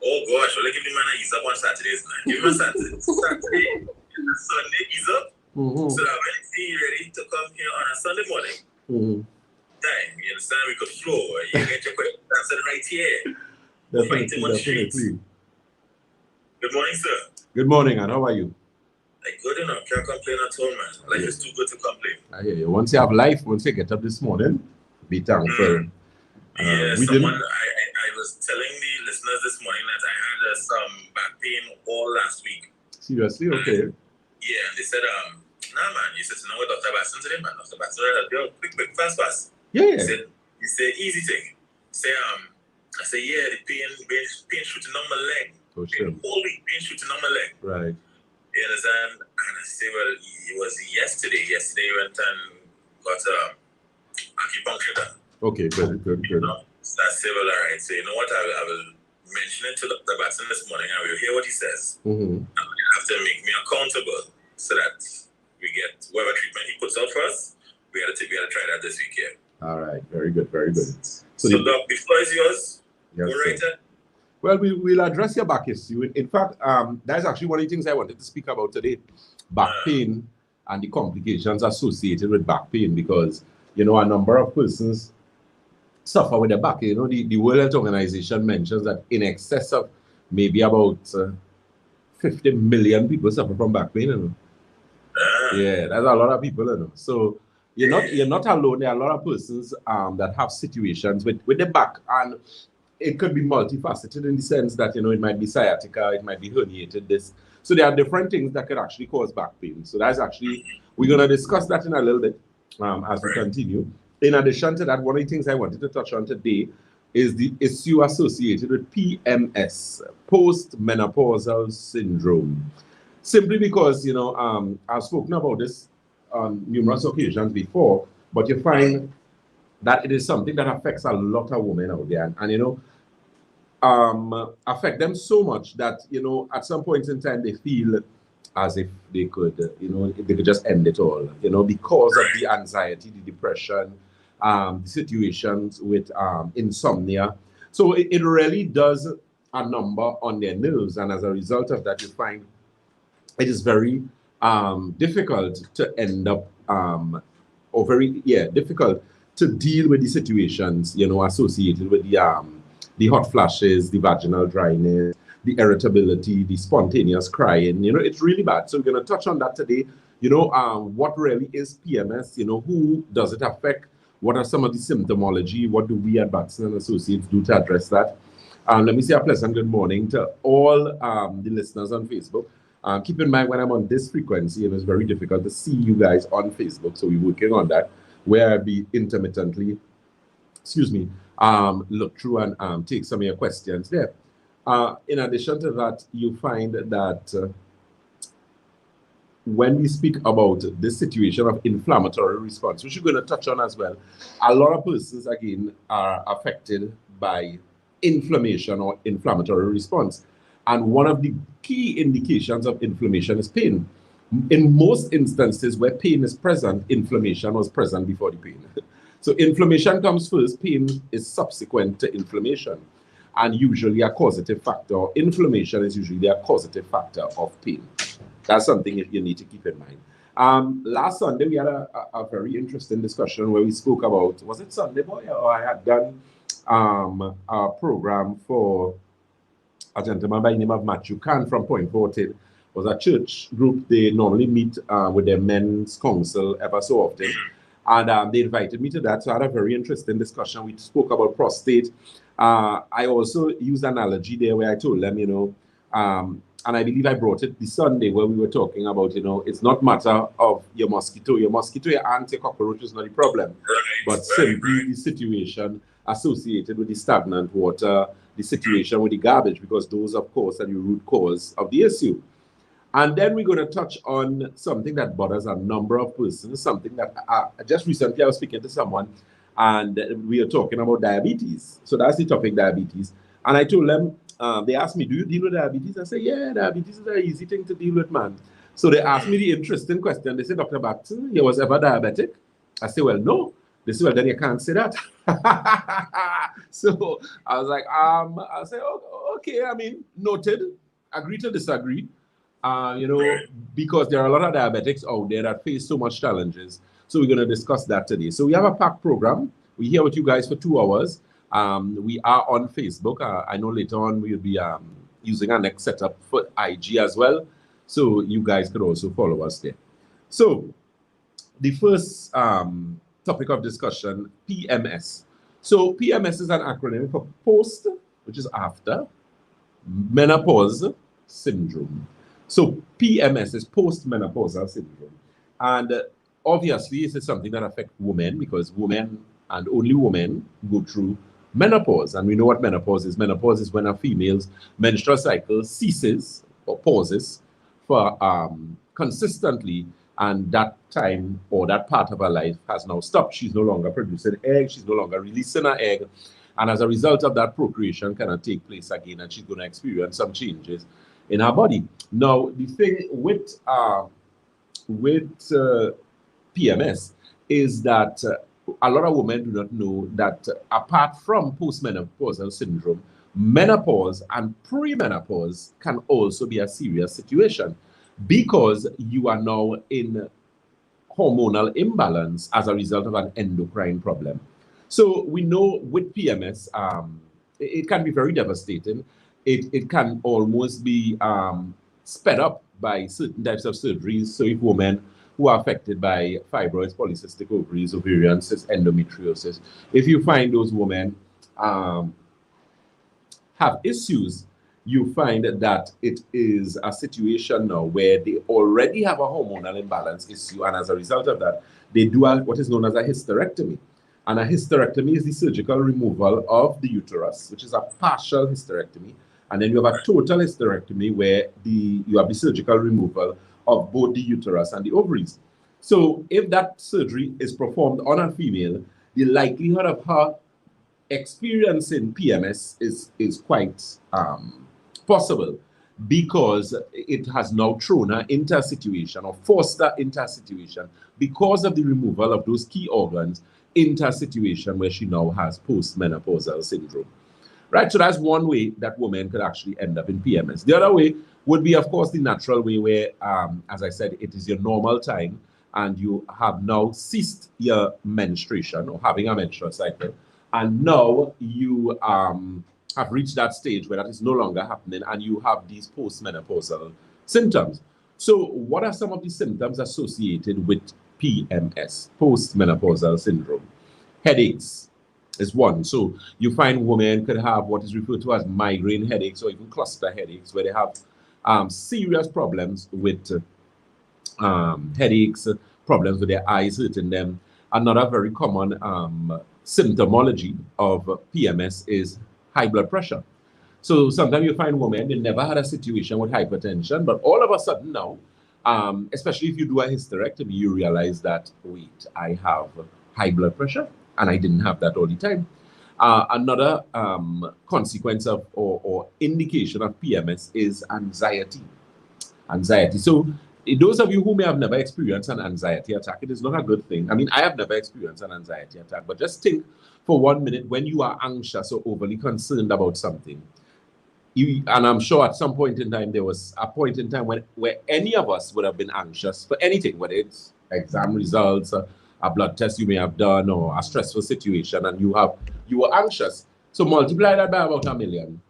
Oh gosh, well, give him an ease up on Saturdays, man. Give him a Saturday and Sunday ease up. So that when he's ready to come here on a Sunday morning, time, you understand, we could flow. You get your question answered right here. Definitely. Good morning, sir. Good morning, and how are you? Like, good enough. Can't complain at all, man. Life is too good to complain. I hear you. Once you have life, once you get up this morning, be thankful. Yeah, I was telling the listeners this morning that I had some back pain all last week. Seriously? Okay. Yeah, and they said, nah, man, you said to know with Dr. Batson today, man. Dr. Batson, quick, fast. Yeah. He said, easy thing. I say, yeah, the pain shooting on my leg. Oh, sure. Whole week, pain shooting on my leg. Right. You understand? And I say, well, it was yesterday. Yesterday, I went and got acupuncture done. Okay, good. You know? So I say, well, all right. So you know what? I will mention it to Dr. Batson this morning. I will hear what he says. And you have to make me accountable so that we get whatever treatment he puts out for us. We got to try that this week here. All right, very good. So Doc, before is yours. Yes, go right ahead. Well, we'll address your back issue. In fact, that's actually one of the things I wanted to speak about today, back pain and the complications associated with back pain, because, you know, a number of persons suffer with the back. You know, the World Health Organization mentions that in excess of maybe about 50 million people suffer from back pain. You know? Yeah, that's a lot of people. You know? So you're not alone. There are a lot of persons that have situations with the back, and it could be multifaceted in the sense that, you know, it might be sciatica, it might be herniated disc. So there are different things that could actually cause back pain. So that's actually, we're going to discuss that in a little bit as we continue. In addition to that, one of the things I wanted to touch on today is the issue associated with PMS, Post-Menopausal Syndrome. Simply because, you know, I've spoken about this on numerous occasions before, but you find that it is something that affects a lot of women out there, and you know, affect them so much that, you know, at some point in time they feel as if they could, you know, they could just end it all, you know, because of the anxiety, the depression, the situations with insomnia. So it really does a number on their nerves, and as a result of that, you find it is very difficult to end up, difficult to deal with the situations, you know, associated with the hot flashes, the vaginal dryness, the irritability, the spontaneous crying. You know, it's really bad. So we're going to touch on that today. You know, what really is PMS? You know, who does it affect? What are some of the symptomology? What do we at Batson and Associates do to address that? Let me say a pleasant good morning to all the listeners on Facebook. Keep in mind, when I'm on this frequency, you know, it's very difficult to see you guys on Facebook. So we're working on that, where I'll be intermittently, look through and take some of your questions there. In addition to that, you find that when we speak about this situation of inflammatory response, which we're going to touch on as well, a lot of persons, again, are affected by inflammation or inflammatory response. And one of the key indications of inflammation is pain. In most instances where pain is present, inflammation was present before the pain. So inflammation comes first, pain is subsequent to inflammation, and usually a causative factor. Inflammation is usually a causative factor of pain. That's something you need to keep in mind. Last Sunday, we had a very interesting discussion where we spoke about, was it Sunday, boy? Or I had done a program for a gentleman by the name of Matthew Khan from Point Fortin. Was a church group. They normally meet with their men's council ever so often. And they invited me to that. So I had a very interesting discussion. We spoke about prostate. I also used an analogy there where I told them, you know, and I believe I brought it the Sunday where we were talking about, you know, it's not matter of your mosquito, your ant, your cockroach is not the problem, but simply the situation associated with the stagnant water, the situation with the garbage, because those, of course, are the root cause of the issue. And then we're going to touch on something that bothers a number of persons, something that just recently I was speaking to someone, and we are talking about diabetes. So that's the topic, diabetes. And I told them, they asked me, do you deal with diabetes? I said, yeah, diabetes is an easy thing to deal with, man. So they asked me the interesting question. They said, Dr. Batson, you was ever diabetic? I said, well, no. They say, well, then you can't say that. So I was like, I say, oh, okay, I mean, noted, agree to disagree. You know, because there are a lot of diabetics out there that face so much challenges. So we're going to discuss that today. So we have a packed program. We're here with you guys for 2 hours. We are on Facebook. I know later on we'll be using our next setup for IG as well. So you guys could also follow us there. So the first topic of discussion, PMS. So PMS is an acronym for post, which is after, menopause syndrome. So PMS is post-menopausal syndrome. And obviously, this is something that affects women because women and only women go through menopause. And we know what menopause is. Menopause is when a female's menstrual cycle ceases or pauses for consistently, and that time or that part of her life has now stopped. She's no longer producing eggs. She's no longer releasing her egg. And as a result of that, procreation cannot take place again, and she's going to experience some changes in her body. Now, the thing with PMS is that a lot of women do not know that apart from postmenopausal syndrome, menopause and premenopause can also be a serious situation because you are now in hormonal imbalance as a result of an endocrine problem. So we know with PMS, it can be very devastating. It can almost be sped up by certain types of surgeries. So if women who are affected by fibroids, polycystic ovaries, ovarian cysts, endometriosis, if you find those women have issues, you find that it is a situation now where they already have a hormonal imbalance issue, and as a result of that, they do what is known as a hysterectomy. And a hysterectomy is the surgical removal of the uterus, which is a partial hysterectomy. And then you have a total hysterectomy where you have the surgical removal of both the uterus and the ovaries. So if that surgery is performed on a female, the likelihood of her experiencing PMS is quite possible because it has now thrown her into a situation or forced her into a situation because of the removal of those key organs into a situation where she now has postmenopausal syndrome. Right, so that's one way that women could actually end up in PMS. The other way would be, of course, the natural way where, as I said, it is your normal time and you have now ceased your menstruation or having a menstrual cycle. And now you have reached that stage where that is no longer happening and you have these postmenopausal symptoms. So what are some of the symptoms associated with PMS, postmenopausal syndrome? Headaches is one. So you find women could have what is referred to as migraine headaches or even cluster headaches, where they have serious problems with headaches, problems with their eyes hurting them. Another very common symptomology of PMS is high blood pressure. So sometimes you find women, they never had a situation with hypertension, but all of a sudden now, especially if you do a hysterectomy, you realize that, wait, I have high blood pressure, and I didn't have that all the time. Another consequence of or indication of PMS is anxiety. Anxiety. So those of you who may have never experienced an anxiety attack, it is not a good thing. I mean, I have never experienced an anxiety attack, but just think for 1 minute when you are anxious or overly concerned about something. And I'm sure at some point in time, there was a point in time where any of us would have been anxious for anything, whether it's exam results, a blood test you may have done, or a stressful situation, and you were anxious. So multiply that by about 1 million.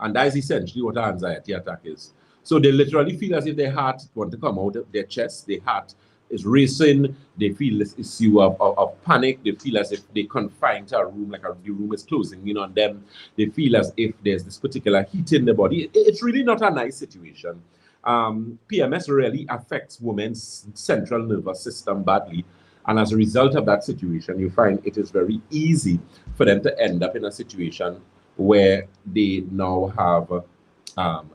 And that is essentially what an anxiety attack is. So they literally feel as if their heart wants to come out of their chest, their heart is racing, they feel this issue of panic, they feel as if they're confined to a room, like the room is closing in on them, they feel as if there's this particular heat in the body. It's really not a nice situation. PMS really affects women's central nervous system badly, and as a result of that situation, you find it is very easy for them to end up in a situation where they now have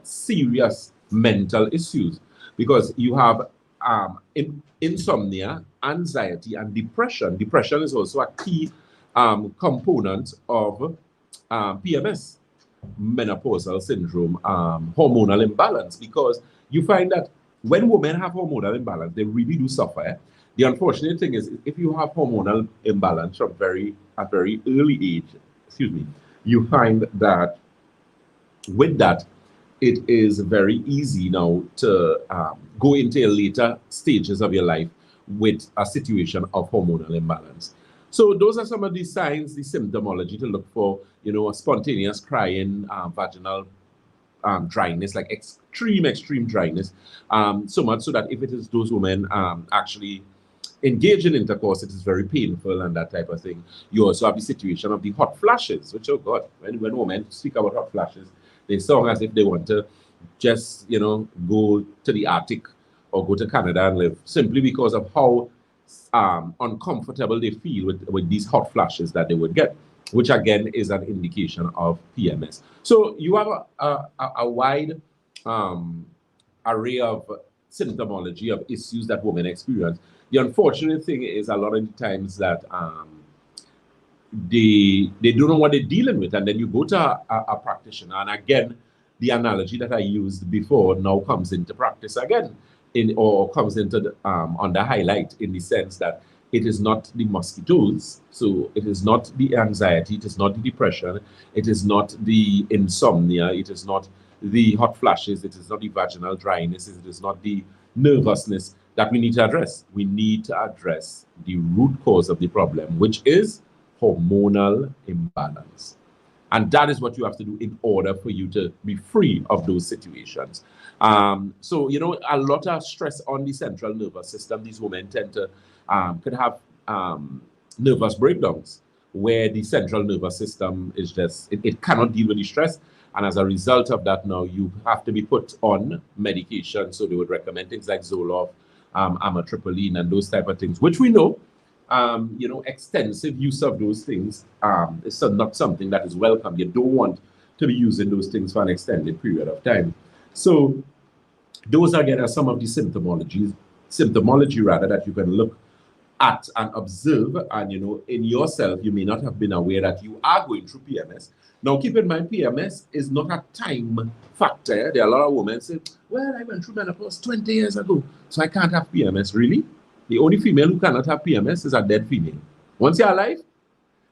serious mental issues, because you have insomnia, anxiety, and depression. Depression is also a key component of PMS, menopausal syndrome, hormonal imbalance, because you find that when women have hormonal imbalance, they really do suffer. The unfortunate thing is, if you have hormonal imbalance from a very early age, you find that with that, it is very easy now to go into your later stages of your life with a situation of hormonal imbalance. So those are some of the signs, the symptomology to look for, a spontaneous crying, vaginal dryness, like extreme dryness, so much so that if it is those women actually engage in intercourse, it is very painful and that type of thing. You also have the situation of the hot flashes, which, oh God, when women speak about hot flashes, they sound as if they want to just, go to the Arctic or go to Canada and live, simply because of how uncomfortable they feel with these hot flashes that they would get, which again is an indication of PMS. So you have a wide array of symptomology of issues that women experience. The unfortunate thing is a lot of the times that they don't know what they're dealing with, and then you go to a practitioner, and again, the analogy that I used before now comes into practice again, or comes into under highlight, in the sense that it is not the mosquitoes, so it is not the anxiety, it is not the depression, it is not the insomnia, it is not the hot flashes, it is not the vaginal dryness, it is not the nervousness that we need to address. We need to address the root cause of the problem, which is hormonal imbalance. And that is what you have to do in order for you to be free of those situations. So, a lot of stress on the central nervous system. These women tend to could have nervous breakdowns where the central nervous system is just, it cannot deal with the stress. And as a result of that, now you have to be put on medication. So they would recommend things like Zoloft, amitriptyline, and those type of things, which we know, extensive use of those things is not something that is welcome. You don't want to be using those things for an extended period of time. So those again are some of the symptomology that you can look at and observe, and in yourself you may not have been aware that you are going through PMS. Now keep in mind, PMS is not a time factor. There are a lot of women say, well, I went through menopause 20 years ago, so I can't have PMS. Really? The only female who cannot have PMS is a dead female. Once you're alive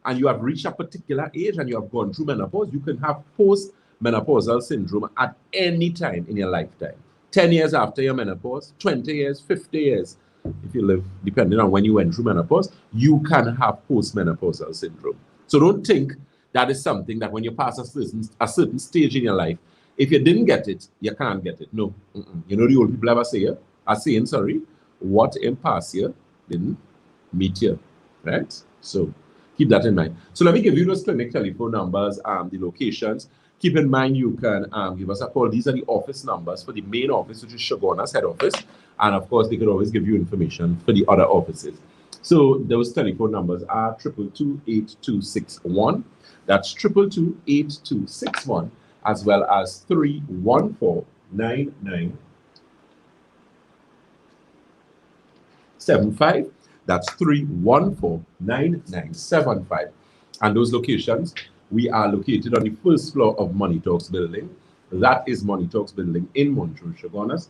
and you have reached a particular age and you have gone through menopause, you can have post-menopausal syndrome at any time in your lifetime. 10 years after your menopause, 20 years, 50 years. If you live, depending on when you went through menopause, you can have post-menopausal syndrome. So don't think that is something that when you pass a certain stage in your life, if you didn't get it, you can't get it. No. You know the old people ever say, what impasse you didn't meet you, right? So keep that in mind. So let me give you those clinic telephone numbers, the locations. Keep in mind, you can give us a call. These are the office numbers for the main office, which is Shoguna's head office. And of course, they could always give you information for the other offices. So those telephone numbers are 222-8261. That's 222-8261, as well as 314-9975. That's 314-9975. And those locations, we are located on the first floor of Money Talks building. That is Money Talks building in Montreal, Shogunas.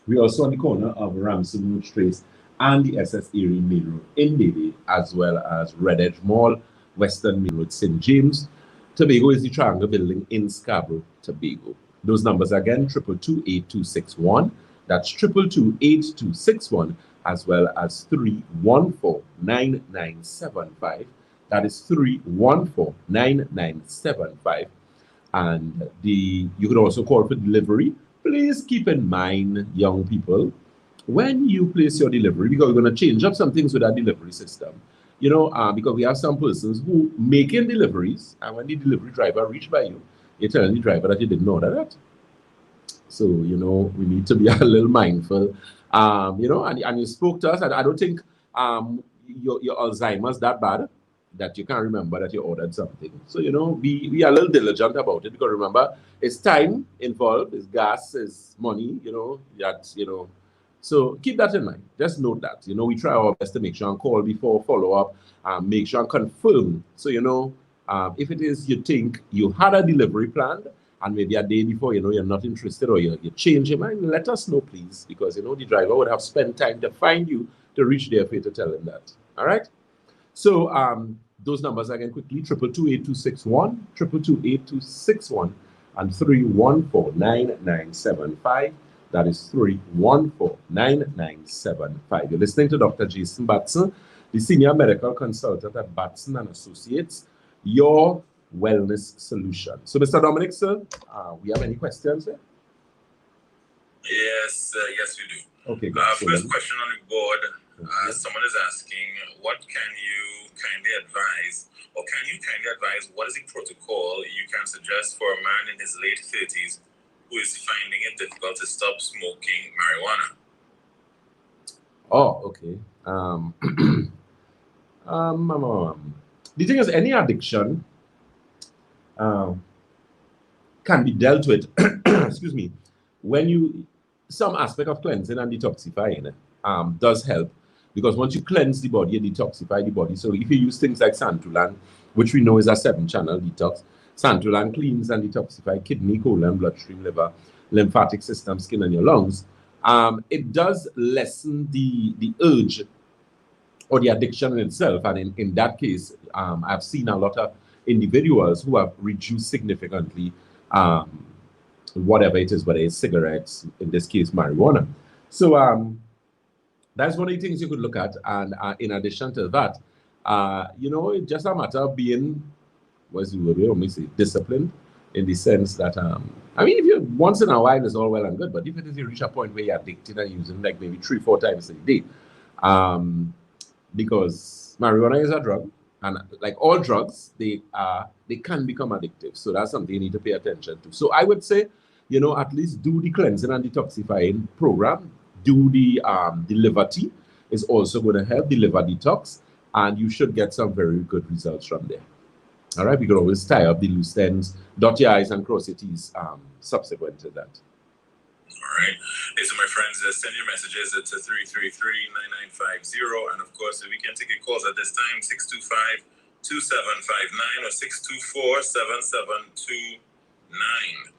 We're also on the corner of Ramsden Road Trace and the SS Erie Main Road in Davie, as well as Red Edge Mall, Western Main Road, St. James. Tobago is the Triangle building in Scarborough, Tobago. Those numbers again, 222-8261. That's 222-8261, as well as 314-9975. That is 314-9975. And you can also call for delivery. Please keep in mind, young people, when you place your delivery, because we're going to change up some things with our delivery system. Because we have some persons who making deliveries, and when the delivery driver reach by you, you're telling the driver that you didn't order that. So, we need to be a little mindful. And you spoke to us, and I don't think your Alzheimer's that bad that you can't remember that you ordered something. So, be a little diligent about it, because remember, it's time involved, it's gas, it's money, So keep that in mind. Just note that. We try our best to make sure and call before follow up, make sure and confirm. So, if it is you think you had a delivery planned and maybe a day before, you're not interested or you change your mind, let us know, please, because, the driver would have spent time to find you to reach the FA to tell them that. All right? So those numbers again quickly, 222-8261, 222-8261, and 314-9975. That is 314-9975. You're listening to Dr. Jason Batson, the Senior Medical Consultant at Batson and Associates, your wellness solution. So, Mr. Dominic, sir, we have any questions there? Yes, yes, we do. Okay, good. First question on the board. Someone is asking, what can you kindly advise what is the protocol you can suggest for a man in his late 30s who is finding it difficult to stop smoking marijuana? Oh, okay. The thing is, any addiction can be dealt with, excuse me, when some aspect of cleansing and detoxifying does help, because once you cleanse the body and detoxify the body, so if you use things like Santulan, which we know is a 7-channel detox, Santulan cleans and detoxifies kidney, colon, bloodstream, liver, lymphatic system, skin, and your lungs. It does lessen the urge or the addiction in itself, and in that case, I've seen a lot of individuals who have reduced significantly whatever it is, whether it's cigarettes, in this case, marijuana. So that's one of the things you could look at. And in addition to that, it's just a matter of being, disciplined, in the sense that, if you once in a while is all well and good, but if it is you reach a point where you're addicted and using like maybe 3-4 times a day, because marijuana is a drug, and like all drugs, they can become addictive. So that's something you need to pay attention to. So I would say, at least do the cleansing and detoxifying program. Do the liver tea is also going to help, the liver detox, and you should get some very good results from there. All right, we can always tie up the loose ends, dot your I's and cross your T's subsequent to that. All right. Hey, so my friends, send your messages to 333-9950. And of course, we can take your calls at this time, 625-2759 or 624-7729.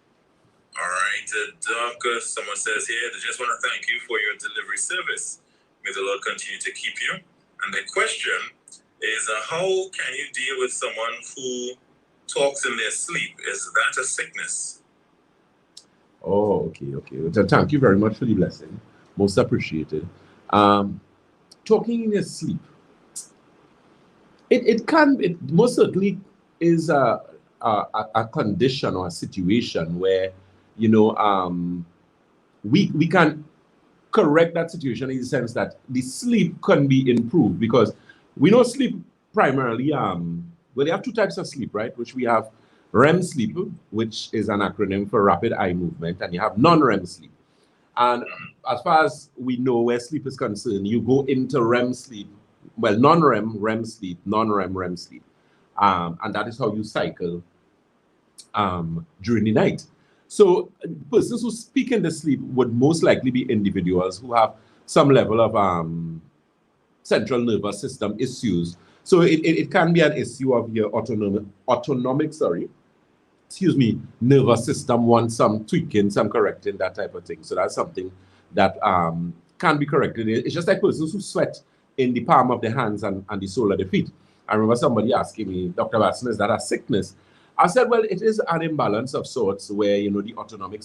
All right, Doc, someone says here, they just want to thank you for your delivery service. May the Lord continue to keep you. And the question is, how can you deal with someone who talks in their sleep? Is that a sickness? Oh, okay. So thank you very much for the blessing. Most appreciated. Talking in your sleep. It most certainly is a condition or a situation where, we can correct that situation in the sense that the sleep can be improved, because we know sleep primarily, they have 2 types of sleep, right? Which we have REM sleep, which is an acronym for rapid eye movement, and you have non-REM sleep. And as far as we know where sleep is concerned, you go into REM sleep, non-REM, REM sleep, non-REM, REM sleep. And that is how you cycle during the night. So persons who speak in the sleep would most likely be individuals who have some level of central nervous system issues. So it can be an issue of your autonomic nervous system wants some tweaking, some correcting, that type of thing. So that's something that can be corrected. It's just like persons who sweat in the palm of the hands and the sole of the feet. I remember somebody asking me, Dr. Batson, is that a sickness? I said, well, it is an imbalance of sorts where, the autonomic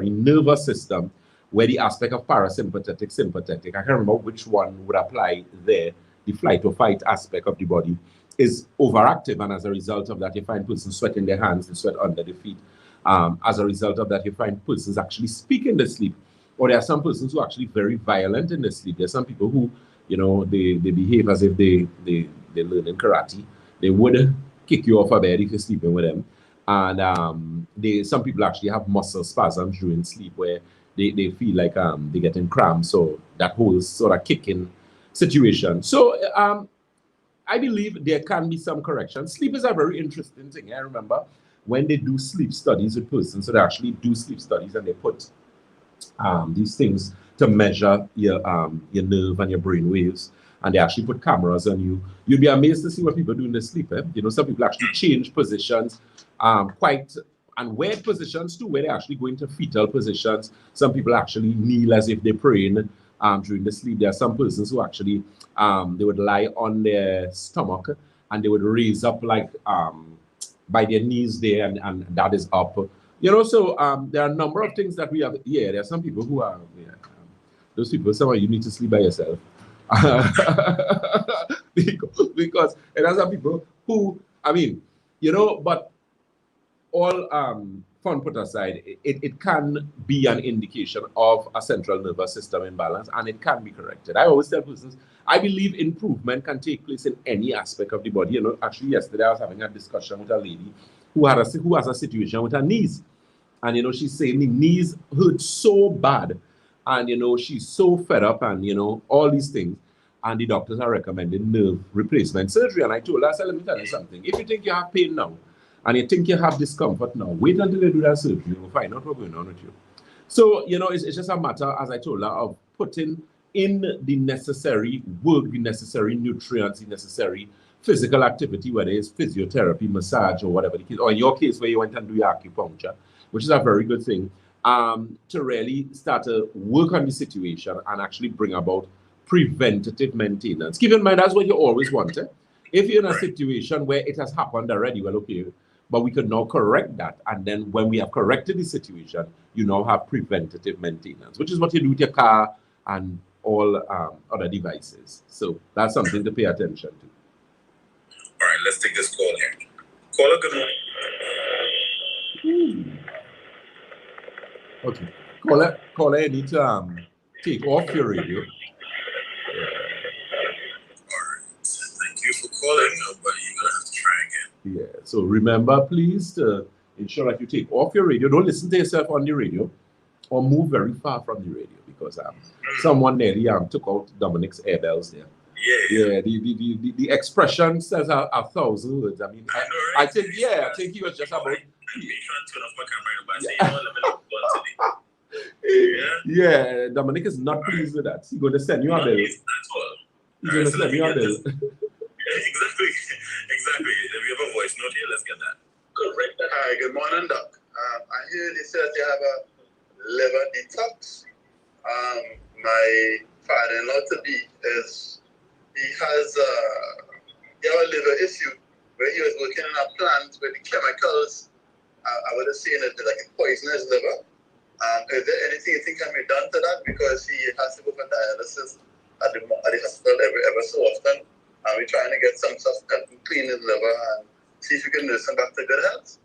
nervous system, where the aspect of parasympathetic, sympathetic, I can't remember which one would apply there, the flight or fight aspect of the body is overactive, and as a result of that, you find persons sweat in their hands, they sweat under their feet. As a result of that, you find persons actually speak in their sleep, or there are some persons who are actually very violent in their sleep. There's some people who, they behave as if they learn in karate. They would kick you off a bed if you're sleeping with them. And some people actually have muscle spasms during sleep where they feel like they're getting cramps, so that whole sort of kicking situation. So I believe there can be some correction. Sleep is a very interesting thing. I remember when they do sleep studies with persons, so they actually do sleep studies and they put these things to measure your nerve and your brain waves, and they actually put cameras on you. You'd be amazed to see what people do in their sleep. Some people actually change positions quite and weird positions too, where they actually go into fetal positions. Some people actually kneel as if they're praying during the sleep. There are some persons who actually, they would lie on their stomach and they would raise up like by their knees there, and that is up. You know, so there are a number of things that we have. Yeah, there are some people who are, those people, some of you need to sleep by yourself. because there are some people who, I mean, you know, but all fun put aside, it can be an indication of a central nervous system imbalance, and it can be corrected. I always tell persons, I believe improvement can take place in any aspect of the body. You know, actually yesterday I was having a discussion with a lady who has a situation with her knees, and you know, she's saying the knees hurt so bad, and you know, she's so fed up, and you know, all these things, and the doctors are recommending nerve replacement surgery. And I told her, I said, let me tell you something. If you think you have pain now, and you think you have discomfort now, wait until they do that surgery. You'll find out what's going on with you. So, you know, it's just a matter, as I told her, of putting in the necessary work, the necessary nutrients, the necessary physical activity, whether it's physiotherapy, massage, or whatever the case, or in your case where you went and do your acupuncture, which is a very good thing, to really start to work on the situation and actually bring about preventative maintenance. Keep in mind, that's what you always want. If you're in a situation where it has happened already, well, okay, but we can now correct that. And then when we have corrected the situation, you now have preventative maintenance, which is what you do with your car and all other devices. So that's something to pay attention to. All right, let's take this call here. Caller, good morning. Okay. Caller, you need to take off your radio. Thank you for calling, but you're going to have to try again. Yeah, so remember, please, to ensure that you take off your radio. Don't listen to yourself on the radio or move very far from the radio, because someone nearly took out Dominic's air bells there. Yeah, the expression says a thousand words. I mean, I know, right? I think he was just about... I'm trying to turn off my camera, but I say, you know, let me look today. Yeah, Dominic is not pleased with that. He's going to send you a bill. He's going to send you a bill. Exactly. If you have a voice note here, let's get that. Correct. Hi, good morning, Doc. I hear they said you have a liver detox. My father-in-law to be he has a liver issue where he was working in a plant where the chemicals, I would have seen it like a poisonous liver. Is there anything you think can be done to that? Because he has to go for dialysis at the hospital ever so often. We're trying to get some stuff to clean his liver and see if we can nurse him back to good health.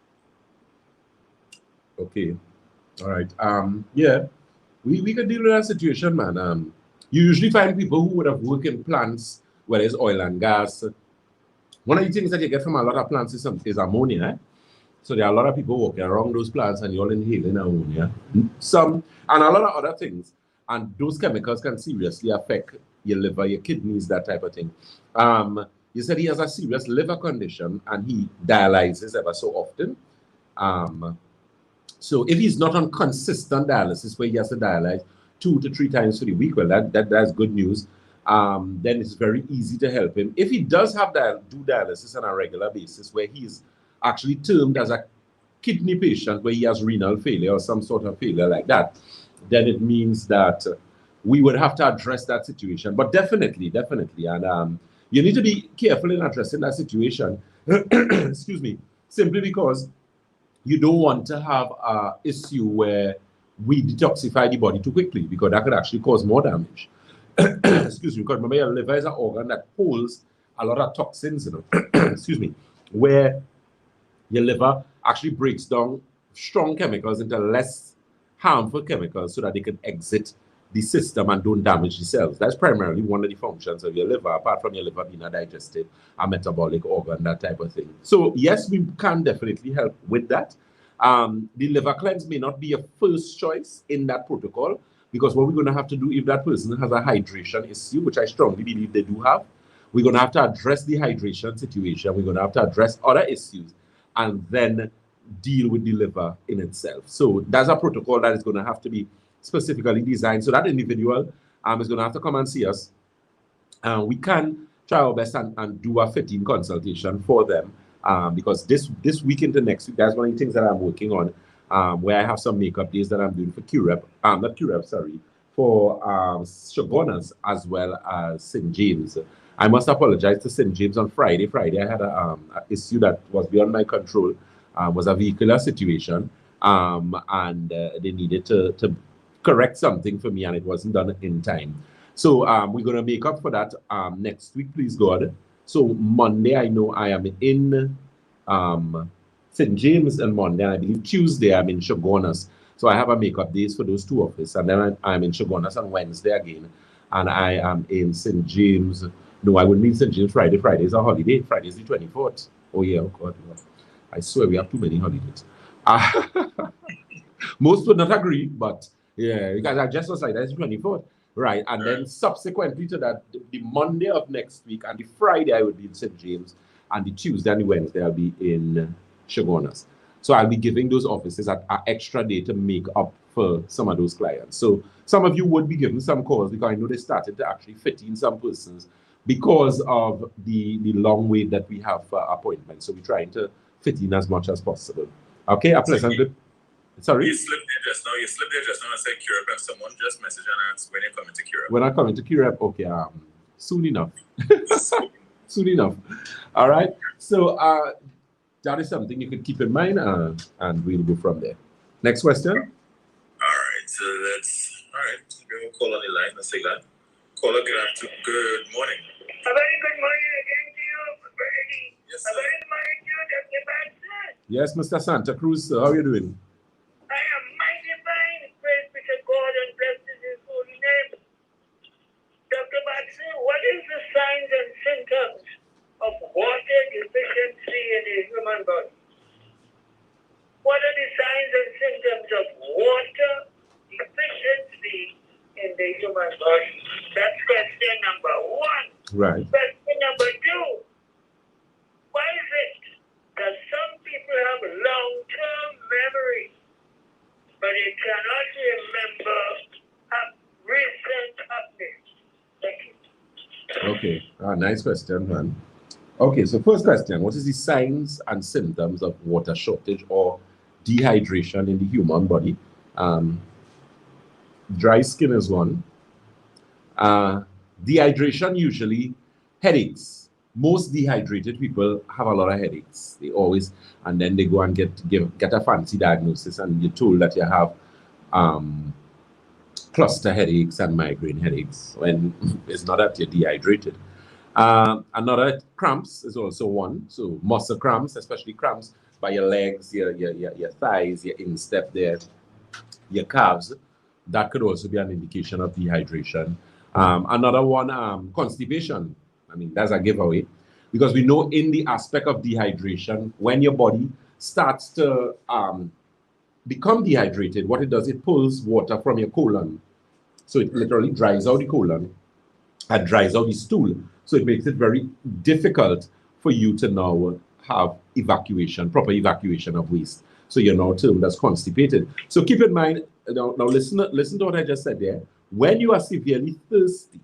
Okay. All right. Yeah, we can deal with that situation, man. You usually find people who would have worked in plants where there's oil and gas. One of the things that you get from a lot of plants is ammonia. Eh? So there are a lot of people walking around those plants and you're inhaling ammonia. And a lot of other things. And those chemicals can seriously affect your liver, your kidneys, that type of thing. You said he has a serious liver condition and he dialyzes ever so often. So if he's not on consistent dialysis where he has to dialyze 2 to 3 times for the week, well, that's good news. Then it's very easy to help him. If he does have do dialysis on a regular basis where he's actually termed as a kidney patient where he has renal failure or some sort of failure like that, then it means that we would have to address that situation. But definitely, and you need to be careful in addressing that situation, excuse me, simply because you don't want to have an issue where we detoxify the body too quickly, because that could actually cause more damage. Excuse me, because remember your liver is an organ that holds a lot of toxins, you know, excuse me, where your liver actually breaks down strong chemicals into less harmful chemicals so that they can exit the system and don't damage the cells. That's primarily one of the functions of your liver, apart from your liver being a digestive, a metabolic organ, that type of thing. So yes, we can definitely help with that. The liver cleanse may not be your first choice in that protocol, because what we're going to have to do if that person has a hydration issue, which I strongly believe they do have, we're going to have to address the hydration situation. We're going to have to address other issues and then deal with the liver in itself. So that's a protocol that is going to have to be specifically designed. So that individual is going to have to come and see us. We can try our best and do a fitting consultation for them because this week into next week, that's one of the things that I'm working on, where I have some makeup days that I'm doing for QREP, not QREP, sorry, for Shogunas as well as St. James. I must apologize to St. James on Friday. Friday, I had a issue that was beyond my control, was a vehicular situation, and they needed to correct something for me, and it wasn't done in time. So we're going to make up for that next week, please God. So Monday, I know I am in St. James on Monday, and I believe Tuesday I'm in Shogunas. So I have a makeup days for those two of us, and then I'm in Shogunas on Wednesday again, and I am in St. James. No, I wouldn't mean St. James Friday. Friday is a holiday. Friday is the 24th. Oh yeah, oh God. I swear we have too many holidays. Most would not agree, but yeah, because I just was like, that's the 24th. Right, and then subsequently to that, the Monday of next week and the Friday I would be in St. James, and the Tuesday and the Wednesday I'll be in Shogunas. So I'll be giving those offices an extra day to make up for some of those clients. So some of you would be given some calls because I know they started to actually fit in some persons because of the long wait that we have for appointments. So we're trying to fit in as much as possible. Okay, a pleasant good. Sorry? You slipped there just now. You slipped there just now and said QREP, and someone just messaged and asked when you're coming to QREP. When I come into QREP, okay, soon enough. Soon enough. All right. So that is something you could keep in mind, and we'll go from there. Next question. All right. So all right. We'll call on the line. Let's take that. Caller, good morning. A very good morning again to you, Brady. Yes, a very good morning to you, Dr. Batson. Yes, Mr. Santa Cruz, sir. How are you doing? I am mighty fine. Praise be to God and blessed is his holy name. Dr. Batson, what is the signs and symptoms of water deficiency in the human body? What are the signs and symptoms of water deficiency in the human body? That's question number one. Right. Question number two. Why is it that some people have long-term memory, but they cannot remember recent happenings? Thank you. Okay. Nice question, man. Okay, so first question, what is the signs and symptoms of water shortage or dehydration in the human body? Dry skin is one. Dehydration, usually headaches. Most dehydrated people have a lot of headaches. They always, and then they go and get a fancy diagnosis, and you're told that you have cluster headaches and migraine headaches when it's not that you're dehydrated. Another cramps is also one. So muscle cramps, especially cramps by your legs, your thighs, your instep there, your calves. That could also be an indication of dehydration. Another one, constipation. I mean, that's a giveaway, because we know in the aspect of dehydration, when your body starts to become dehydrated, what it does, it pulls water from your colon. So it literally dries out the colon and dries out the stool. So it makes it very difficult for you to now have evacuation, proper evacuation of waste. So you're now termed as constipated. So keep in mind, now listen to what I just said there. When you are severely thirsty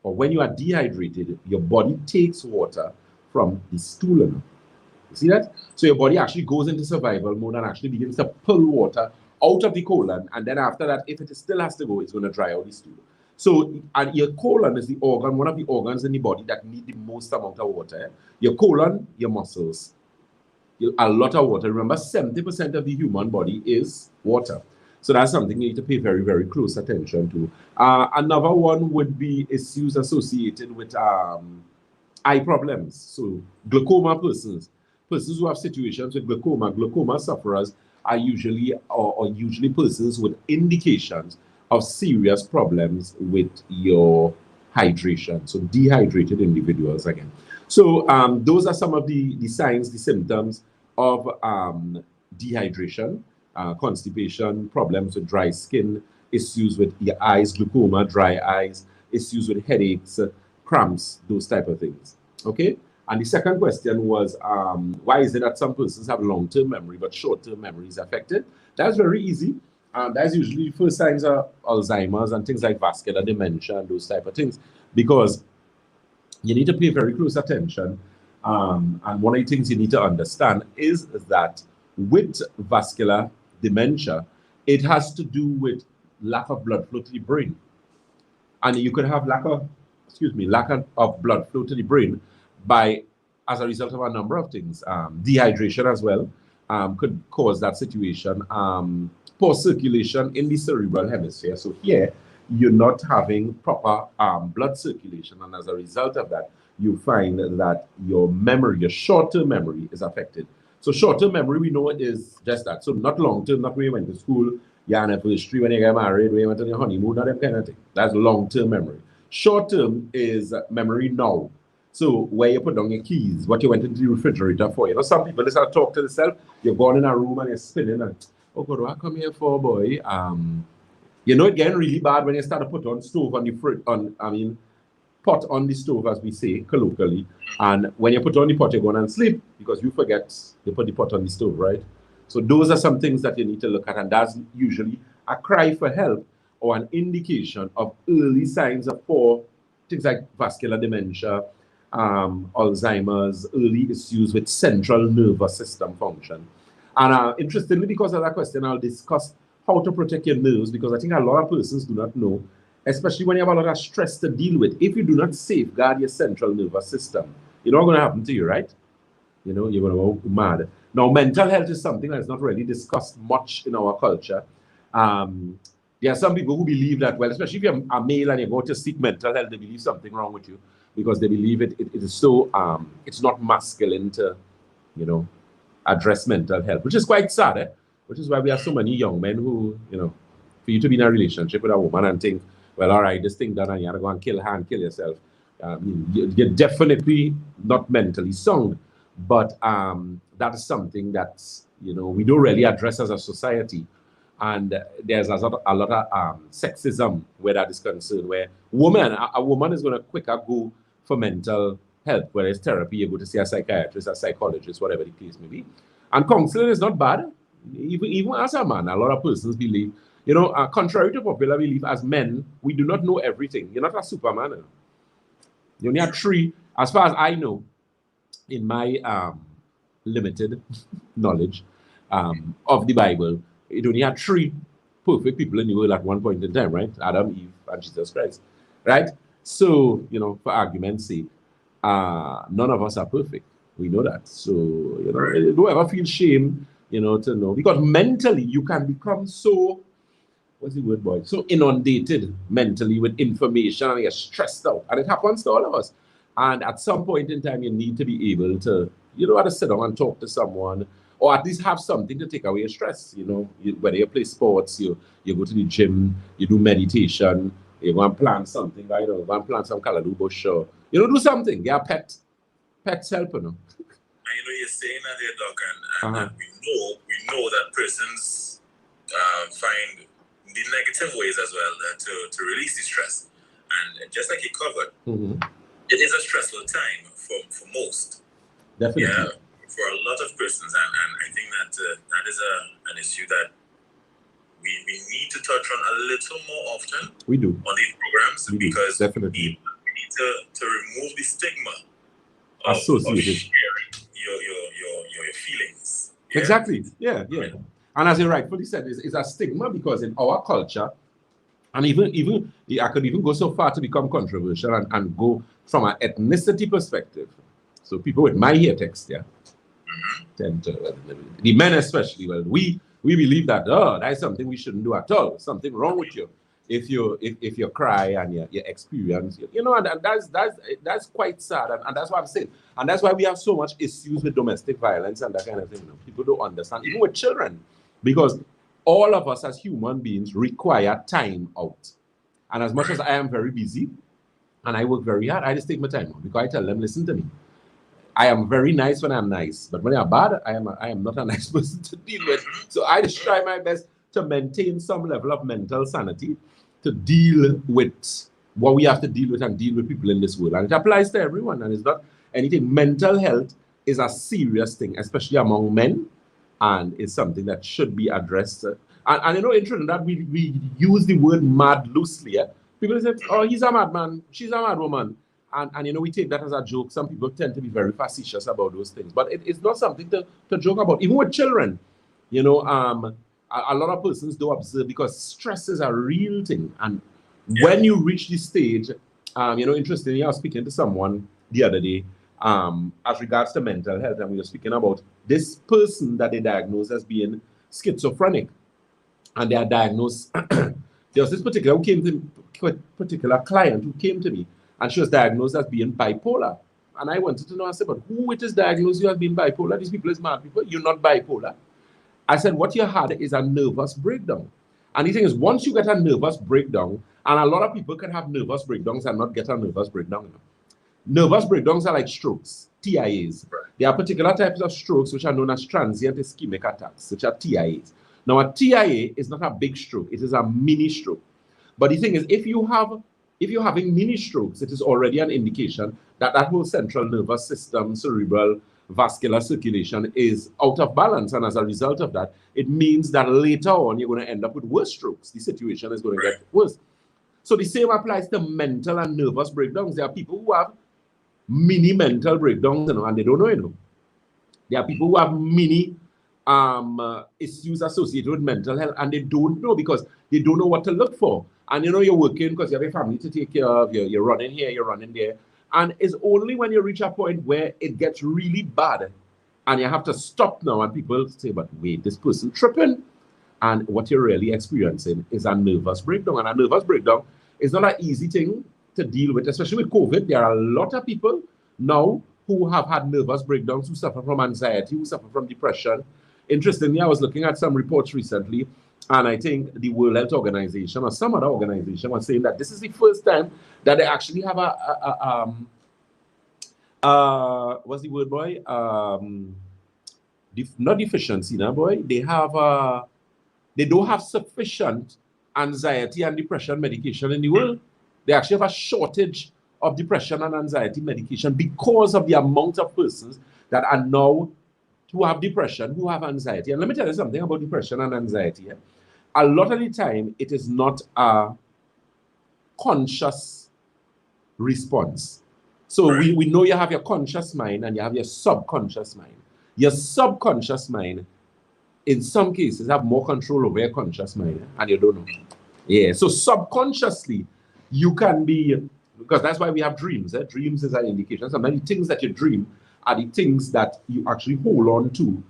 or when you are dehydrated, your body takes water from the stool. You see that? So your body actually goes into survival mode and actually begins to pull water out of the colon. And then after that, if it still has to go, it's going to dry out the stool. So, and your colon is the organ, one of the organs in the body that need the most amount of water. Your colon, your muscles, a lot of water. Remember, 70% of the human body is water. So that's something you need to pay very, very close attention to. Another one would be issues associated with eye problems. So glaucoma persons who have situations with glaucoma sufferers are usually persons with indications of serious problems with your hydration. So dehydrated individuals again. So those are some of the signs, the symptoms of dehydration. Constipation, problems with dry skin, issues with your eyes, glaucoma, dry eyes, issues with headaches, cramps, those type of things. Okay? And the second question was, why is it that some persons have long-term memory but short-term memory is affected? That's very easy. That's usually first signs of Alzheimer's and things like vascular dementia and those type of things, because you need to pay very close attention And one of the things you need to understand is that with vascular dementia, it has to do with lack of blood flow to the brain. And you could have lack of blood flow to the brain as a result of a number of things. Dehydration as well could cause that situation. Poor circulation in the cerebral hemisphere. So here, you're not having proper blood circulation. And as a result of that, you find that your memory, your short-term memory is affected. So short-term memory, we know, is just that. So not long-term, not when you went to school, your anniversary, when you get married, when you went on your honeymoon, not that kind of thing. That's long-term memory. Short-term is memory now. So where you put down your keys, what you went into the refrigerator for. You know, some people, they start to talk to themselves. You're going in a room and you're spinning and, oh God, what I come here for, boy? You know, it getting really bad when you start to put on stove on the fridge, pot on the stove, as we say colloquially. And when you put on the pot, you're going and sleep because you forget you put the pot on the stove, right? So those are some things that you need to look at, and that's usually a cry for help or an indication of early signs of poor things like vascular dementia, Alzheimer's, early issues with central nervous system function. And interestingly, because of that question, I'll discuss how to protect your nerves, because I think a lot of persons do not know, especially when you have a lot of stress to deal with. If you do not safeguard your central nervous system, you know what's going to happen to you, right? You know, you're going to go mad. Now, mental health is something that's not really discussed much in our culture. There are some people who believe that, well, especially if you're a male and you go to seek mental health, they believe something wrong with you because they believe it is so, it's not masculine to, you know, address mental health, which is quite sad, eh? Which is why we have so many young men who, you know, for you to be in a relationship with a woman and think, well, all right, this thing done and you have to go and kill her and kill yourself. You're definitely not mentally sound, but that is something that's, you know, we don't really address as a society. And there's a lot of sexism where that is concerned, where a woman is going to quicker go for mental health, whether it's therapy, you go to see a psychiatrist, a psychologist, whatever the case may be. And counseling is not bad. Even as a man, a lot of persons believe, you know, contrary to popular belief, as men, we do not know everything. You're not a Superman. You only have three, as far as I know, in my limited knowledge of the Bible, it only had three perfect people in the world at one point in time, right? Adam, Eve, and Jesus Christ, right? So, you know, for argument's sake, none of us are perfect. We know that. So, you know, don't ever feel shame, you know, to know. Because mentally, you can become so, what's the word, boy? So inundated mentally with information and you're stressed out. And it happens to all of us. And at some point in time, you need to be able to, you know, to sit down and talk to someone, or at least have something to take away your stress. You know, whether you play sports, you go to the gym, you do meditation, you go and plant something, you know, go and plant some callaloo bush, or, you know, do something. Get a pets help, you know. And you know, you're saying that there, Doc, and we know that persons find the negative ways as well to release the stress. And just like you covered, it is a stressful time for most. Definitely. Yeah, for a lot of persons, and I think that that is an issue that we need to touch on a little more often. We do on these programs, because definitely we need to remove the stigma of associated your feelings. Yeah? Exactly. Yeah. And as you rightfully said, it's a stigma because in our culture, and even I could even go so far to become controversial and go from an ethnicity perspective. So people with my hair text, tend to, the men especially, well, we believe that that's something we shouldn't do at all. Something wrong with you if you cry and you experience, you know, and that's quite sad, and that's what I'm saying, and that's why we have so much issues with domestic violence and that kind of thing. You know, people don't understand, even with children, because all of us as human beings require time out. And as much as I am very busy and I work very hard, I just take my time out because I tell them, listen to me. I am very nice when I'm nice, but when I'm bad, I am not a nice person to deal with. So I just try my best to maintain some level of mental sanity to deal with what we have to deal with and deal with people in this world. And it applies to everyone, and it's not anything. Mental health is a serious thing, especially among men, and it's something that should be addressed. And you know, in Trinidad, we use the word mad loosely. People say, oh, he's a madman, she's a mad woman. And you know, we take that as a joke. Some people tend to be very facetious about those things, but it's not something to joke about. Even with children, you know, a lot of persons do observe, because stress is a real thing. And when you reach this stage, you know, interestingly, I was speaking to someone the other day as regards to mental health, and we were speaking about this person that they diagnosed as being schizophrenic, and they are diagnosed. There was this particular client who came to me, and she was diagnosed as being bipolar. And I wanted to know, I said, but who it is diagnosed you as being bipolar? These people is mad people. You're not bipolar. I said, what you had is a nervous breakdown. And the thing is, once you get a nervous breakdown, and a lot of people can have nervous breakdowns and not get a nervous breakdown. You know? Nervous breakdowns are like strokes, TIAs. There are particular types of strokes which are known as transient ischemic attacks, which are TIAs. Now, a TIA is not a big stroke, it is a mini stroke. But the thing is, if you're having mini strokes, it is already an indication that that whole central nervous system, cerebral, vascular circulation is out of balance. And as a result of that, it means that later on, you're going to end up with worse strokes. The situation is going to get worse. So the same applies to mental and nervous breakdowns. There are people who have mini mental breakdowns, you know, and they don't know, you know. There are people who have mini issues associated with mental health, and they don't know because they don't know what to look for. And you know, you're working because you have a family to take care of, you're running here, you're running there. And it's only when you reach a point where it gets really bad and you have to stop now, and people say, but wait, this person tripping. And what you're really experiencing is a nervous breakdown. And a nervous breakdown is not an easy thing to deal with, especially with COVID. There are a lot of people now who have had nervous breakdowns, who suffer from anxiety, who suffer from depression. Interestingly, I was looking at some reports recently, and I think the World Health Organization or some other organization was saying that this is the first time that they actually have what's the word, boy? Not deficiency, now, boy. They don't have sufficient anxiety and depression medication in the world. They actually have a shortage of depression and anxiety medication because of the amount of persons that are now who have depression, who have anxiety. And let me tell you something about depression and anxiety. Yeah? A lot of the time, it is not a conscious response. So we know you have your conscious mind and you have your subconscious mind. Your subconscious mind, in some cases, have more control over your conscious mind, and you don't know. Yeah, so subconsciously, you can be, because that's why we have dreams. Dreams is an indication. Sometimes the things that you dream are the things that you actually hold on to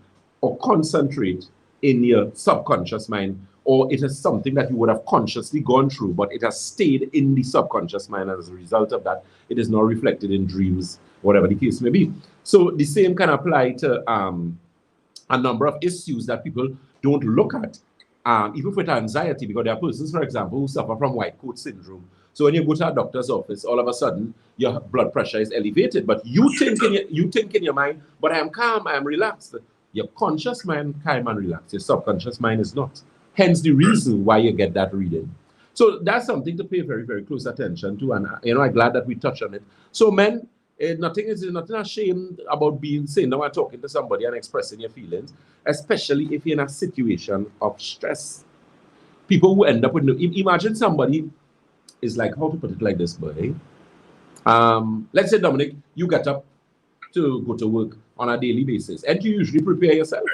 or concentrate in your subconscious mind, or it is something that you would have consciously gone through, but it has stayed in the subconscious mind. As a result of that, it is now reflected in dreams, whatever the case may be. So the same can apply to a number of issues that people don't look at, even with anxiety, because there are persons, for example, who suffer from white coat syndrome. So when you go to a doctor's office, all of a sudden your blood pressure is elevated, but you think in your mind, but I am calm, I am relaxed. Your conscious mind calm and relaxed. Your subconscious mind is not. Hence the reason why you get that reading. So that's something to pay very, very close attention to, and you know, I'm glad that we touched on it. So men, nothing ashamed about saying now and talking to somebody and expressing your feelings, especially if you're in a situation of stress. People who end up with imagine somebody is like, how to put it like this, boy. Let's say, Dominic, you get up to go to work on a daily basis, and you usually prepare yourself.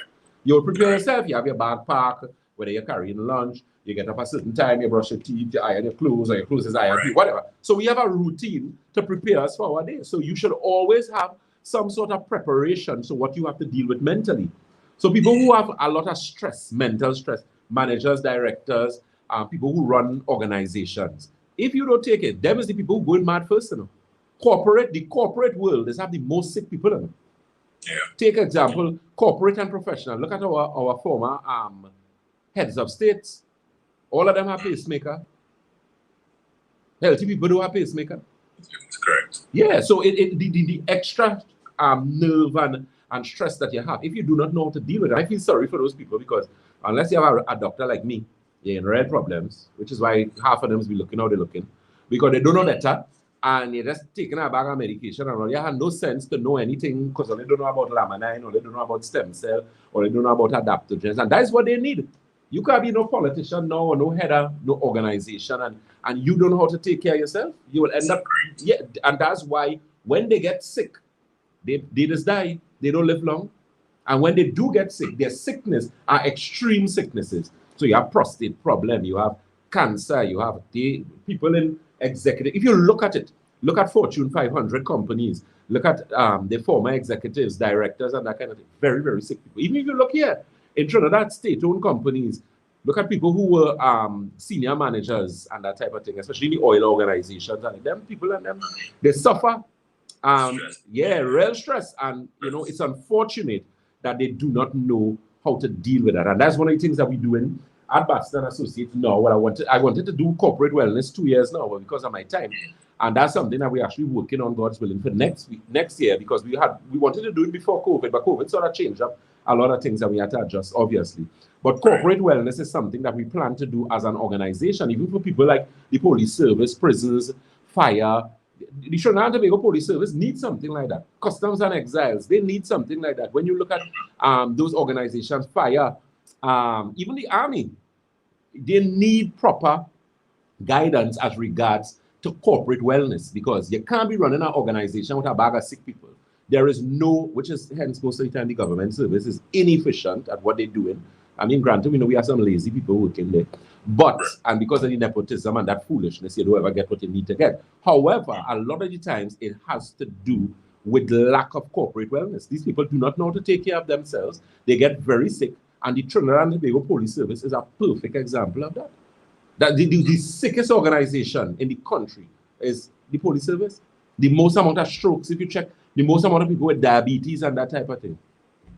You'll prepare yourself, you have your bag packed, whether you're carrying lunch, you get up a certain time, you brush your teeth, you iron your clothes, or your clothes is ironed, whatever. So we have a routine to prepare us for our day. So you should always have some sort of preparation, so what you have to deal with mentally. So people who have a lot of stress, mental stress, managers, directors, people who run organizations, if you don't take it, them is the people who go in mad first, you know. The corporate world is have the most sick people in it. Yeah. Take example, corporate and professional. Look at our former heads of states. All of them have pacemaker. Healthy people do have pacemaker. That's correct. Yeah, so the extra nerve and stress that you have, if you do not know how to deal with it, I feel sorry for those people, because unless you have a doctor like me, you're in real problems, which is why half of them be looking how they're looking, because they don't know better, and you're just taking a bag of medication, and you have no sense to know anything, because they don't know about laminine, or they don't know about stem cell, or they don't know about adaptogens, and that's what they need. You can't be no politician, no header, no organization, and you don't know how to take care of yourself. You will end up, yeah, and that's why when they get sick, they just die. They don't live long. And when they do get sick, their sickness are extreme sicknesses. So you have prostate problem, you have cancer, you have people in executive. If you look at it, look at Fortune 500 companies, look at the former executives, directors, and that kind of thing. Very, very sick people. Even if you look here in Trinidad, state-owned companies, look at people who were senior managers and that type of thing, especially the oil organizations. And them people and them, they suffer. Yeah, real stress. And, you know, it's unfortunate that they do not know how to deal with that. And that's one of the things that we're doing at Batson Associates now. What I wanted to do corporate wellness 2 years now, but because of my time. And that's something that we're actually working on, God's willing, for next year, because we wanted to do it before COVID, but COVID sort of changed up a lot of things that we had to adjust, obviously. But corporate wellness is something that we plan to do as an organization, even for people like the police service, prisons, fire. The Trinidad and Tobago Police Service needs something like that. Customs and Exiles, they need something like that. When you look at those organizations, fire, even the army, they need proper guidance as regards to corporate wellness, because you can't be running an organization with a bag of sick people. There is no, which is hence most of the time the government service is inefficient at what they're doing. I mean, granted, we know we have some lazy people working there. But, and because of the nepotism and that foolishness, you don't ever get what you need to get. However, a lot of the times it has to do with lack of corporate wellness. These people do not know how to take care of themselves. They get very sick. And the Trinidad and Tobago Police Service is a perfect example of that. That the sickest organization in the country is the police service. The most amount of strokes, if you check, the most amount of people with diabetes and that type of thing.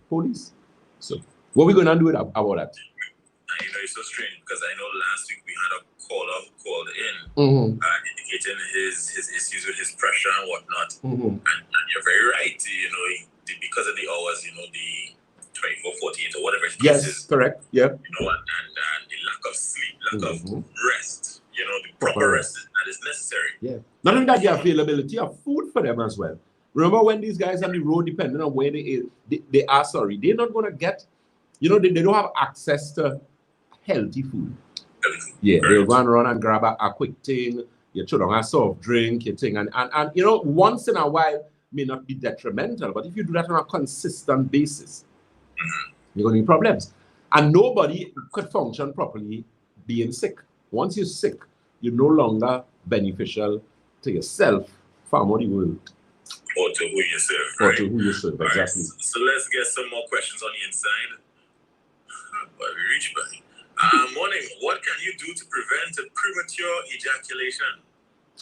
Police. So, what are we going to do about that? You know, it's so strange because I know last week we had a caller who called in indicating his issues with his pressure and whatnot. And you're very right. You know, because of the hours, you know, the 24, 48 or whatever it is. Yes, correct. Yeah. You know, and the lack of sleep, lack of rest, you know, the proper rest that is necessary. Yeah. Not only that, the availability of food for them as well. Remember when these guys on the road, depending on where they're not going to get, you know, they don't have access to healthy food. Yeah, they'll go and run and grab a quick thing, you throw down a soft drink, your thing, and you know, once in a while may not be detrimental, but if you do that on a consistent basis, you're going to need problems. And nobody could function properly being sick. Once you're sick, you're no longer beneficial to yourself, family, the world. Or to who you serve. Or to who you serve, exactly. Right, so let's get some more questions on the inside. But we reach by. Morning, what can you do to prevent a premature ejaculation?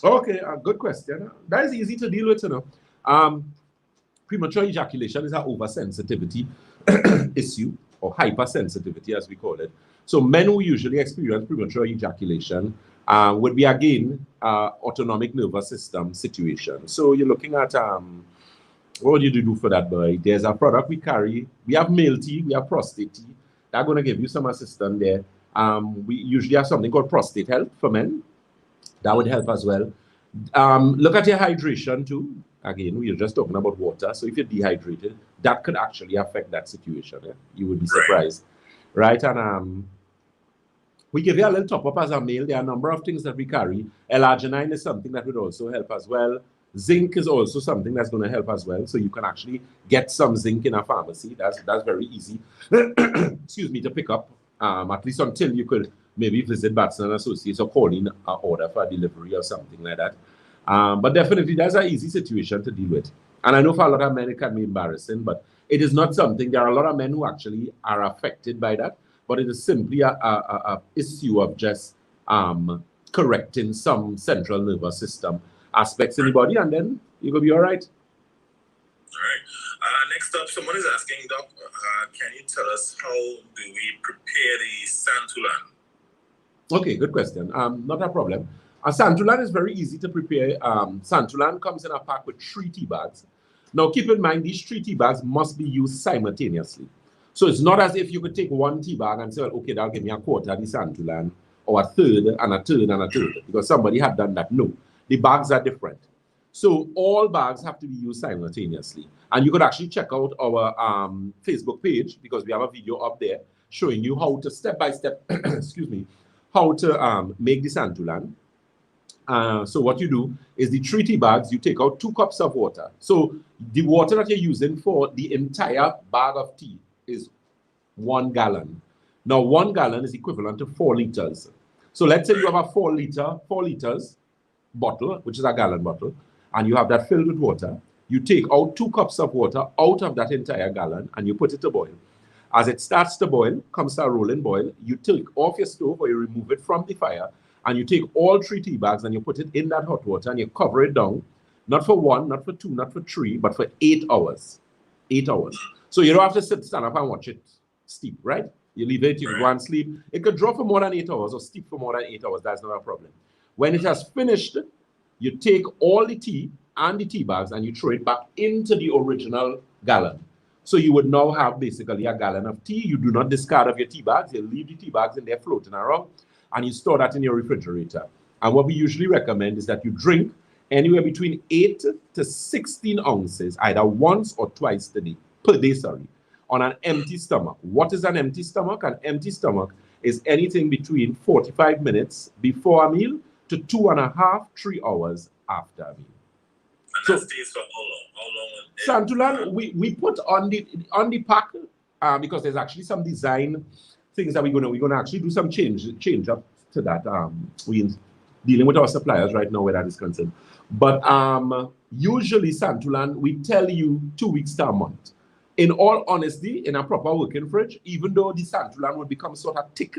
Okay, good question. That is easy to deal with, you know. Premature ejaculation is an oversensitivity issue, or hypersensitivity as we call it. So men who usually experience premature ejaculation would be, again, autonomic nervous system situation. So you're looking at, what do you do for that, boy? There's a product we carry. We have male tea, we have prostate tea. They're going to give you some assistance there. We usually have something called Prostate Health for men. That would help as well. Look at your hydration too. Again, we're just talking about water. So if you're dehydrated, that could actually affect that situation. Yeah? You would be surprised. Right? And we give you a little top up as a male. There are a number of things that we carry. L-arginine is something that would also help as well. Zinc is also something that's going to help as well. So you can actually get some zinc in a pharmacy. That's very easy, excuse me, to pick up, at least until you could maybe visit Batson Associates or call in an order for a delivery or something like that. But definitely, that's an easy situation to deal with. And I know for a lot of men, it can be embarrassing, but it is not something. There are a lot of men who actually are affected by that, but it is simply a issue of just correcting some central nervous system aspects in the body, and then you're going to be all right. All right. Next up, someone is asking, Doc, can you tell us how do we prepare the santulan? Okay, good question. Not a problem. A santulan is very easy to prepare. Santulan comes in a pack with 3 tea bags. Now, keep in mind, these 3 tea bags must be used simultaneously. So it's not as if you could take 1 tea bag and say, well, okay, that'll give me a quarter of the santulan, or a third, and a third, and a third, because somebody had done that. No. The bags are different. So all bags have to be used simultaneously. And you could actually check out our Facebook page, because we have a video up there showing you how to step by step, excuse me, how to make the santulan. So what you do is the 3 tea bags, you take out 2 cups of water. So the water that you're using for the entire bag of tea is 1 gallon. Now 1 gallon is equivalent to 4 liters. So let's say you have a 4 liters bottle, which is a gallon bottle, and you have that filled with water. You take out 2 cups of water out of that entire gallon and you put it to boil. As it starts to boil, comes to a rolling boil, you take off your stove or you remove it from the fire, and you take all 3 tea bags and you put it in that hot water and you cover it down, not for 1, not for 2, not for 3, but for 8 hours. 8 hours. So you don't have to stand up and watch it steep, right? You leave it, you can go and sleep. It could draw for more than 8 hours or steep for more than 8 hours. That's not a problem. When it has finished, you take all the tea and the tea bags and you throw it back into the original gallon. So you would now have basically a gallon of tea. You do not discard of your tea bags. You leave the tea bags in there floating around and you store that in your refrigerator. And what we usually recommend is that you drink anywhere between 8 to 16 ounces, either once or twice per day, on an empty stomach. What is an empty stomach? An empty stomach is anything between 45 minutes before a meal to 2.5, 3 hours after a meal. And that stays for how long? Santulan, we put on the pack because there's actually some design things that we're gonna actually do some change up to that. We're dealing with our suppliers right now where that is concerned. But usually Santulan, we tell you 2 weeks to a month. In all honesty, in a proper working fridge, even though the Santulan would become sort of thick,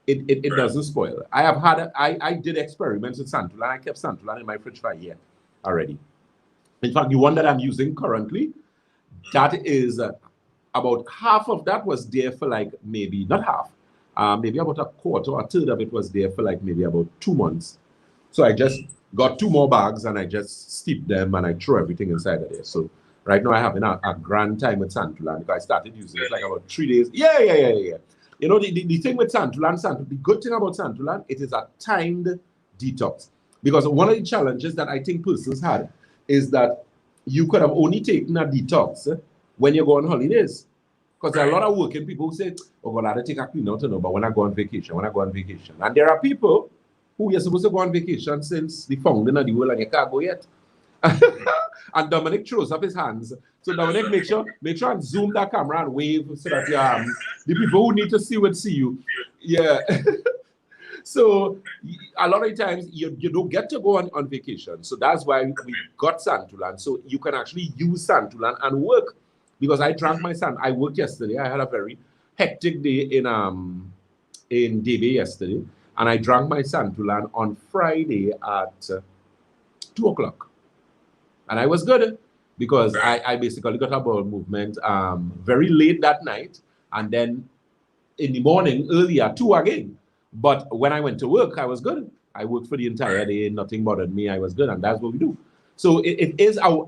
it doesn't spoil. I did experiments with Santulan. I kept Santulan in my fridge for a year already. In fact, the one that I'm using currently, that is about half of that was there for like maybe, not half, maybe about a quarter or a third of it was there for like maybe about 2 months. So I just got 2 more bags and I just steeped them and I threw everything inside of there. So right now I have a grand time with Santulan because I started using it like about 3 days. Yeah. You know, the thing with Santulan, the good thing about Santulan, it is a timed detox. Because one of the challenges that I think persons had is that you could have only taken a detox when you go on holidays. Because there are a lot of working people who say, oh, well, I take a clean out, but when I go on vacation. And there are people who you're supposed to go on vacation since the founding of the world and you can't go yet. And Dominic throws up his hands. So Dominic, make sure and zoom that camera and wave so that the people who need to see will see you. Yeah. So a lot of times you don't get to go on vacation. So that's why we got Santulan. So you can actually use Santulan and work. Because I drank my Santulan. I worked yesterday. I had a very hectic day in Debe yesterday. And I drank my Santulan on Friday at 2 o'clock. And I was good because I basically got a bowel movement very late that night. And then in the morning, early at 2 again. But when I went to work, I was good. I worked for the entire day. Nothing bothered me. I was good. And that's what we do. So it is a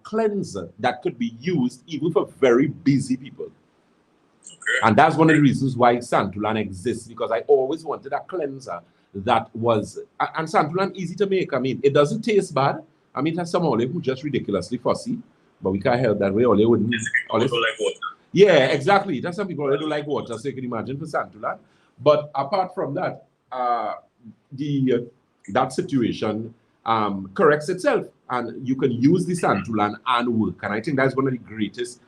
cleanser that could be used even for very busy people. And that's one of the reasons why Santulan exists, because I always wanted a cleanser that was, and Santulan easy to make. I mean, it doesn't taste bad. I mean, it has some olive who just ridiculously fussy, but we can't help that way. Olive wouldn't. Olive don't like water. Yeah, exactly. That's some people who don't like water, so you can imagine for Santulan. But apart from that, that situation corrects itself, and you can use the Santulan and work. And I think that's one of the greatest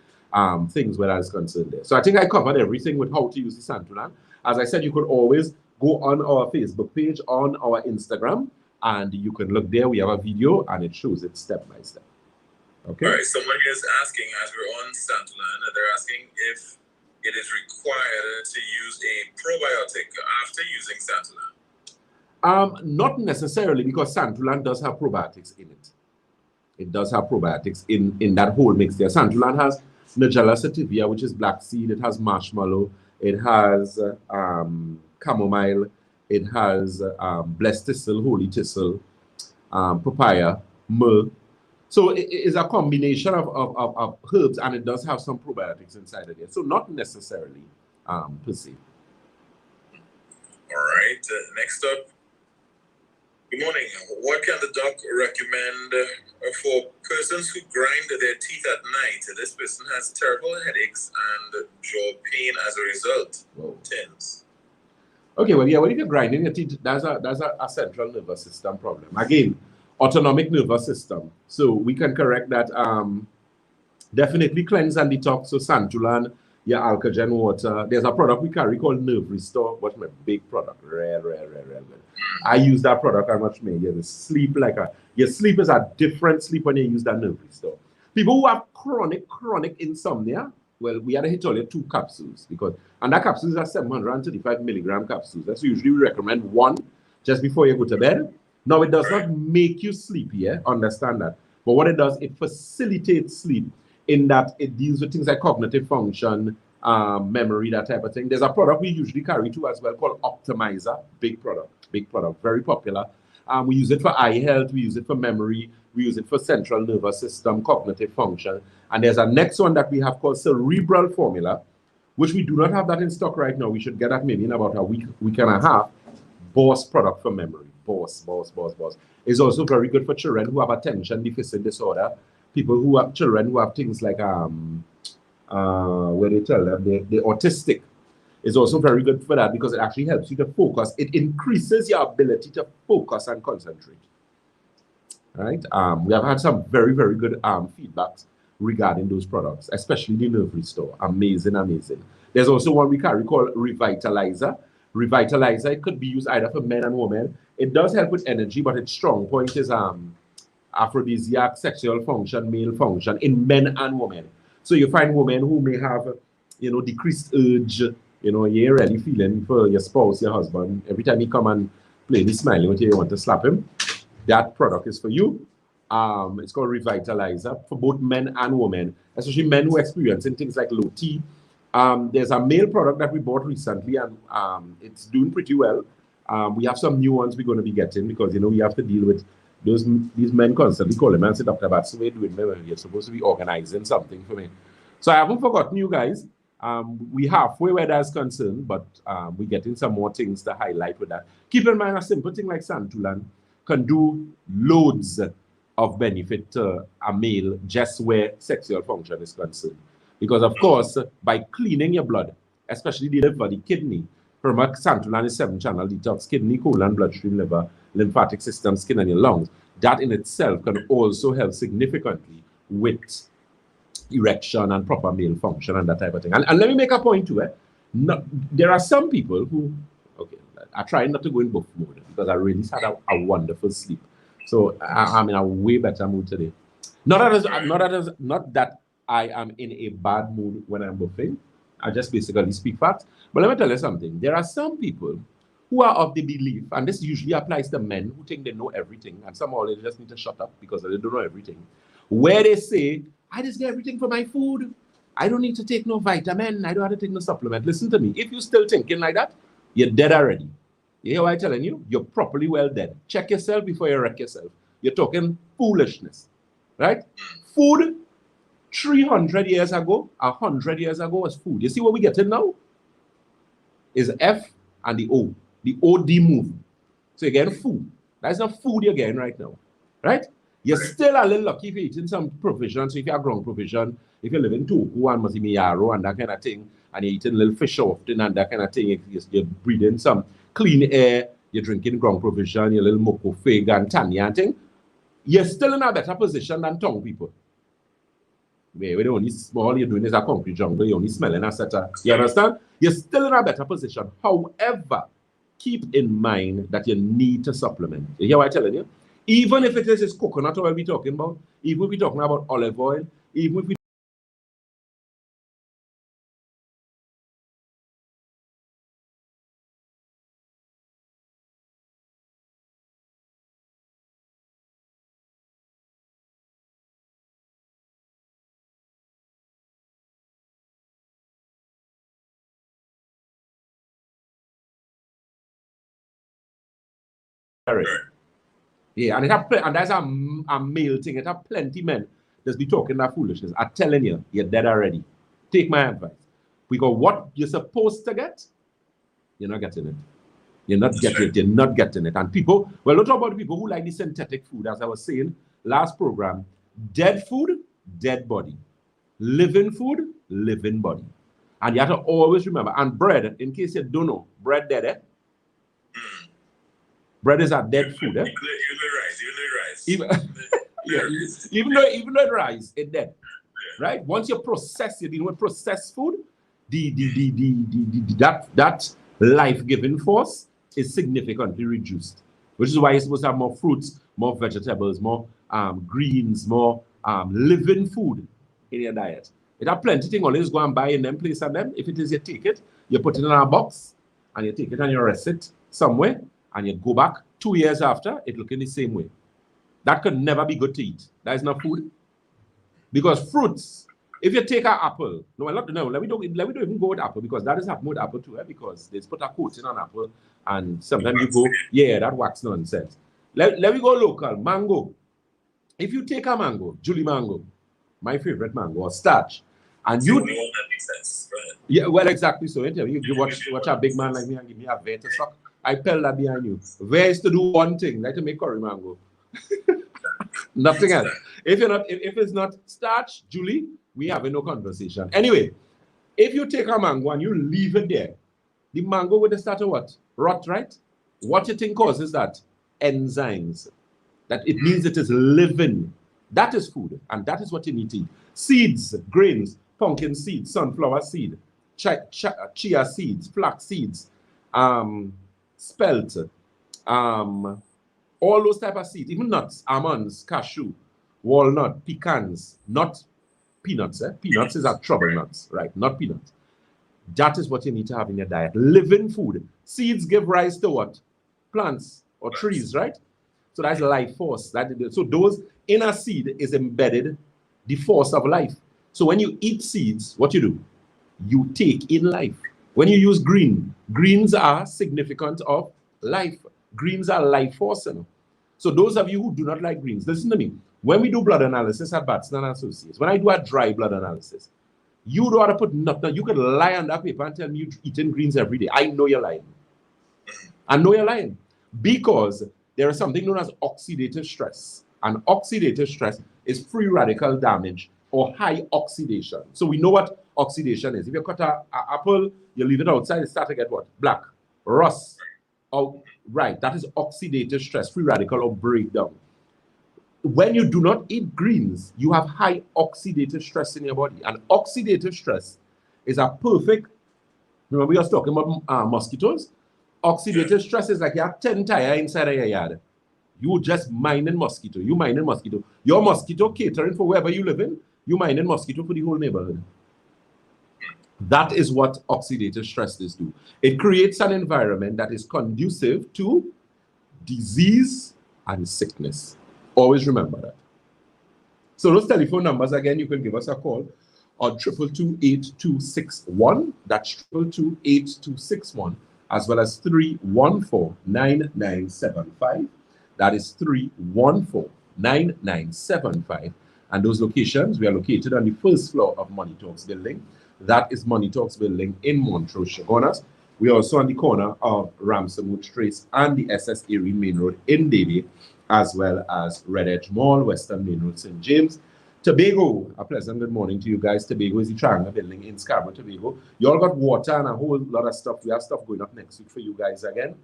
things where that's concerned there. So I think I covered everything with how to use the Santulan. As I said, you could always go on our Facebook page, on our Instagram, and you can look there. We have a video, and it shows it step by step. Okay. All right. Someone is asking, as we're on Santulan, they're asking if it is required to use a probiotic after using Santulan. Not necessarily, because Santulan does have probiotics in it. It does have probiotics in that whole mix there. Santulan has Nigella sativia, which is black seed. It has marshmallow. It has chamomile. It has blessed thistle, holy thistle, papaya, myrrh. So it is a combination of herbs, and it does have some probiotics inside of it. So not necessarily per se. All right. Next up, Good morning. What can the doc recommend for persons who grind their teeth at night? This person has terrible headaches and jaw pain as a result. Whoa. Tens. Okay, well, yeah, when you're grinding your teeth, that's a central nervous system problem. Again, autonomic nervous system. So we can correct that. Definitely cleanse and detox. So Santulan, your Alkagen water. There's a product we carry called Nerve Restore. What's my big product? Rare good. I use that product. How much me? You sleep like your sleep is a different sleep when you use that Nerve Restore. People who have chronic insomnia, well, we had to hit only 2 capsules and that capsules are 735 milligram capsules. That's usually we recommend 1 just before you go to bed. Now it does not make you sleepy, understand that. But what it does, it facilitates sleep in that it deals with things like cognitive function, memory, that type of thing. There's a product we usually carry too as well called Optimizer. Big product, very popular. We use it for eye health, we use it for memory, we use it for central nervous system, cognitive function. And there's a next one that we have called Cerebral Formula, which we do not have that in stock right now. We should get that maybe in about a week and a half. Boss product for memory. Boss. It's also very good for children who have attention deficit disorder. People who have children who have things like where they tell them they're autistic. Is also very good for that because it actually helps you to focus. It increases your ability to focus and concentrate. Right? We have had some very good feedbacks regarding those products, especially the Nerve Restore. Amazing. There's also one we carry called Revitalizer. Revitalizer, it could be used either for men and women. It does help with energy, but its strong point is aphrodisiac, sexual function, male function in men and women. So you find women who may have, decreased urge, you're really feeling for your spouse, your husband. Every time he come and play the smiling with you, you want to slap him. That product is for you. It's called Revitalizer for both men and women, especially men who are experiencing things like low T. There's a male product that we bought recently, and it's doing pretty well. We have some new ones we're going to be getting because, we have to deal with these men constantly call me and say, Dr. Batson, what are you doing? You're supposed to be organizing something for me. So I haven't forgotten you guys. We halfway where that's concerned, but we're getting some more things to highlight with that. Keep in mind a simple thing like Santulan can do loads of benefit to a male just where sexual function is concerned. Because of course, by cleaning your blood, especially the liver, the kidney, Santulan is 7-channel detox, kidney, colon, bloodstream, liver, lymphatic system, skin, and your lungs. That in itself can also help significantly with erection and proper male function and that type of thing. And let me make a point too. There are some people who, I try not to go in buff mode because I really had a wonderful sleep. So I'm in a way better mood today. Not that I am in a bad mood when I'm buffing. I just basically speak facts. But let me tell you something. There are some people who are of the belief, and this usually applies to men who think they know everything, and somehow they just need to shut up because they don't know everything, where they say, I just get everything from my food. I don't need to take no vitamin. I don't have to take no supplement. Listen to me. If you're still thinking like that, you're dead already. You hear what I'm telling you? You're properly well dead. Check yourself before you wreck yourself. You're talking foolishness, right? Food 300 years ago, 100 years ago was food. You see what we get in now? Is F and the O. The OD move. So you're getting food. That's not food you're getting right now, right? You're still a little lucky if you're eating some provision. So if you have ground provision, if you live in Toku and Masimiyaro and that kind of thing, and you're eating a little fish often and that kind of thing, you're breathing some clean air, you're drinking ground provision, you're a little moko fig and tanya and thing, you're still in a better position than tongue people. Where the only all you're doing is a concrete jungle, you're only smelling a set of, you understand? You're still in a better position. However, keep in mind that you need to supplement. You hear what I'm telling you? Even if it is coconut oil we're talking about, even if we're talking about olive oil, even if we yeah, and that's a male thing. It have plenty men that's be talking that foolishness. I'm telling you, you're dead already. Take my advice. Because what you're supposed to get, you're not getting it. You're not getting it. You're not getting it. And people, well, don't talk about the people who like the synthetic food. As I was saying last program, dead food, dead body. Living food, living body. And you have to always remember. And bread, in case you don't know, bread dead, eh? Bread is a dead food, eh? Even though it rise, it's dead. Right? Once you process it, with processed food, that life-giving force is significantly reduced. Which is why you're supposed to have more fruits, more vegetables, more greens, more living food in your diet. It have plenty of things, always go and buy in them place and them. If it is you take it, you put it in a box, and you take it and you rest it somewhere, and you go back 2 years after, it look in the same way. That could never be good to eat. That is not food. Because fruits, if you take an apple, let me don't even go with apple, because that is happening with apple too, because they put a coating on apple, and sometimes you go, yeah, that wax nonsense. Let me go local, mango. If you take a mango, Julie mango, my favorite mango, or starch, and you... Yeah, well, exactly so. You watch a big man like me and give me a vein to suck. I tell that behind you. Vein is to do one thing, like to make curry mango. Nothing else. If it's not starch, Julie, we have no conversation. Anyway, if you take a mango and you leave it there, the mango would start to what? Rot, right? What you think causes that? Enzymes. That it means it is living. That is food, and that is what you need to eat. Seeds, grains, pumpkin seeds, sunflower seed, chia seeds, flax seeds, spelt, all those type of seeds, even nuts, almonds, cashew, walnut, pecans, not peanuts. Peanuts is a trouble nuts, right? Not peanuts. That is what you need to have in your diet. Living food. Seeds give rise to what? Plants or trees, right? So that's life force. So those in a seed is embedded the force of life. So when you eat seeds, what you do? You take in life. When you use greens are significant of life. Greens are life force. You know? So those of you who do not like greens, listen to me. When we do blood analysis at Batson and Associates, when I do a dry blood analysis, you don't want to put nothing. You could lie on that paper and tell me you're eating greens every day. I know you're lying. I know you're lying. Because there is something known as oxidative stress. And oxidative stress is free radical damage or high oxidation. So we know what oxidation is. If you cut an apple, you leave it outside, it starts to get what? Black, rust. Oh, right, that is oxidative stress, free radical or breakdown. When you do not eat greens, you have high oxidative stress in your body. And oxidative stress is a perfect, remember we were talking about mosquitoes? Oxidative stress is like you have 10 tires inside of your yard. You just mining mosquito. You mining mosquito. Your mosquito catering for wherever you live in. You mining mosquito for the whole neighborhood. That is what oxidative stress is do. It creates an environment that is conducive to disease and sickness. Always remember that. So those telephone numbers, again, you can give us a call on 222-8261. That's 222-8261, as well as 314-9975. That is 314-9975. And those locations, we are located on the first floor of Money Talks building. That is Money Talks building in Montrose, Chaguanas. We are also on the corner of Ramsonwood Trace and the SS Erie Main Road in Davie, as well as Red Edge Mall, Western Main Road, St. James. Tobago, a pleasant good morning to you guys. Tobago is the Triangle building in Scarborough, Tobago. You all got water and a whole lot of stuff. We have stuff going up next week for you guys again.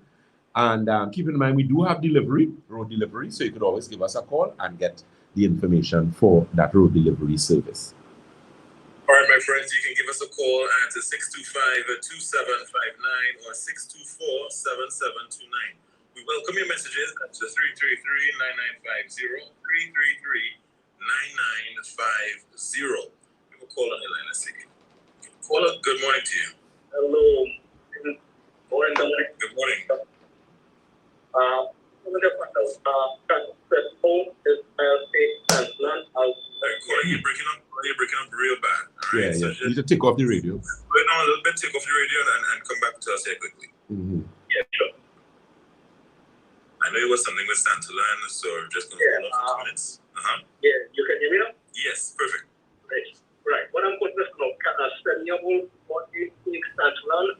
And keep in mind, we do have delivery, road delivery, so you could always give us a call and get the information for that road delivery service. All right, my friends, you can give us a call at 625-2759 or 624-7729. We welcome your messages at 333-9950, 333-9950. We will call on your line. Let's see. Caller, good morning to you. Hello. Good morning. Good morning. You're breaking up real bad. All right? Yeah. You need to take off the radio. Wait on a little bit, take off the radio and come back to us here quickly. Yeah, sure. I know it was something with Santalan, so I'm just going to hold on for 2 minutes. Yeah, you can hear me now? Yes, perfect. Right. What I'm going to do is 7-year-old body Santalan.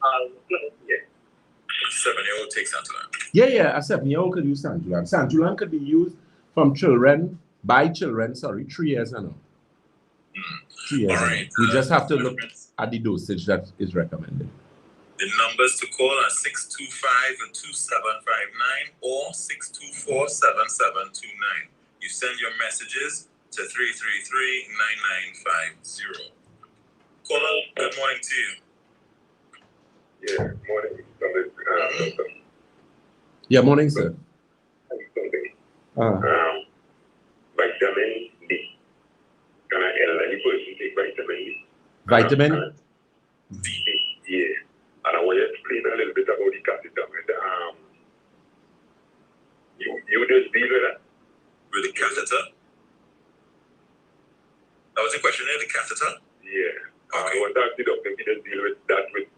7-year-old 7-year-old take Santulan? Yeah, a 7-year-old could use Santulan. Santulan could be used from children, by children, 3 years and on. 3 years All and right. on. We just have to look at the dosage that is recommended. The numbers to call are 625-2759 or 624-7729. You send your messages to 333-9950. Caller, good morning to you. Yeah, morning. Doctor. Yeah, morning, sir. Vitamin D. Can I elderly person take vitamin D? Vitamin D. Yeah. And I want you to explain a little bit about the catheter. You just deal with that? With the catheter? That was the question there, the catheter? Yeah. Okay. I want to ask the doctor if he just deal with that with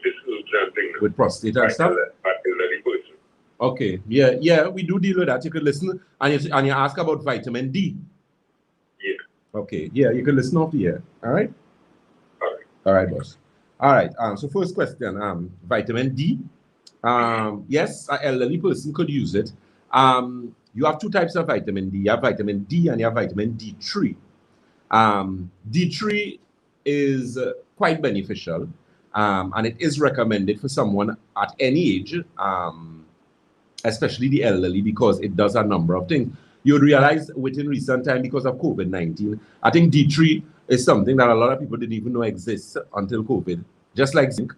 this herbs and thing. with prostate and stuff. Elderly person. Okay, yeah, we do deal with that. You could listen and you ask about vitamin D. Yeah. Okay, yeah, you can listen off the air. All right? All right, boss. All right, so first question, vitamin D. Yes, an elderly person could use it. You have 2 types of vitamin D. You have vitamin D and you have vitamin D3. D3 is quite beneficial, and it is recommended for someone at any age, especially the elderly, because it does a number of things. You would realize within recent time, because of COVID-19, I think D3 is something that a lot of people didn't even know exists until COVID. Just like zinc,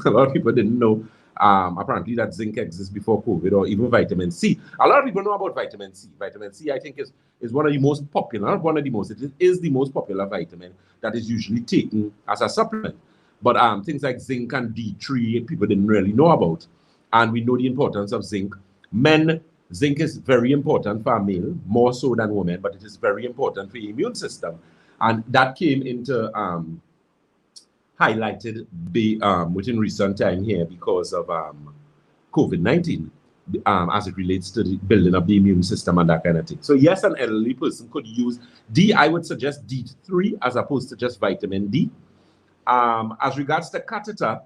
a lot of people didn't know apparently that zinc exists before COVID, or even vitamin C. A lot of people know about vitamin C. Vitamin C, I think, is one of the most popular, not one of the most, it is the most popular vitamin that is usually taken as a supplement. But things like zinc and D3, people didn't really know about. And we know the importance of zinc. Men, zinc is very important for a male, more so than women, but it is very important for the immune system. And that came into highlighted within recent time here because of COVID-19, as it relates to the building of the immune system and that kind of thing. So yes, an elderly person could use D. I would suggest D3 as opposed to just vitamin D. As regards to catheter,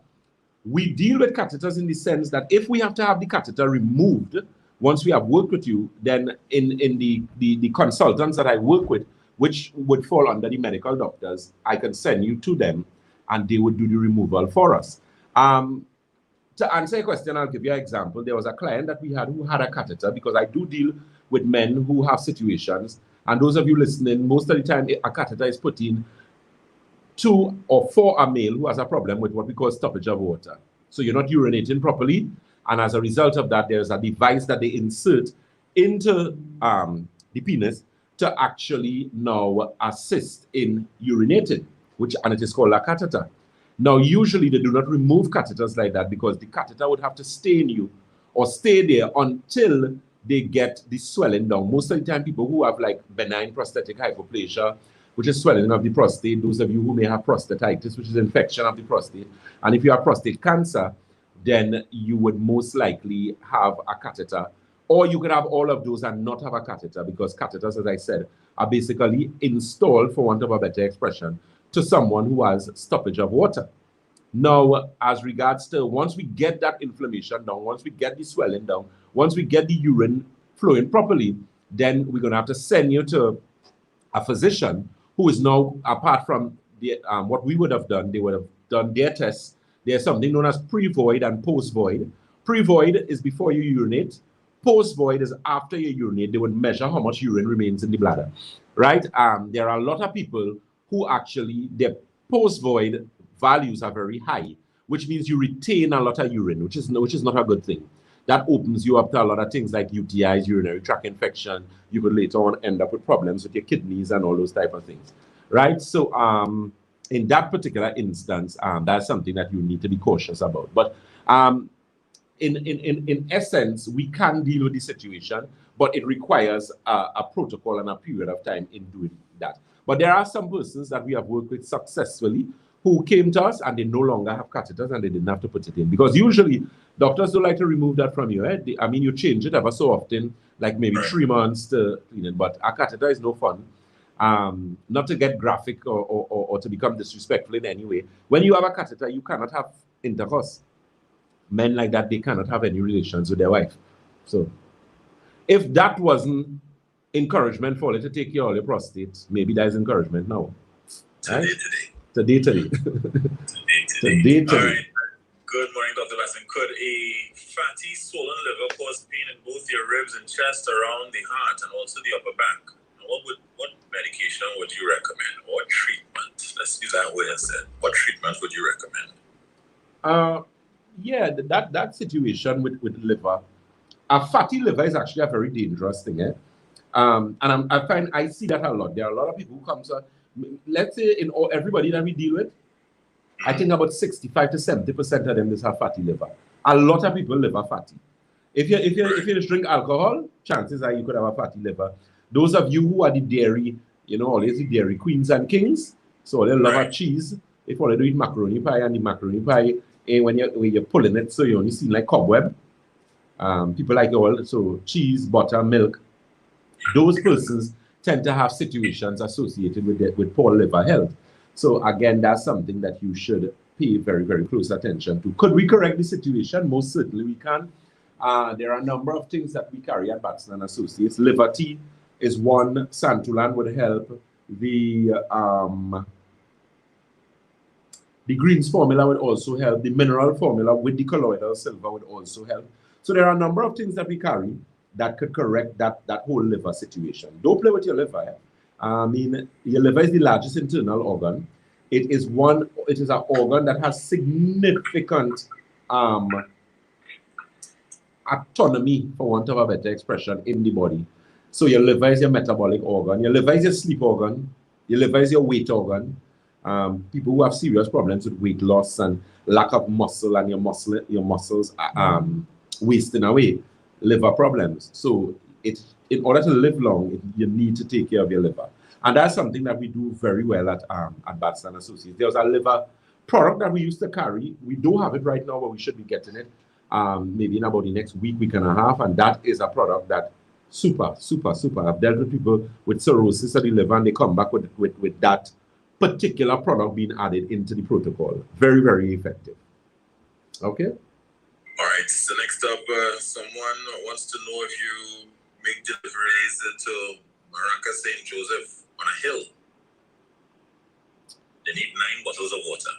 we deal with catheters in the sense that if we have to have the catheter removed, once we have worked with you, then in the consultants that I work with, which would fall under the medical doctors, I can send you to them and they would do the removal for us. To answer your question, I'll give you an example. There was a client that we had who had a catheter, because I do deal with men who have situations. And those of you listening, most of the time a catheter is put in to or for a male who has a problem with what we call stoppage of water. So you're not urinating properly. And as a result of that, there's a device that they insert into the penis to actually now assist in urinating, and it is called a catheter. Now, usually they do not remove catheters like that because the catheter would have to stay in you or stay there until they get the swelling down. Most of the time, people who have like benign prostatic hyperplasia, which is swelling of the prostate, those of you who may have prostatitis, which is infection of the prostate, and if you have prostate cancer, then you would most likely have a catheter. Or you could have all of those and not have a catheter, because catheters, as I said, are basically installed, for want of a better expression, to someone who has stoppage of water. Now, as regards to once we get that inflammation down, once we get the swelling down, once we get the urine flowing properly, then we're going to have to send you to a physician who is now, apart from the, what we would have done, they would have done their tests. There's something known as pre-void and post-void. Pre-void is before you urinate. Post-void is after you urinate. They would measure how much urine remains in the bladder, right? There are a lot of people who actually, their post-void values are very high, which means you retain a lot of urine, which is not a good thing. That opens you up to a lot of things like UTIs, urinary tract infection. You could later on end up with problems with your kidneys and all those type of things, right? So in that particular instance, that's something that you need to be cautious about. But in essence, we can deal with the situation, but it requires a protocol and a period of time in doing that. But there are some persons that we have worked with successfully who came to us and they no longer have catheters and they didn't have to put it in. Because usually, doctors don't like to remove that from you. I mean, you change it ever so often, like maybe 3 months to clean it. But a catheter is no fun. Not to get graphic or to become disrespectful in any way. When you have a catheter, you cannot have intercourse. Men like that, they cannot have any relations with their wife. So if that wasn't encouragement for you to take care of your prostate, maybe there's encouragement now. Today. Today. All right. Good morning, Dr. Batson. Could a fatty, swollen liver cause pain in both your ribs and chest, around the heart, and also the upper back? What medication would you recommend, or treatment? Let's use that word instead. What treatment would you recommend? Yeah, that situation with liver, a fatty liver is actually a very dangerous thing. And I see that a lot. There are a lot of people who come to, let's say everybody that we deal with, I think about 65 to 70% of them just have fatty liver. A lot of people live a fatty. If you just drink alcohol, chances are you could have a fatty liver. Those of you who are the dairy, always the dairy queens and kings, so they love a cheese. If all they do eat macaroni pie, and the macaroni pie, when you're pulling it, so you only see like cobweb. People like so cheese, butter, milk. Those persons tend to have situations associated with poor liver health. So again, that's something that you should pay very, very close attention to. Could we correct the situation? Most certainly we can. There are a number of things that we carry at Batson & Associates. Liver tea is one. Santulan would help. The greens formula would also help. The mineral formula with the colloidal silver would also help. So there are a number of things that we carry that could correct that whole liver situation. Don't play with your liver. I mean, your liver is the largest internal organ. It is an organ that has significant autonomy, for want of a better expression, in the body. So your liver is your metabolic organ. Your liver is your sleep organ. Your liver is your weight organ. People who have serious problems with weight loss and lack of muscle, and your muscles wasting away, liver problems. So in order to live long, you need to take care of your liver. And that's something that we do very well at Batson & Associates. There was a liver product that we used to carry. We don't have it right now, but we should be getting it maybe in about the next week and a half. And that is a product that super. I've dealt with people with cirrhosis of the liver, and they come back with that particular product being added into the protocol. Very, very effective. Okay? All right, so next up, someone wants to know if you make deliveries to Maraca St. Joseph on a hill. They need 9 bottles of water.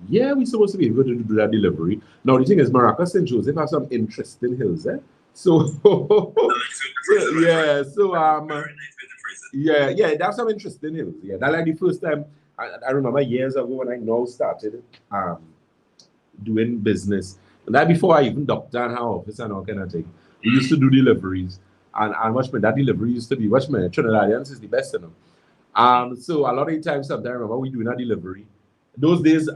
Yeah, we're supposed to be able to do that delivery. Now, the thing is, Maraca St. Joseph has some interesting hills, So, yeah, that's some interesting hills. Yeah, that's like the first time, I remember years ago when I now started doing business. And that before I even doctor and our office and all kind of thing. We used to do deliveries. And watch me, that delivery used to be, watch me, Trinidadians is the best, So a lot of the times, sometimes I remember we doing a delivery. Those days,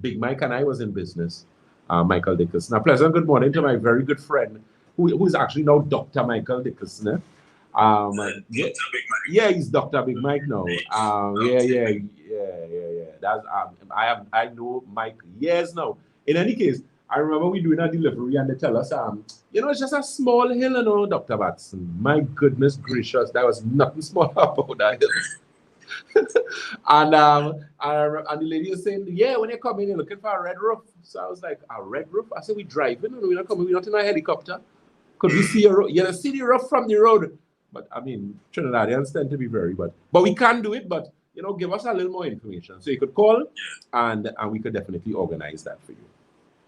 Big Mike and I was in business, Michael Dickerson. A pleasant good morning to my very good friend, who is actually now Dr. Michael Dickerson. Yeah, he's Dr. Big Mike now. Yeah. That's I know Mike years now. In any case, I remember we doing a delivery and they tell us, it's just a small hill, Dr. Batson. My goodness gracious, there was nothing small about that hill. and the lady was saying, yeah, when you come in, you're looking for a red roof. So I was like, a red roof? I said, we driving, we're not coming, we're not in a helicopter. Could we see a roof? Yeah, see the roof from the road. But I mean, Trinidadians tend to be very, but we can do it, but give us a little more information. So you could call and we could definitely organize that for you.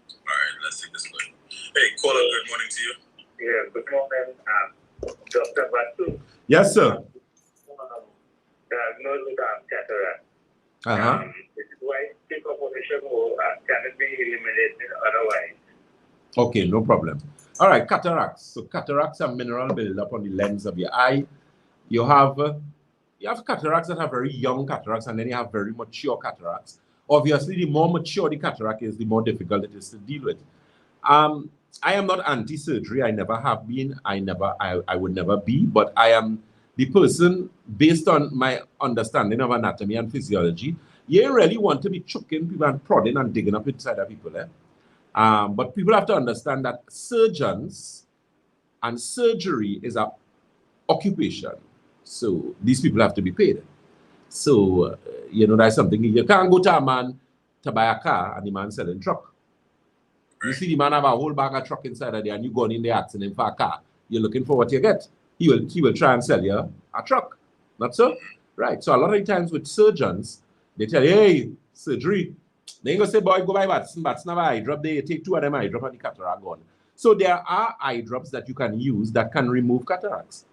All right, let's take this one. Hey, caller, good morning to you. Yeah, good morning, Dr. Batson. Yes, sir. Diagnosed with cataract. Do I take a position or can it be eliminated otherwise? Okay, no problem. All right, cataracts. So cataracts are mineral buildup on the lens of your eye. You have cataracts that are very young cataracts, and then you have very mature cataracts. Obviously, the more mature the cataract is, the more difficult it is to deal with. I am not anti-surgery. I never have been. I would never be. But I am the person, based on my understanding of anatomy and physiology, you really want to be choking people and prodding and digging up inside of people. But people have to understand that surgeons and surgery is an occupation. So these people have to be paid. So, that's something. You can't go to a man to buy a car and the man selling truck. You see the man have a whole bag of truck inside of there and you go in there asking him for a car. You're looking for what you get. He will try and sell you a truck. Not so? Right. So a lot of the times with surgeons, they tell you, hey, surgery. They ain't gonna say, boy, go buy Batson have an eye drop. They take 2 of them eye drop and the cataract gone. So there are eye drops that you can use that can remove cataracts.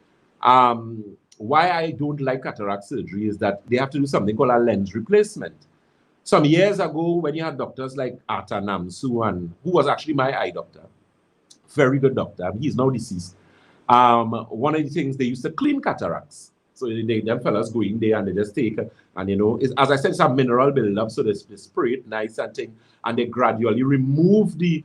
Why I don't like cataract surgery is that they have to do something called a lens replacement. Some years ago, when you had doctors like Arta Namsu, and who was actually my eye doctor, very good doctor, he's now deceased. One of the things they used to clean cataracts. So them fellas go in there and they just take, and you know, as I said, it's a mineral buildup, so they spray it nice and thing, and they gradually remove the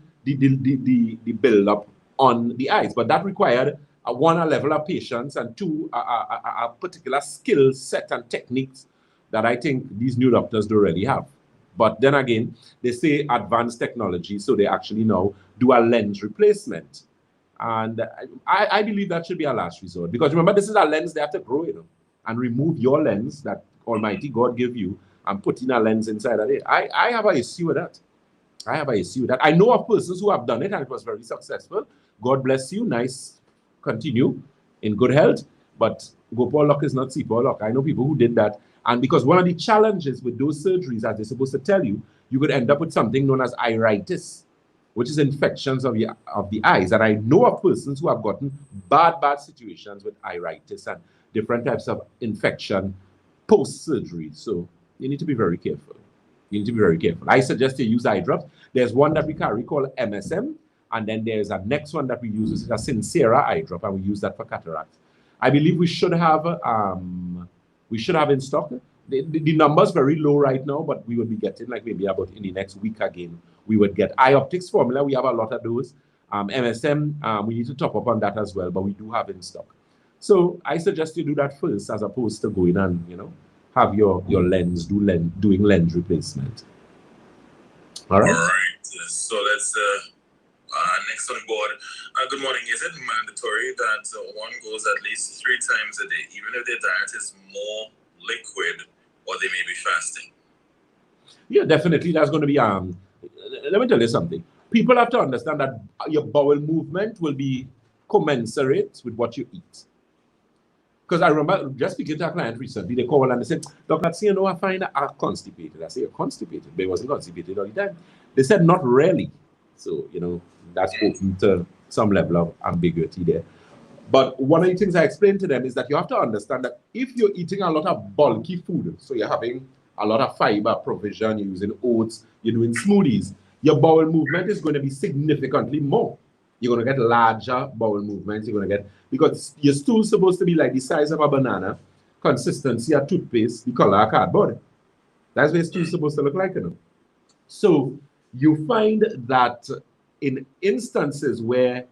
buildup on the eyes. But that required a level of patience, and 2, a particular skill set and techniques that I think these new doctors don't really have. But then again, they say advanced technology, so they actually now do a lens replacement. And I believe that should be a last resort. Because remember, this is a lens they have to grow, you know, and remove your lens that Almighty God gave you and put in a lens inside of it. I have an issue with that. I have an issue with that. I know of persons who have done it and it was very successful. God bless you. Nice. Continue in good health. But go for luck is not see for luck. I know people who did that. And because one of the challenges with those surgeries, as they're supposed to tell you, you could end up with something known as iritis, which is infections of the eyes. And I know of persons who have gotten bad situations with iritis and different types of infection post-surgery. So you need to be very careful. You need to be very careful. I suggest you use eye drops. There's one that we carry called MSM, and then there's a next one that we use, which is a Sincera eye drop, and we use that for cataracts. I believe we should have in stock. The number's very low right now, but we will be getting, like maybe about in the next week again, we would get eye optics formula. We have a lot of those. MSM, we need to top up on that as well, but we do have in stock. So I suggest you do that first, as opposed to going and, you know, have your lens, doing lens replacement. All right. All right. So let's next on board. Good morning. Is it mandatory that one goes at least 3 times a day, even if their diet is more liquid, or they may be fasting? Yeah, definitely. That's going to be let me tell you something. People have to understand that your bowel movement will be commensurate with what you eat. Because I remember just speaking to a client recently, they called and they said, Dr. you know, I find that I'm constipated. I say, you're constipated, but it wasn't constipated all the time. They said, not really. So, you know, that's open to some level of ambiguity there. But one of the things I explained to them is that you have to understand that if you're eating a lot of bulky food, so you're having a lot of fiber provision, you're using oats, you're doing smoothies, your bowel movement is going to be significantly more. You're going to get larger bowel movements. You're going to get, because your stool is supposed to be like the size of a banana, consistency of toothpaste, the color of cardboard. That's what your stool is supposed to look like, you know. So you find that in instances where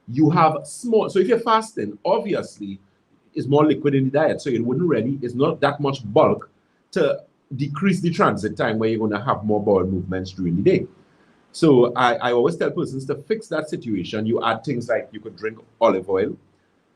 you have small, so if you're fasting, obviously, it's more liquid in the diet. So it wouldn't really, it's not that much bulk to decrease the transit time where you're going to have more bowel movements during the day. So I always tell persons to fix that situation. You add things like you could drink olive oil.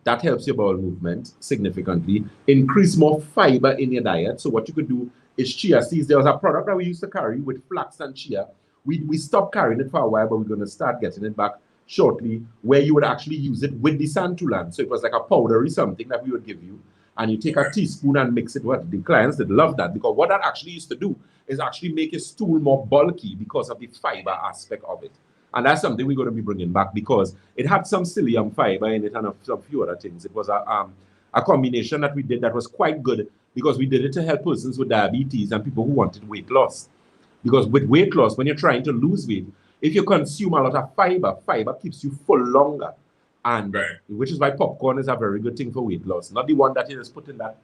That helps your bowel movement significantly. Increase more fiber in your diet. So what you could do is chia seeds. There was a product that we used to carry with flax and chia. We stopped carrying it for a while, but we're going to start getting it back shortly, where you would actually use it with the santulan. So it was like a powdery something that we would give you. And you take a teaspoon and mix it with the clients that love that, because what that actually used to do is actually make your stool more bulky because of the fiber aspect of it. And that's something we're going to be bringing back, because it had some psyllium fiber in it and some few other things. It was a combination that we did that was quite good, because we did it to help persons with diabetes and people who wanted weight loss. Because with weight loss, when you're trying to lose weight, if you consume a lot of fiber keeps you full longer. And which is why popcorn is a very good thing for weight loss. Not the one that you just put in that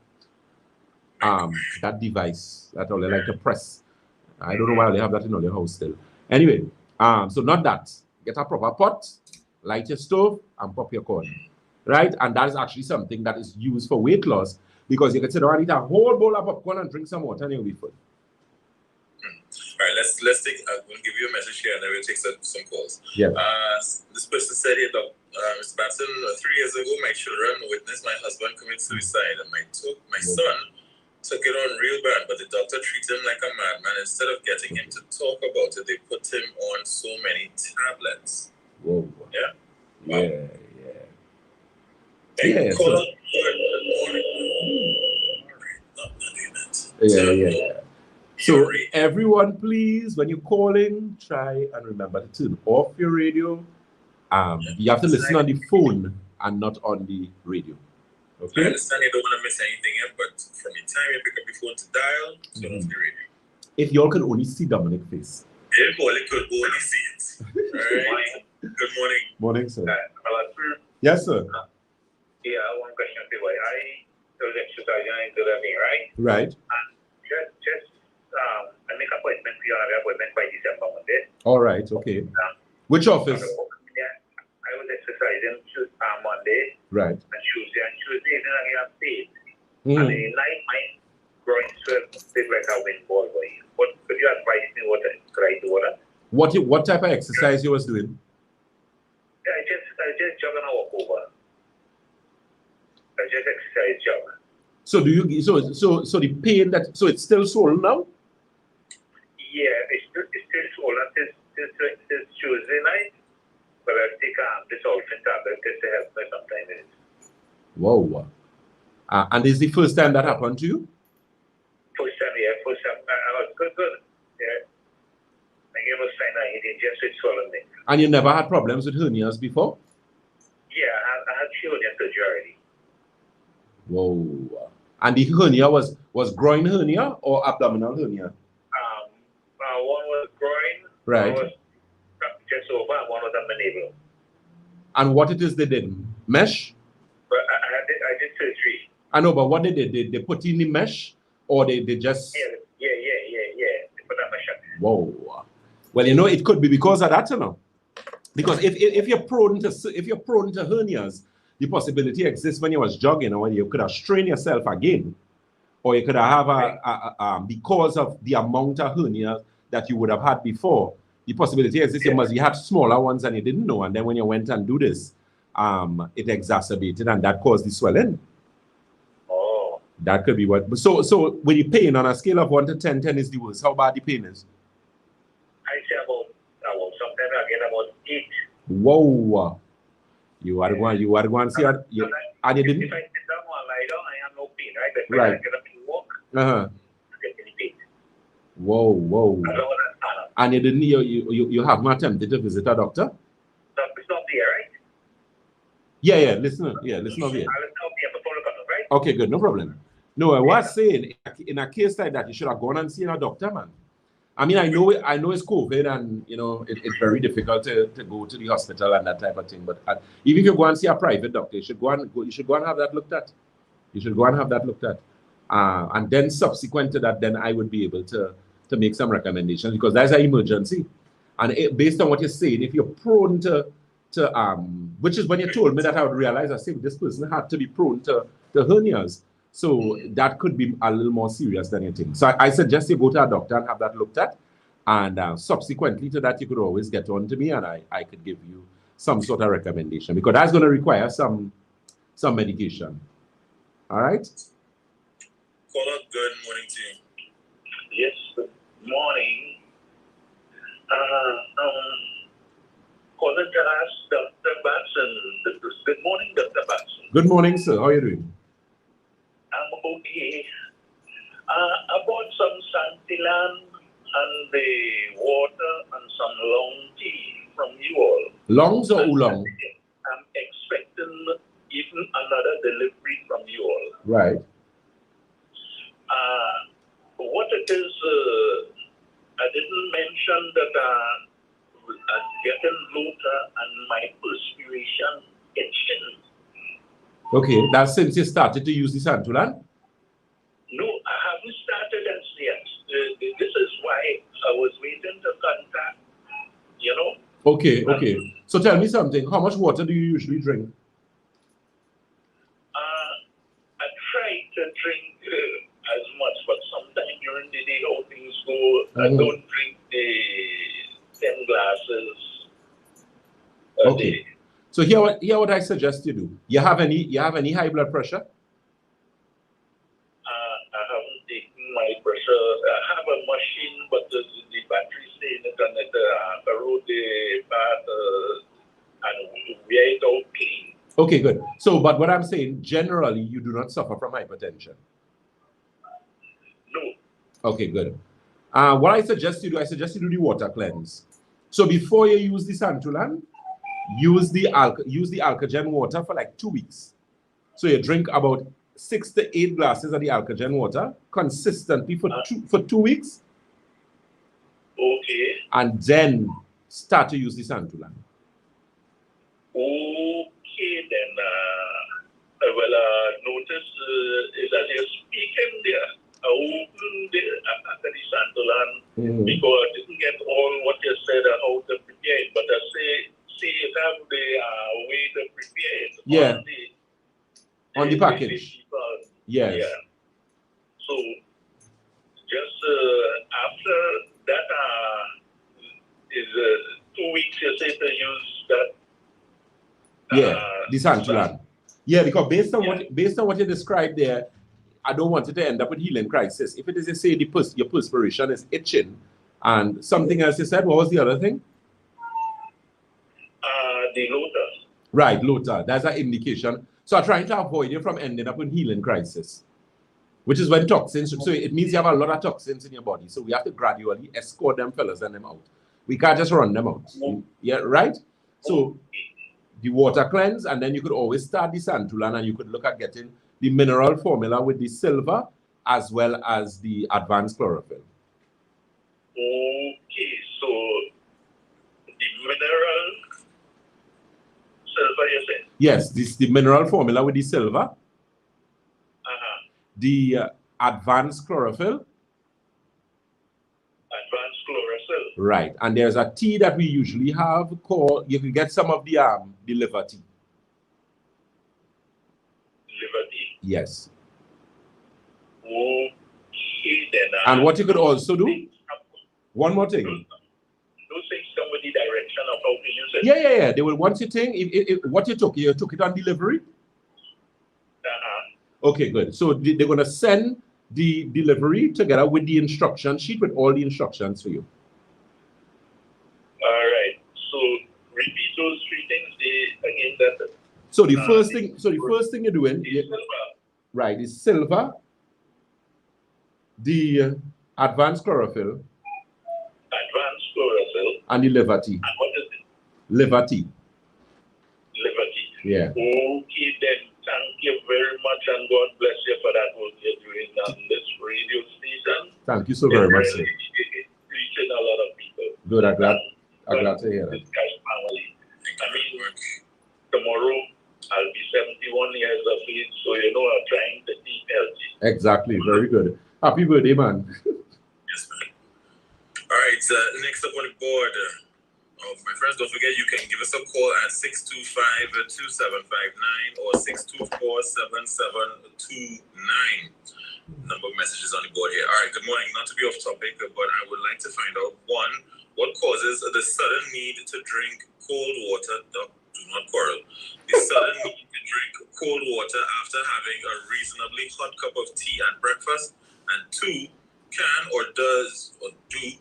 device that all they like to press. I don't know why they have that in all your house still. Anyway, so not that. Get a proper pot, light your stove, and pop your corn. Right? And that is actually something that is used for weight loss, because you can sit down and eat a whole bowl of popcorn and drink some water and you'll be full. All right, let's take. I'm going to give you a message here, and then we'll take some calls. Yeah. This person said here, Mr. Batson, 3 years ago, my children witnessed my husband commit suicide, and my son took it on real bad, but the doctor treated him like a madman. Instead of getting him to talk about it, they put him on so many tablets. Whoa. Yeah? Yeah, Wow. yeah. Hey, Yeah, call so- up. Good morning. All right, not doing it. Yeah. So Sorry. everyone, please, when you're calling, try and remember to turn off your radio. You have to listen on the phone and not on the radio. I Okay? understand you don't want to miss anything yet, but from the time you pick up your phone to dial, turn off the radio. If y'all can only see Dominic's face. Yeah, boy, you could only see it. All right. Good morning. Morning, sir. Hello. Yes, sir. Yeah, one question for you. I was exercising into the knee, right? Right. And just I make appointment for you, and I have appointment by December Monday. All right. Okay. Which office? I was exercising Monday Right. and Tuesday. And Tuesday, then I get paid. Mhm. And the night, my groin swelled like a wind ball. What could you advise me? What could I do with that? What type of exercise you was doing? Yeah, I just jog and I walk over. I just exercise jog. So do you so the pain that so it's still swollen now? Yeah, it's still swollen since Tuesday night. But I take this Olfin tablet just to help me sometimes. Whoa. And is the first time that happened to you? First time. I was good. Yeah. I gave us sign that it just it's swollen me. And you never had problems with hernias before? Yeah, I had hernia surgery already. Whoa. And the hernia was groin hernia or abdominal hernia? One was groin. Right. One was just over, and one was on my navel. And what it is they did? Mesh? But I did surgery. I know, but what they did, they put in the mesh or they just... Yeah. They put that mesh on. Whoa. Well, you know, it could be because of that, you know. Because if you're prone to hernias, the possibility exists when you was jogging or when you could have strained yourself again, or you could have because of the amount of hernia that you would have had before. The possibility exists you had smaller ones and you didn't know, and then when you went and do this, it exacerbated and that caused the swelling. Oh. That could be what. So when you pain on a scale of 1 to 10, 10 is the worst. How bad the pain is? I say about sometimes I get about 8. Whoa. You are going to see and you didn't. If I sit down or lie down, I have no pain, right? But Right. when I get up and walk, Uh-huh. I get any pain. Whoa. I don't want to stand up. And you didn't. You have not attempted to visit a doctor? It's not there, right? Yeah. Listen over here. I'll listen up here before I come up, right? Okay, good, no problem. No, I was saying in a case like that, you should have gone and seen a doctor, man. I mean, I know it's COVID, and you know it's very difficult to go to the hospital and that type of thing. But even if you go and see a private doctor, you should go and have that looked at. And then subsequent to that, then I would be able to make some recommendations because that's an emergency. And based on what you're saying, if you're prone to which is when you told me that I would realize I said this person had to be prone to hernias. So that could be a little more serious than you think. So I suggest you go to a doctor and have that looked at. And subsequently to that, you could always get on to me and I could give you some sort of recommendation because that's going to require some medication. All right? Caller, good morning to you. Yes, good morning. Calling to ask Dr. Batson. Good morning, Dr. Batson. Good morning, sir. How are you doing? I'm okay. I bought some Santilan and the water and some long tea from you all. Longs or oolong? I'm expecting even another delivery from you all. Right. What it is, I didn't mention that I'm getting bloater and my perspiration itching. Okay, that's since you started to use the Santulan? No, I haven't started as yet. This is why I was waiting to contact, you know. Okay. So tell me something. How much water do you usually drink? I try to drink as much, but sometimes during the day, how things go, I don't drink the 10 glasses a day. So here what I suggest you do. You have any high blood pressure? I haven't Okay, good. So, but what I'm saying, generally, you do not suffer from hypertension. No. Okay, good. What I suggest you do the water cleanse. So before you use the Santulan, use the Alkagen water for like 2 weeks. So you drink about 6 to 8 glasses of the Alkagen water consistently for 2 weeks. Okay. And then start to use the Santulan. Okay, then. Notice is that you're speaking there. I opened the Santulan because I didn't get all what you said how to prepare it, but I say it have the way to prepare it. Yeah. On the package. Yes. Yeah. So just after that is 2 weeks you say to use that. The Santulan. Yeah, because based on what you described there, I don't want it to end up with healing crisis. If it is, say, your perspiration is itching, and something else you said, what was the other thing? The lotus. Right, lotus. That's an indication. So I'm trying to avoid you from ending up in healing crisis, which is when toxins. So it means you have a lot of toxins in your body. So we have to gradually escort them fellas and them out. We can't just run them out. Yeah, right? So the water cleanse, and then you could always start the Santulan, and you could look at getting the mineral formula with the silver as well as the advanced chlorophyll. Okay, so the mineral silver, you say? Yes, this is the mineral formula with the silver. The advanced chlorophyll. Advanced chlorophyll. Right, and there's a tea that we usually have called, you can get some of the liver tea. Liver tea? Yes. Okay, then. And what you could also do, one more thing. Those things come with the direction of how to use it. Yeah. They will want you to what you took it on delivery? Okay, good. So they're going to send the delivery together with the instruction sheet with all the instructions for you. All right. So repeat those 3 things again. That. So the first thing you're doing, right, is silver, the advanced chlorophyll, and the liver tea. And what is it? Liver tea. Liver tea. Yeah. Okay, then. Thank you very much, and God bless you for that work you're doing on this radio station. Thank you so very much, sir. Reaching a lot of people. Good, I'm glad to hear that. This guy's family. I mean, tomorrow I'll be 71 years of age, so I'm trying to keep healthy. Exactly, very good. Happy birthday, man. Yes, man. All right, next up on the board. My friends, don't forget you can give us a call at 625-2759 or 624-7729. Number of messages on the board here. All right, good morning. Not to be off topic, but I would like to find out, one, what causes the sudden need to drink cold water? Do not quarrel. The sudden need to drink cold water after having a reasonably hot cup of tea at breakfast. And 2, can or do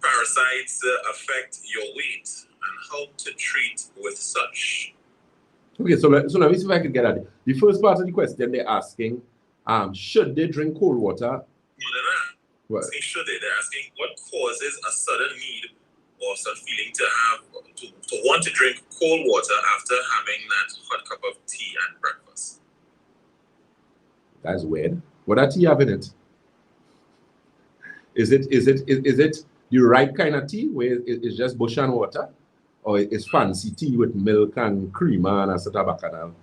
parasites affect your weight? And how to treat with such. Okay, so let me see if I can get at it. The first part of the question they're asking, should they drink cold water? No, they're not asking should they. They're asking what causes a sudden need or some feeling to want to drink cold water after having that hot cup of tea at breakfast. That's weird. What does tea have in it? Is it the right kind of tea where it's just bush and water? Or it's fancy tea with milk and creamer and aceta bacanal,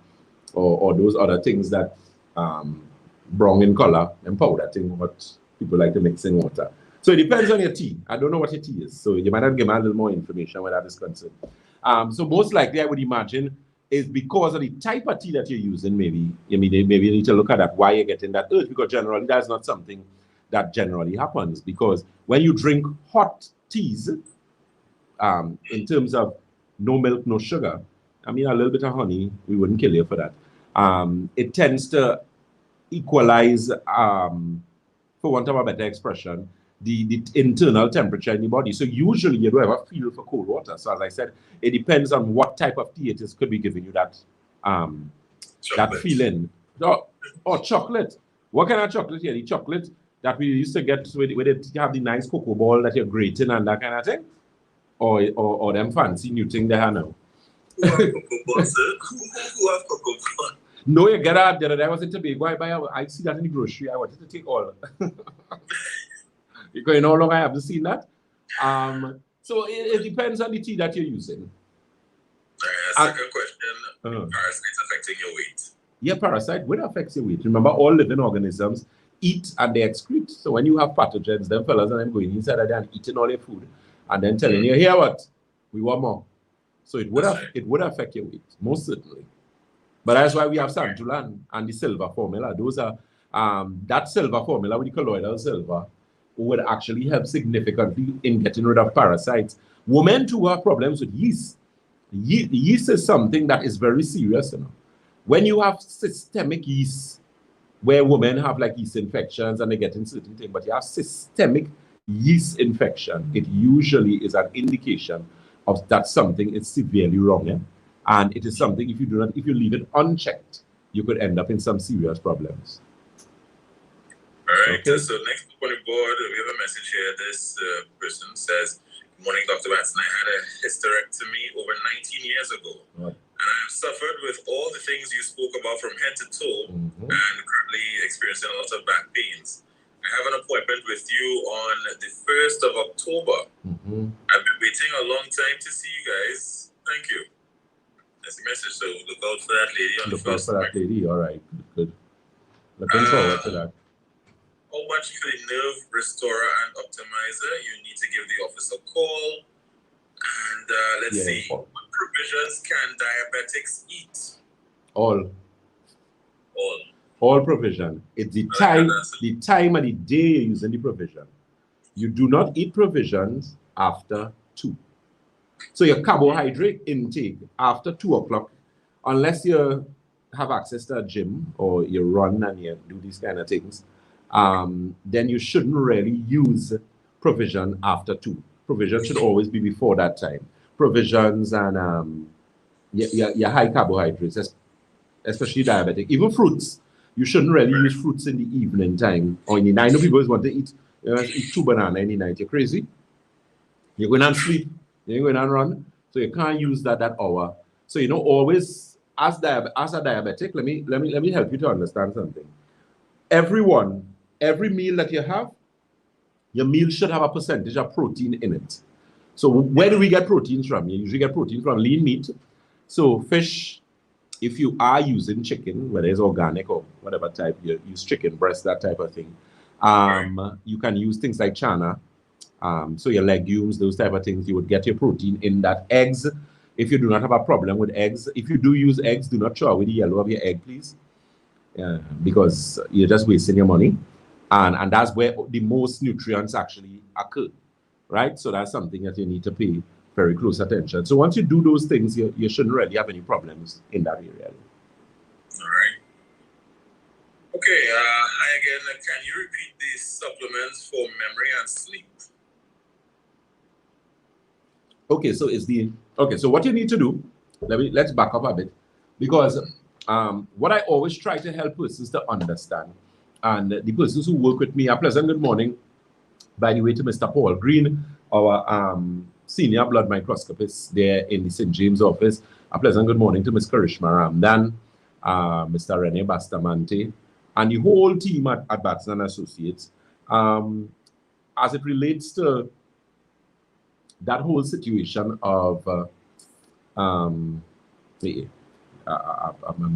or those other things that brown in color and powder thing, what people like to mix in water. So it depends on your tea. I don't know what your tea is, so you might have to give me a little more information where that is concerned. So most likely, I would imagine, is because of the type of tea that you're using. Maybe you need to look at that, why you're getting that urge, because generally that's not something that generally happens. Because when you drink hot teas, in terms of no milk, no sugar, I mean, a little bit of honey, we wouldn't kill you for that. It tends to equalize, for want of a better expression, the internal temperature in the body. So usually you don't have a feel for cold water. So as I said, it depends on what type of tea it is could be giving you that that feeling. Or chocolate. What kind of chocolate here? The chocolate that we used to get with it, you have the nice cocoa ball that you're grating and that kind of thing? Or them fancy new thing they have now? Who have cocoa ball, sir? Who have cocoa ball? No, you get out there. I was in Tobago. I see that in the grocery. I wanted to take all. Because how long I haven't seen that. So it depends on the tea that you're using. Second question, parasites affecting your weight. Yeah, parasite will affect your weight. Remember, all living organisms eat and they excrete. So when you have pathogens, them fellas and them going inside of there and eating all your food and then telling you, here what? We want more. So it would affect your weight, most certainly. But that's why we have Santulan and the silver formula. Those are that silver formula with the colloidal silver would actually help significantly in getting rid of parasites. Women too have problems with yeast. Yeast is something that is very serious, you know. When you have systemic yeast, where women have like yeast infections and they get in certain things, but you have systemic yeast infection, it usually is an indication of that something is severely wrong. Yeah? And it is something, if you leave it unchecked, you could end up in some serious problems. All right, okay. So next up on the board, we have a message here. This person says, "Good morning, Dr. Batson. I had a hysterectomy over 19 years ago. Right. And I have suffered with all the things you spoke about from head to toe, and currently experiencing a lot of back pains. I have an appointment with you on the 1st of October. I've been waiting a long time to see you guys. Thank you." That's the message. So look out for that lady on the 1st. Look out for that lady. All right. Good. Looking forward to that. How much for the nerve restorer and optimizer? You need to give the office a call. And let's see, what provisions can diabetics eat? All provision. It's the time of the day you're using the provision. You do not eat provisions after 2. So your carbohydrate intake after 2 o'clock, unless you have access to a gym or you run and you do these kind of things, then you shouldn't really use provision after 2. Provision should always be before that time. Provisions and your high carbohydrates, especially diabetic. Even fruits, you shouldn't really use fruits in the evening time or in the night. I know people want to eat 2 bananas in the night. You're crazy. You're going to sleep. You're going to run. So you can't use that hour. So always as a diabetic, let me help you to understand something. Every meal that you have, your meal should have a percentage of protein in it. So where do we get proteins from? You usually get protein from lean meat. So fish, if you are using chicken, whether it's organic or whatever type, you use chicken breast, that type of thing. You can use things like chana. So your legumes, those type of things, you would get your protein in that. Eggs, if you do not have a problem with eggs, if you do use eggs, do not throw away the yellow of your egg, please. Because you're just wasting your money. And that's where the most nutrients actually occur, right? So that's something that you need to pay very close attention. So once you do those things, you shouldn't really have any problems in that area. All right. Okay, hi again. Can you repeat the supplements for memory and sleep? Okay, so what you need to do, let's back up a bit, because what I always try to help persons to understand, and the persons who work with me, a pleasant good morning, by the way, to Mr. Paul Green, our senior blood microscopist there in the St. James office. A pleasant good morning to Ms. Karishma Ramdan, Mr. Rene Bastamante, and the whole team at Batson Associates. As it relates to that whole situation of I'm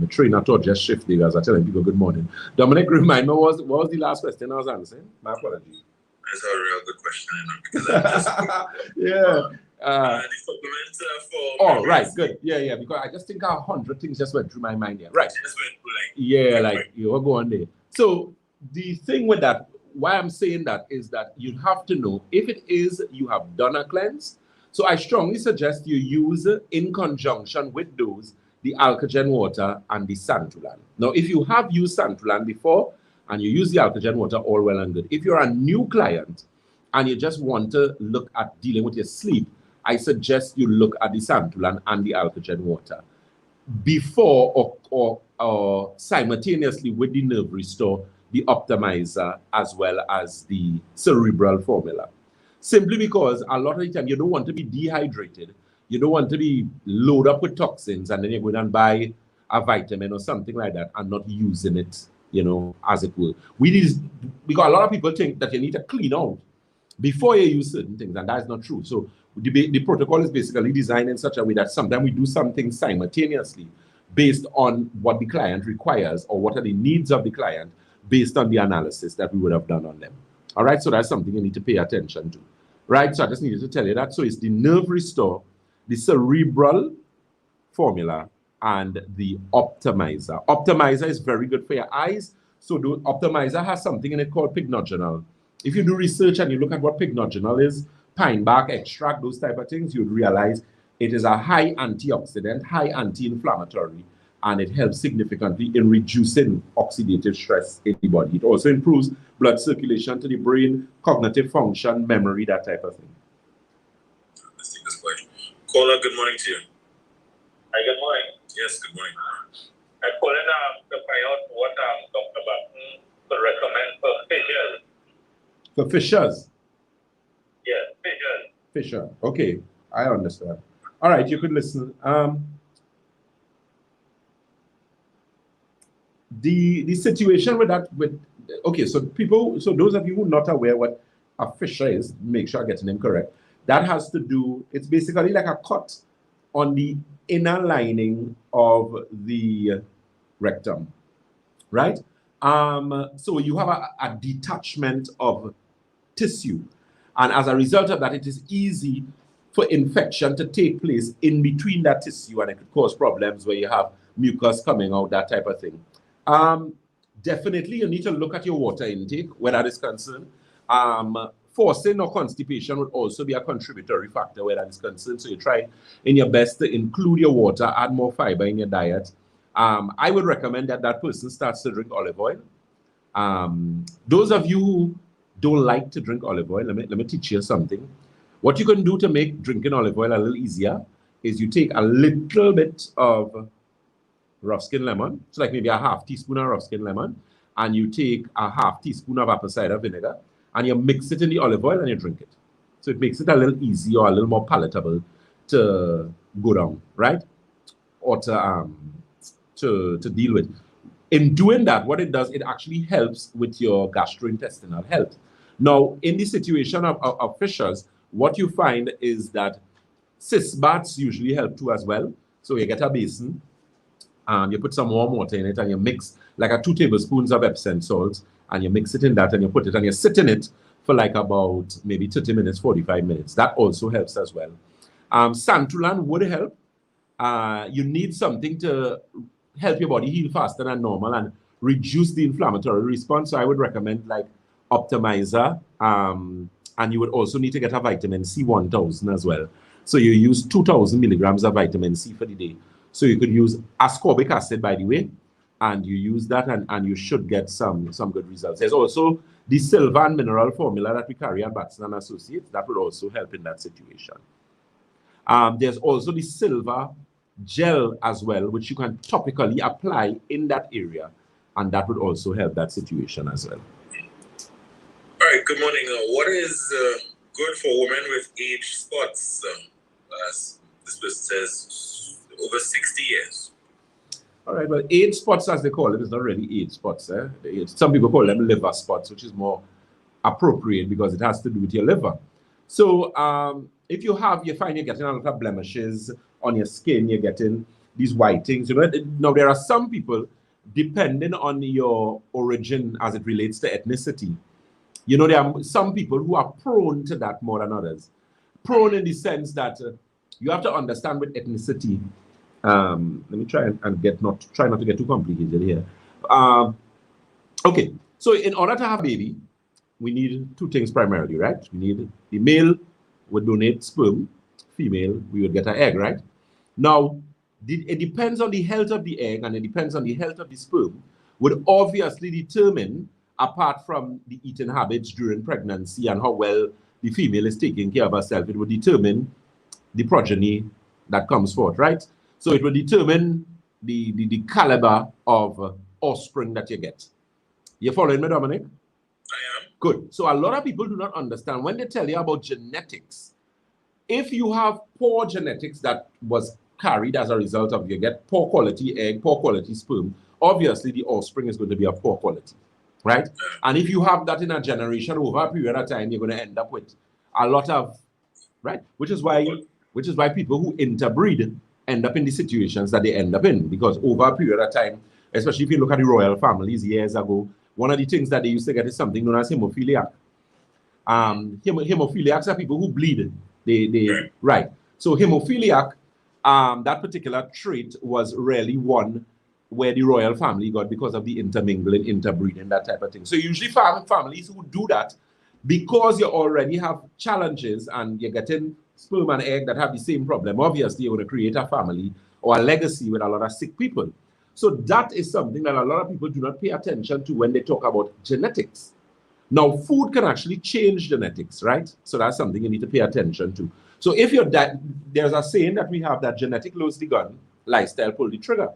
trying not to just shift there as I telling people good morning. Dominic, remind me, what was the last question I was answering? My apologies. That's a real good question, because I just the supplements for right, good. Yeah, because I just think 100 things just went through my mind there. Right. Just went through you're going there. So the thing with that, why I'm saying that is that you have to know if it is you have done a cleanse. So I strongly suggest you use in conjunction with those the Alkagen water and the Santulan. Now, if you have used Santulan before and you use the Alkagen water, all well and good. If you're a new client and you just want to look at dealing with your sleep, I suggest you look at the Santulan and the Alkagen water before or or simultaneously with the nerve restore, the optimizer as well as the cerebral formula. Simply because a lot of the time you don't want to be dehydrated, you don't want to be loaded up with toxins, and then you're going and buy a vitamin or something like that and not using it, you know, as it were. Because a lot of people think that you need to clean out before you use certain things, and that's not true. So the protocol is basically designed in such a way that sometimes we do something simultaneously based on what the client requires or what are the needs of the client based on the analysis that we would have done on them. All right, so that's something you need to pay attention to. Right, so I just needed to tell you that. So it's the nerve restore, the cerebral formula, and the optimizer. Optimizer is very good for your eyes. So the optimizer has something in it called pycnogenol. If you do research and you look at what pycnogenol is, pine bark extract, those type of things, you'd realize it is a high antioxidant, high anti-inflammatory, and it helps significantly in reducing oxidative stress in the body. It also improves blood circulation to the brain, cognitive function, memory, that type of thing. Let's take this question. Caller, good morning to you. Hi, good morning. Yes, good morning. I'm calling to find out what Dr. Batson could recommend for fissures. For fissures? Yes, fissures. Fissure. Okay, I understand. All right, you could listen. The situation with that, okay, so those of you who are not aware what a fissure is, make sure I get the name correct. That has to do, it's basically like a cut on the inner lining of the rectum, right? So you have a detachment of tissue, and as a result of that, it is easy for infection to take place in between that tissue, and it could cause problems where you have mucus coming out, that type of thing. Definitely, you need to look at your water intake where that is concerned. Forcing or constipation would also be a contributory factor where that is concerned. So you try in your best to include your water, add more fiber in your diet. I would recommend that person starts to drink olive oil. Those of you who don't like to drink olive oil, let me teach you something. What you can do to make drinking olive oil a little easier is you take a little bit of rough skin lemon, so like maybe a half teaspoon of rough skin lemon, and you take a half teaspoon of apple cider vinegar, and you mix it in the olive oil and you drink it. So it makes it a little easier or a little more palatable to go down, right? Or to deal with. In doing that, what it does, it actually helps with your gastrointestinal health. Now, in the situation of fissures, what you find is that cyst baths usually help too as well. So you get a basin, and you put some warm water in it, and you mix like 2 tablespoons of Epsom salt, and you mix it in that, and you put it, and you sit in it for like about maybe 30 minutes, 45 minutes. That also helps as well. Santulan would help. You need something to help your body heal faster than normal and reduce the inflammatory response. So I would recommend like Optimizer, and you would also need to get a vitamin C 1000 as well. So you use 2000 milligrams of vitamin C for the day. So you could use ascorbic acid, by the way, and you use that, and you should get some good results. There's also the silver and mineral formula that we carry at Batson & Associates that would also help in that situation. There's also the silver gel as well, which you can topically apply in that area, and that would also help that situation as well. All right, good morning. What is good for women with age spots? As this person says, over 60 years. All right, well, age spots, as they call it, is not really age spots. Some people call them liver spots, which is more appropriate because it has to do with your liver. So if you find you're getting a lot of blemishes on your skin, you're getting these whitings. You know, now there are some people, depending on your origin as it relates to ethnicity, you know, there are some people who are prone to that more than others. Prone in the sense that you have to understand with ethnicity. Let me try and try not to get too complicated here. Okay, so in order to have a baby, we need 2 things primarily, right? We need the male would donate sperm, female we would get an egg, right? Now, it depends on the health of the egg and it depends on the health of the sperm, would obviously determine, apart from the eating habits during pregnancy and how well the female is taking care of herself, it would determine the progeny that comes forth, right? So it will determine the caliber of offspring that you get. You following me, Dominic? I am. Good. So a lot of people do not understand when they tell you about genetics. If you have poor genetics that was carried as a result of you get poor quality egg, poor quality sperm, obviously the offspring is going to be of poor quality, right? And if you have that in a generation over a period of time, you're going to end up with a lot of, right? Which is why people who interbreed end up in the situations that they end up in, because over a period of time, especially if you look at the royal families years ago, one of the things that they used to get is something known as hemophiliac. Hemophiliacs are people who bleed. Right. So hemophiliac, that particular trait was really one where the royal family got because of the intermingling, interbreeding, that type of thing. So usually families who do that, because you already have challenges and you're getting sperm and egg that have the same problem, obviously you're going to create a family or a legacy with a lot of sick people. So that is something that a lot of people do not pay attention to when they talk about genetics. Now, food can actually change genetics, right? So that's something you need to pay attention to. So if you're there's a saying that we have that genetic loads the gun, lifestyle pull the trigger.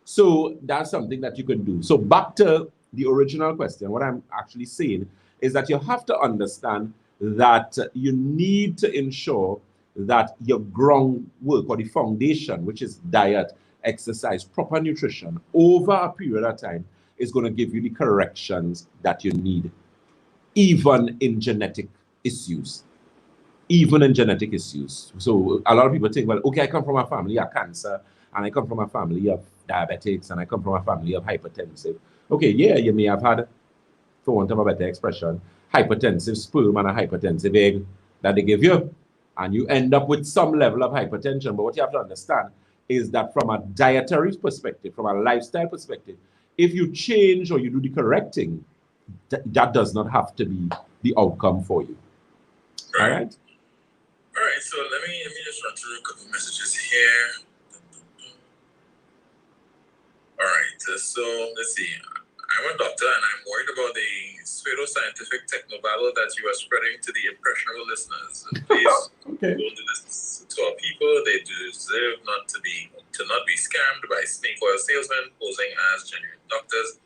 So that's something that you can do. So back to the original question, what I'm actually saying is that you have to understand that you need to ensure that your groundwork or the foundation, which is diet, exercise, proper nutrition, over a period of time is going to give you the corrections that you need, even in genetic issues. Even in genetic issues. So a lot of people think, well, okay, I come from a family of cancer, and I come from a family of diabetics, and I come from a family of hypertensive. Okay, yeah, you may have had, for want of a better expression, hypertensive sperm and a hypertensive egg that they give you, and you end up with some level of hypertension. But what you have to understand is that from a dietary perspective, from a lifestyle perspective, if you change or you do the correcting, that does not have to be the outcome for you. Right. All right? All right, so let me just run through a couple messages here. All right, so let's see. I'm a doctor and I'm worried about the pseudoscientific technobabble that you are spreading to the impressionable listeners. Please Okay. don't do this to our people. They deserve not to be scammed by snake oil salesmen posing as genuine doctors.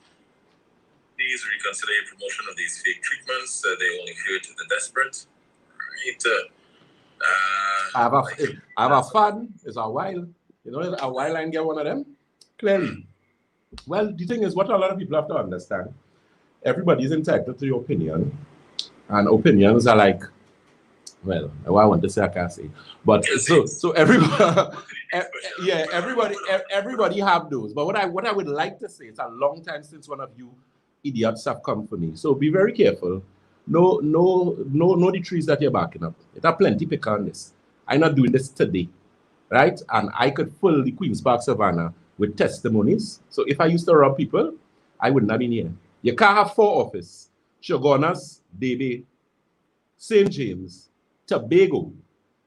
Please reconsider your promotion of these fake treatments. They only hurt the desperate. Right. I have a fan. It's a while. You know, a while I can get one of them. Clearly. Well, the thing is, what a lot of people have to understand, everybody's entitled to your opinion, and opinions are like, well, what I want to say I can't say, but so everybody, yeah, everybody have those. But what I would like to say, it's a long time since one of you idiots have come for me, so be very careful. No the trees that you're backing up. It have plenty pick on this. I'm not doing this today, right? And I could fill the Queen's Park Savannah with testimonies. So if I used to rob people, I wouldn't have been here. You can't have 4 offices: Shogunas, Debe, St. James, Tobago,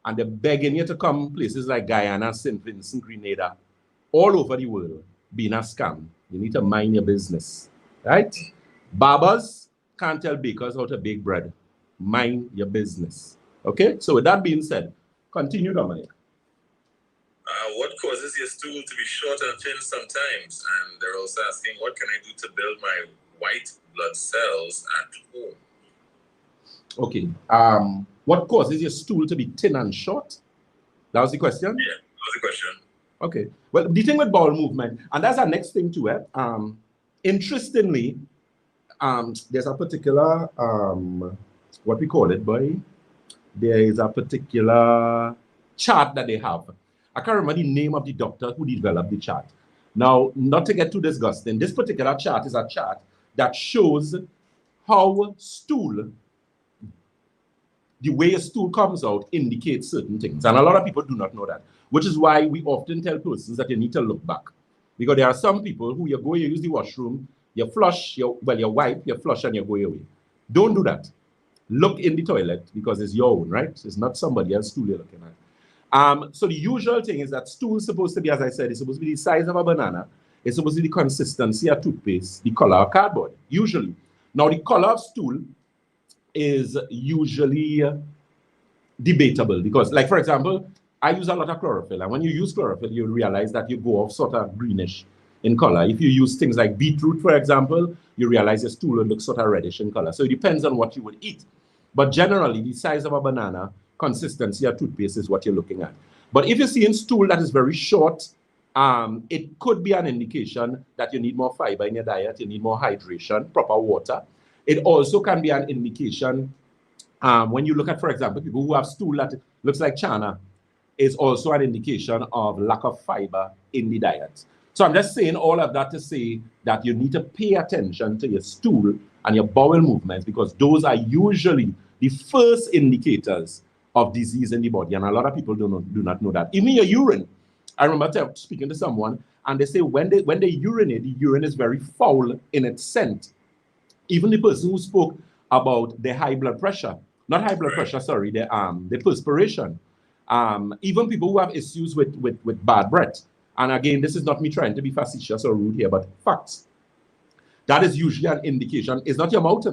and they're begging you to come places like Guyana, St. Vincent, Grenada, all over the world, being a scam. You need to mind your business, right? Barbers can't tell bakers how to bake bread. Mind your business. Okay? So with that being said, continue, Dominic. What causes your stool to be short and thin sometimes? And they're also asking, what can I do to build my white blood cells at home? Okay. What causes your stool to be thin and short? That was the question? Yeah, that was the question. Okay. Well, the thing with bowel movement, and that's our next thing to it. Interestingly, there's a particular, what we call it, boy? There is a particular chart that they have. I can't remember the name of the doctor who developed the chart. Now, not to get too disgusting, this particular chart is a chart that shows how stool, the way a stool comes out, indicates certain things. And a lot of people do not know that, which is why we often tell persons that you need to look back. Because there are some people who you go, you use the washroom, you flush, you wipe, you flush, and you go away. Don't do that. Look in the toilet because it's your own, right? It's not somebody else's stool you're looking at. So the usual thing is that stool is supposed to be, as I said, it's supposed to be the size of a banana. It's supposed to be the consistency of toothpaste, the color of cardboard, usually. Now, the color of stool is usually debatable because, like, for example, I use a lot of chlorophyll, and when you use chlorophyll, you realize that you go off sort of greenish in color. If you use things like beetroot, for example, you realize your stool will look sort of reddish in color. So it depends on what you would eat. But generally, the size of a banana, consistency of toothpaste is what you're looking at. But if you're seeing stool that is very short, it could be an indication that you need more fiber in your diet, you need more hydration, proper water. It also can be an indication when you look at, for example, people who have stool that looks like chana, is also an indication of lack of fiber in the diet. So I'm just saying all of that to say that you need to pay attention to your stool and your bowel movements, because those are usually the first indicators of disease in the body. And a lot of people do not know that. Even your urine. I remember speaking to someone, and they say when they urinate, the urine is very foul in its scent. Even the person who spoke about the high blood pressure, not high blood pressure, sorry, the perspiration. Even people who have issues with bad breath. And again, this is not me trying to be facetious or rude here, but facts. That is usually an indication. It's not your mouth.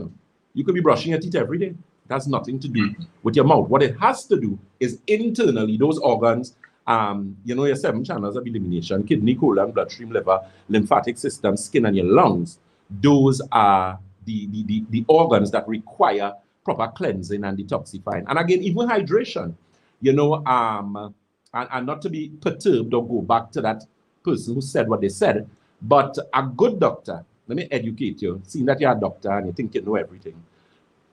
You could be brushing your teeth every day. It has nothing to do with your mouth. What it has to do is internally, those organs, you know, your 7 channels of elimination, kidney, colon, bloodstream, liver, lymphatic system, skin, and your lungs. Those are the organs that require proper cleansing and detoxifying. And again, even hydration, you know, and not to be perturbed or go back to that person who said what they said, but a good doctor, let me educate you, seeing that you're a doctor and you think you know everything.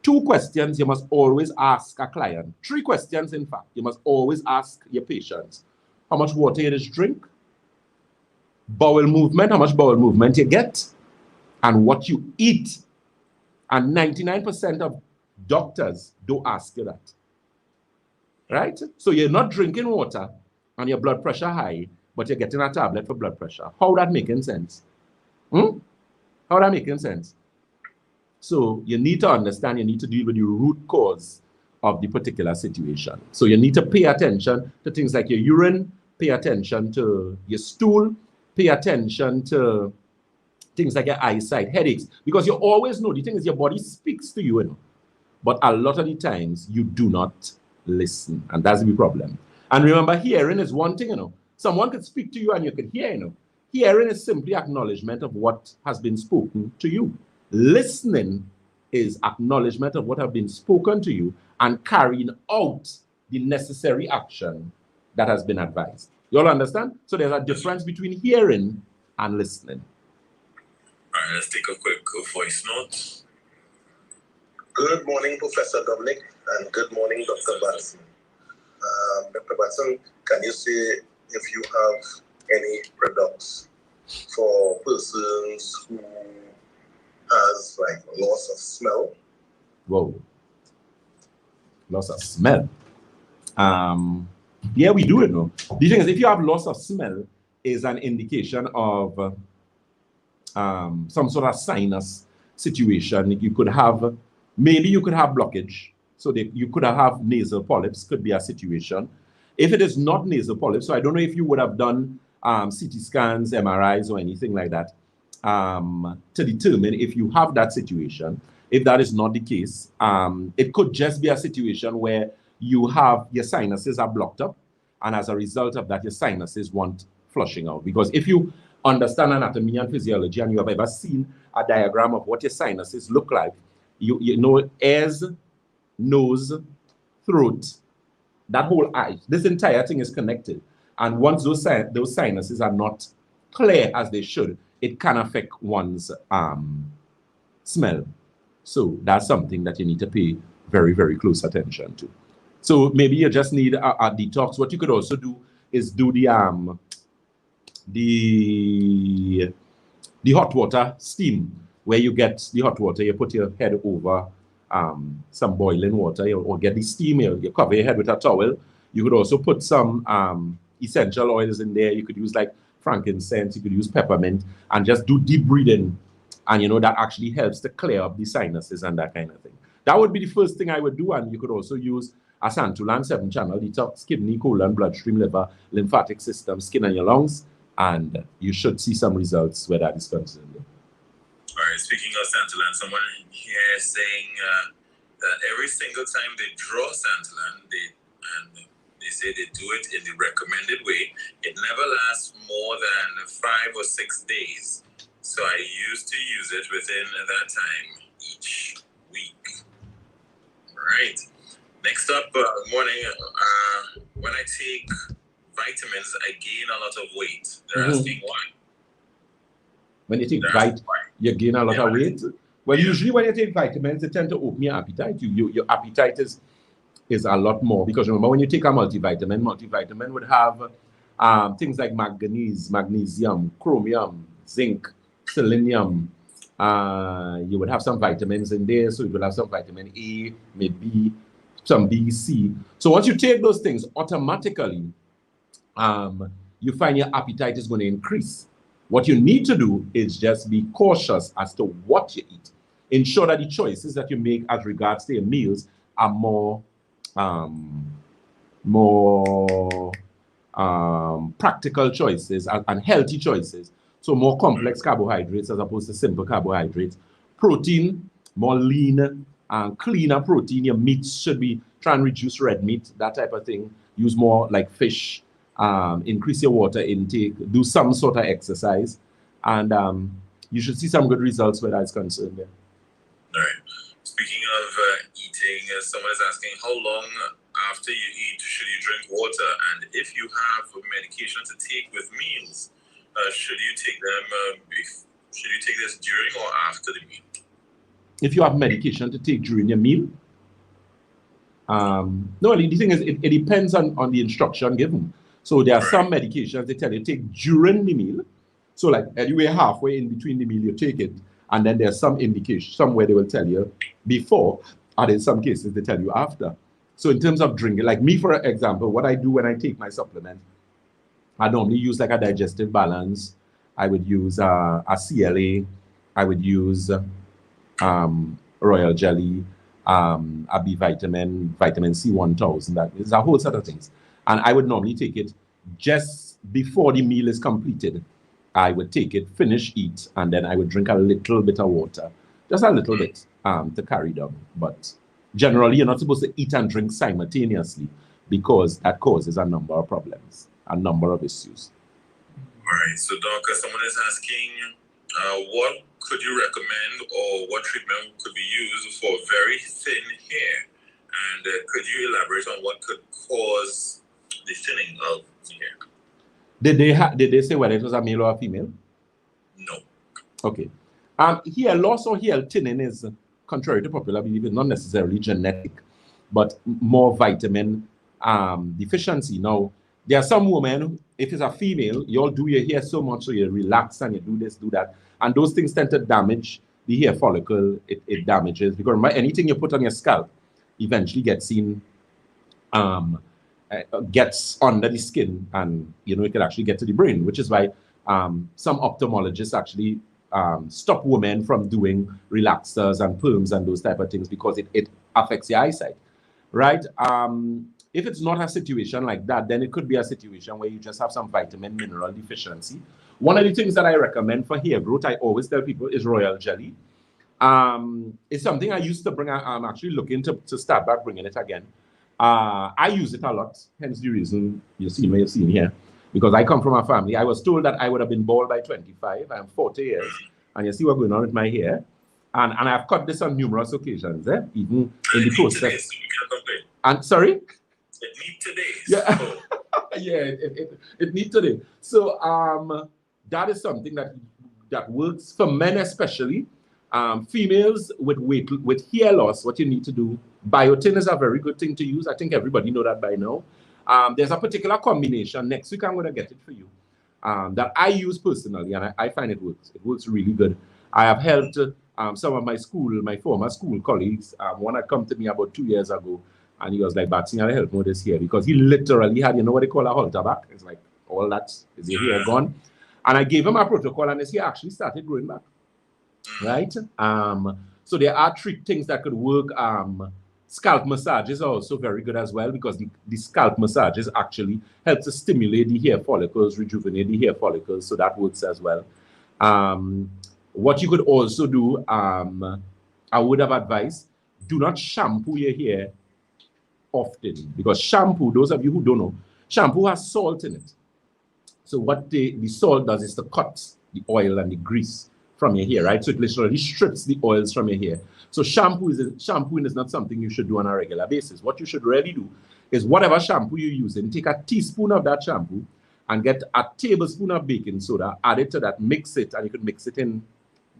2 questions you must always ask a client. 3 questions, in fact, you must always ask your patients. How much water you just drink? Bowel movement, how much bowel movement you get? And what you eat. And 99% of doctors don't ask you that. Right? So you're not drinking water and your blood pressure high, but you're getting a tablet for blood pressure. How that making sense? How that making sense? So you need to understand, you need to deal with the root cause of the particular situation. So you need to pay attention to things like your urine, pay attention to your stool, pay attention to things like your eyesight, headaches, because you always know, the thing is your body speaks to you, you know, but a lot of the times you do not listen, and that's the problem. And remember, hearing is one thing, you know. Someone could speak to you and you can hear, you know. Hearing is simply acknowledgement of what has been spoken to you. Listening is acknowledgement of what has been spoken to you and carrying out the necessary action that has been advised. You all understand? So there's a difference between hearing and listening. All right, let's take a quick voice note. Good morning, Professor Dominic, and good morning, Dr. Batson. Dr. Batson, can you say if you have any products for persons who has like loss of smell? Whoa. Loss of smell. Yeah, we do it, no. The thing is, if you have loss of smell, is an indication of some sort of sinus situation. You could have, maybe you could have blockage. So you could have nasal polyps, could be a situation. If it is not nasal polyps, so I don't know if you would have done CT scans, MRIs, or anything like that to determine if you have that situation. If that is not the case, it could just be a situation where you have, your sinuses are blocked up, and as a result of that, your sinuses want flushing out. Because if you understand anatomy and physiology, and you have ever seen a diagram of what your sinuses look like, you know, ears, nose, throat, that whole eye, this entire thing is connected. And once those sinuses are not clear as they should, it can affect one's smell. So that's something that you need to pay very, very close attention to. So maybe you just need a detox. What you could also do is do the hot water steam, where you get the hot water, you put your head over some boiling water, or get the steam, you cover your head with a towel. You could also put some essential oils in there. You could use like frankincense, you could use peppermint, and just do deep breathing. And you know, that actually helps to clear up the sinuses and that kind of thing. That would be the first thing I would do. And you could also use a Santulan 7-channel detox, kidney, colon, bloodstream, liver, lymphatic system, skin, and your lungs. And you should see some results where that is concerned. All right, speaking of Santulan, someone here is saying that every single time they draw Santulan, they they say they do it in the recommended way. It never lasts more than 5 or 6 days. So I used to use it within that time each week. All right. Next up, morning, when I take vitamins, I gain a lot of weight. They're asking why. When you take vitamins, you gain a lot of weight? Well, usually when you take vitamins, they tend to open your appetite. Your appetite is a lot more, because remember, when you take a multivitamin would have things like manganese, magnesium, chromium, zinc, selenium. You would have some vitamins in there, so you will have some vitamin A, maybe some B, C. So once you take those things, automatically, you find your appetite is going to increase. What you need to do is just be cautious as to what you eat. Ensure that the choices that you make as regards to your meals are more practical choices and healthy choices. So more complex carbohydrates as opposed to simple carbohydrates. Protein, more lean and cleaner protein. Your meats should be, try and reduce red meat, that type of thing. Use more like fish. Increase your water intake. Do some sort of exercise. And you should see some good results where that's concerned there. All right. Speaking of eating, someone is asking, how long after you eat should you drink water? And if you have medication to take with meals, should you take them? Should you take this during or after the meal? If you have medication to take during your meal, no, the thing is, it depends on the instruction given. So there are some medications they tell you take during the meal. So like anywhere halfway in between the meal, you take it. And then there's some indication, somewhere they will tell you before, and in some cases they tell you after. So in terms of drinking, like me, for example, what I do when I take my supplement, I normally use like a digestive balance. I would use a CLA. I would use royal jelly, a B vitamin, vitamin C1000. That is a whole set of things. And I would normally take it just before the meal is completed. I would take it, finish, eat, and then I would drink a little bit of water, just a little bit to carry down. But generally, you're not supposed to eat and drink simultaneously, because that causes a number of problems, a number of issues. All right. So, Doc, someone is asking, what could you recommend, or what treatment could be used for very thin hair? And could you elaborate on what could cause the thinning of the hair? Did they say whether it was a male or a female? No. Okay. Hair loss or hair thinning is, contrary to popular belief, is not necessarily genetic, but more vitamin deficiency. Now, there are some women, if it's a female, you all do your hair so much so you relax and you do this, do that. And those things tend to damage the hair follicle. It damages, because remember, anything you put on your scalp eventually gets seen, gets under the skin, and it can actually get to the brain, which is why some ophthalmologists actually stop women from doing relaxers and perms and those type of things, because it affects your eyesight, right? If it's not a situation like that, then it could be a situation where you just have some vitamin mineral deficiency. One of the things that I recommend for hair growth, I always tell people, is royal jelly. It's something I used to bring. I'm actually looking to start back bringing it again. I use it a lot, hence the reason you've seen here, because I come from a family. I was told that I would have been bald by 25. I'm 40 years, and you see what's going on with my hair. And I've cut this on numerous occasions, even in the process. And sorry? It needs today. Yeah, So. yeah, it needs today. So that is something that works for men especially. Females with hair loss, what you need to do, biotin is a very good thing to use. I think everybody know that by now. There's a particular combination. Next week I'm going to get it for you, that I use personally, and I find it works. It works really good. I have helped some of my former school colleagues. One had come to me about 2 years ago, and he was like, "Batson, I help notice here," because he literally had, what they call a halter back. It's like all that is your hair gone. And I gave him a protocol, and his hair actually started growing back. Right? So there are things that could work. Scalp massages are also very good as well, because the scalp massages actually help to stimulate the hair follicles, rejuvenate the hair follicles, so that works as well. What you could also do, I would have advised, do not shampoo your hair often, because shampoo, those of you who don't know, shampoo has salt in it. So what the salt does is to cut the oil and the grease from your hair, right? So it literally strips the oils from your hair. So shampooing is not something you should do on a regular basis. What you should really do is whatever shampoo you're using, take a teaspoon of that shampoo and get a tablespoon of baking soda, add it to that, mix it, and you could mix it in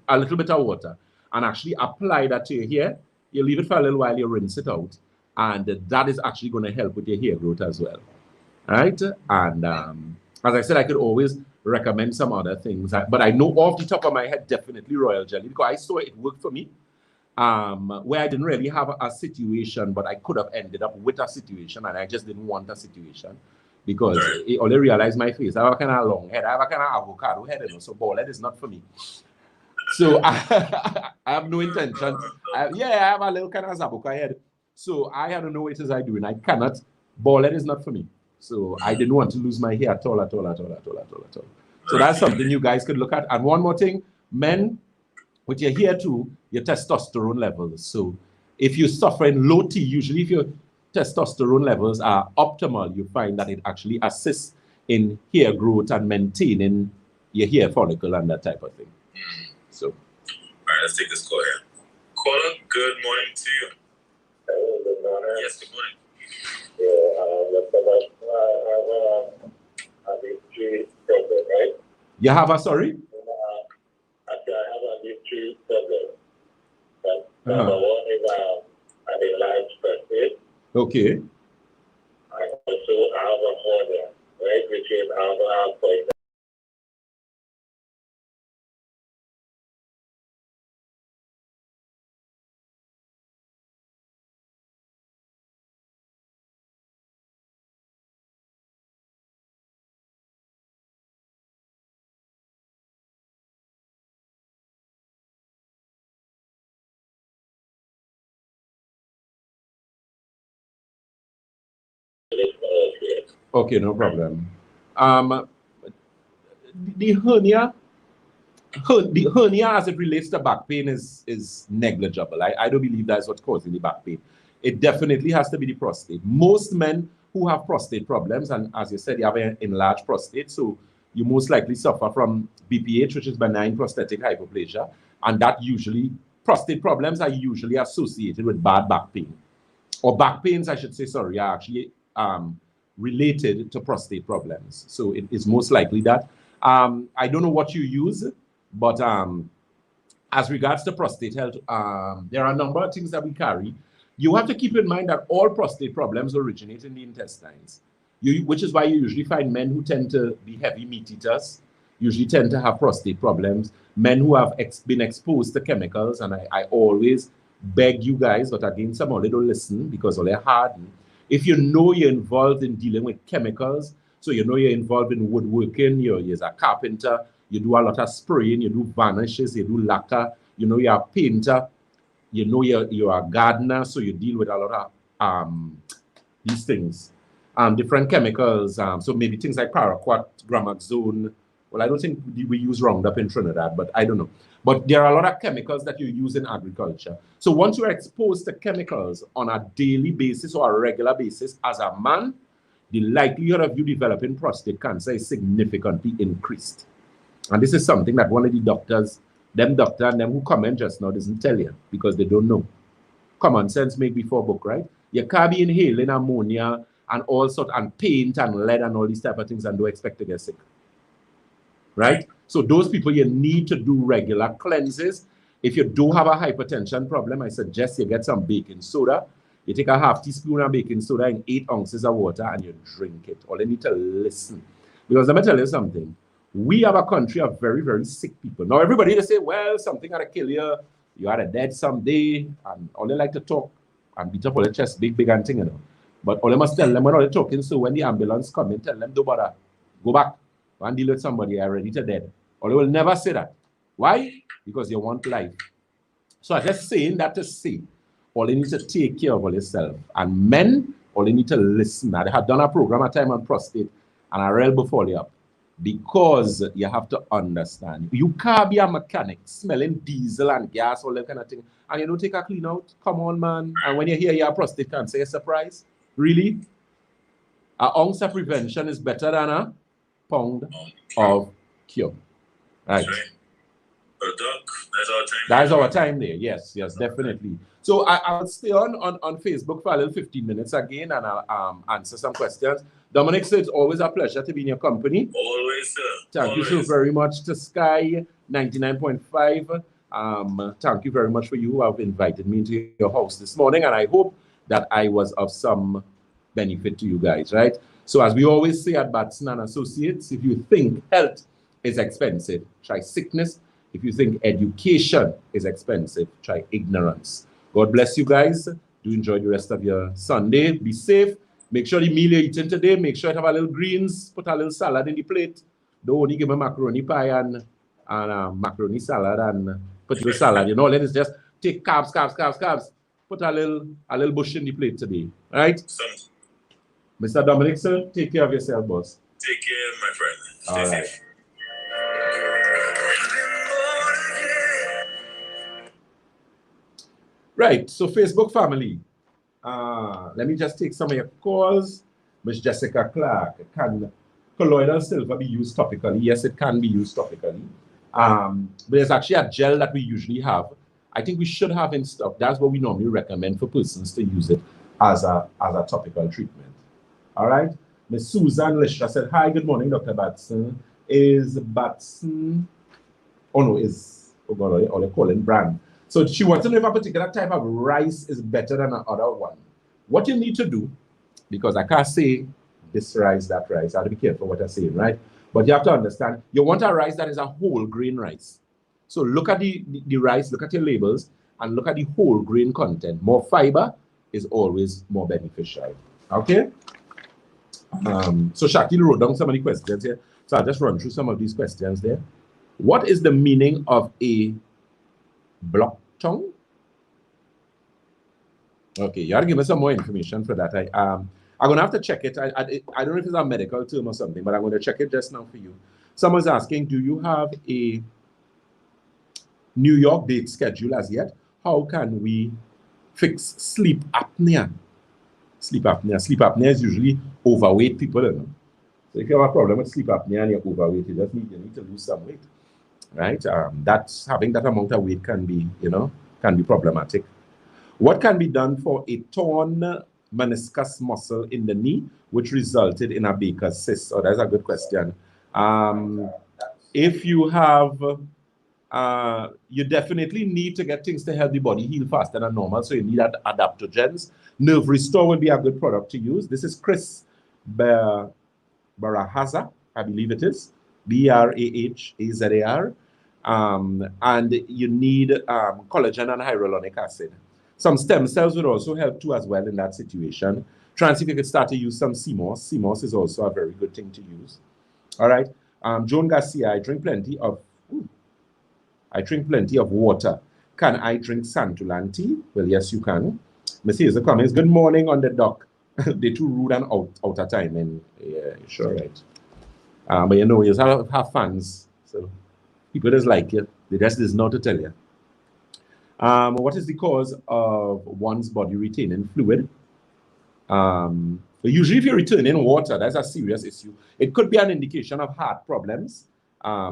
a little bit of water and actually apply that to your hair. You leave it for a little while, you rinse it out, and that is actually going to help with your hair growth as well. All right? And as I said, I could always recommend some other things, but I know off the top of my head, definitely royal jelly, because I saw it worked for me, where I didn't really have a situation, but I could have ended up with a situation, and I just didn't want a situation, because I only realized my face. I have a kind of long head. I have a kind of avocado head, so bald head is not for me. So I have no intention. I have a little kind of zabuka head. So I don't know what it is I do, and I cannot. Bald head is not for me. So I didn't want to lose my hair at all. So that's something you guys could look at. And one more thing, men, with your hair too, your testosterone levels. So if you're suffering low T, usually if your testosterone levels are optimal, you find that it actually assists in hair growth and maintaining your hair follicle and that type of thing. So, all right, let's take this call here. Caller, good morning to you. Hello, good morning. Yes, good morning. I have a history problem, right? You have a, sorry? I have a history problem. Number one is an enlarged prostate. Okay. I also have a hernia, right, which is point. Okay, no problem. The hernia as it relates to back pain is negligible. I don't believe that's what's causing the back pain. It definitely has to be the prostate. Most men who have prostate problems, and as you said, you have an enlarged prostate, so you most likely suffer from BPH, which is benign prostatic hyperplasia, and that usually, prostate problems are usually associated with bad back pain. Or back pains, I should say, sorry, are actually related to prostate problems. So it is most likely that. I don't know what you use, but as regards to prostate health, there are a number of things that we carry. You have to keep in mind that all prostate problems originate in the intestines, which is why you usually find men who tend to be heavy meat eaters, usually tend to have prostate problems, men who have been exposed to chemicals, and I always beg you guys, but again, some of them don't listen because they're hardened. If you know you're involved in dealing with chemicals, so you know you're involved in woodworking, you're a carpenter, you do a lot of spraying, you do varnishes, you do lacquer, you know you're a painter, you know you're a gardener, so you deal with a lot of these things. Different chemicals, so maybe things like paraquat, gramaxone. Well, I don't think we use Roundup in Trinidad, but I don't know. But there are a lot of chemicals that you use in agriculture. So once you're exposed to chemicals on a daily basis or a regular basis as a man, the likelihood of you developing prostate cancer is significantly increased. And this is something that one of the doctors, them who comment just now doesn't tell you because they don't know. Common sense make before book, right? You can't be inhaling ammonia and all sorts, and paint and lead and all these type of things and don't expect to get sick. Right? So those people, you need to do regular cleanses. If you do have a hypertension problem, I suggest you get some baking soda. You take a half teaspoon of baking soda in 8 ounces of water and you drink it. All you need to listen. Because let me tell you something. We have a country of very, very sick people. Now, everybody, they say, well, something had to kill you. You are dead someday. And all they like to talk and beat up all the chest, big and thing, you know. But all they must tell them when all they're talking, so when the ambulance come in, tell them, don't bother. Go back and deal with somebody already to dead. Or they will never say that. Why? Because you want life. So I'm just saying that to say, all you need to take care of yourself. And men, all you need to listen. I have done a program at time on prostate, and I read before you up. Because you have to understand, you can't be a mechanic smelling diesel and gas, all that kind of thing, and you don't take a clean out. Come on, man. And when you hear you have prostate cancer, you're surprised. Really? An ounce of prevention is better than a pound of cure. Right. That's right. Well, Doc, that's our time. That is our time there. Yes, yes, definitely. So I'll stay on Facebook for a little 15 minutes again, and I'll answer some questions. Dominic, so it's always a pleasure to be in your company. Always, sir. Thank you so very much to Sky 99.5. Thank you very much for you who have invited me into your house this morning, and I hope that I was of some benefit to you guys, right? So as we always say at Batson and Associates, if you think health is expensive, try sickness. If you think education is expensive, try ignorance. God bless you guys. Do enjoy the rest of your Sunday. Be safe. Make sure the meal you're eating today, make sure you have a little greens, put a little salad in the plate. Don't only give me macaroni pie and macaroni salad and potato salad. You know, let's just take carbs. Put a little bush in the plate today. All right? Mr. Dominic, sir, take care of yourself, boss. Take care, my friend. Stay All safe. right. Right, so Facebook family. Let me just take some of your calls. Ms. Jessica Clark, can colloidal silver be used topically? Yes, it can be used topically. But there's actually a gel that we usually have. I think we should have in stock. That's what we normally recommend for persons to use it as a topical treatment. All right. Ms. Susan Lishra said, hi, good morning, Dr. Batson. Is Batson, oh no, or they call it brand. So she wants to know if a particular type of rice is better than another one. What you need to do, because I can't say this rice, that rice, I have to be careful what I'm saying, right? But you have to understand, you want a rice that is a whole grain rice. So look at the rice, look at your labels, and look at the whole grain content. More fiber is always more beneficial. Okay? So Shakil wrote down so many questions here. So I'll just run through some of these questions there. What is the meaning of a block tongue? Okay, you have to give me some more information for that. I'm gonna have to check it. I don't know if it's a medical term or something, but I'm gonna check it just now for you. Someone's asking, do you have a New York date schedule as yet? How can we fix sleep apnea? Sleep apnea is usually overweight people, you know? So if you have a problem with sleep apnea and you're overweight, you need to lose some weight, right? That's having that amount of weight can be, can be problematic. What can be done for a torn meniscus muscle in the knee, which resulted in a Baker's cyst? Oh, that's a good question. If you have, you definitely need to get things to help the body heal faster than normal. So you need adaptogens. Nerve Restore would be a good product to use. This is Chris Barahaza, I believe it is, Brahazar. And you need collagen and hyaluronic acid. Some stem cells would also help too as well in that situation. Try and see if you could start to use some CMOS. CMOS is also a very good thing to use. All right. Joan Garcia, I drink plenty of water. Can I drink Santulan tea? Well, yes, you can. Miss Hazel Cummings, good morning on the dock. They're too rude and out of time. And yeah, sure, right. But you know, you have fans. So people just like you. They just doesn't know to tell you. What is the cause of one's body retaining fluid? Usually if you're retaining water, that's a serious issue. It could be an indication of heart problems,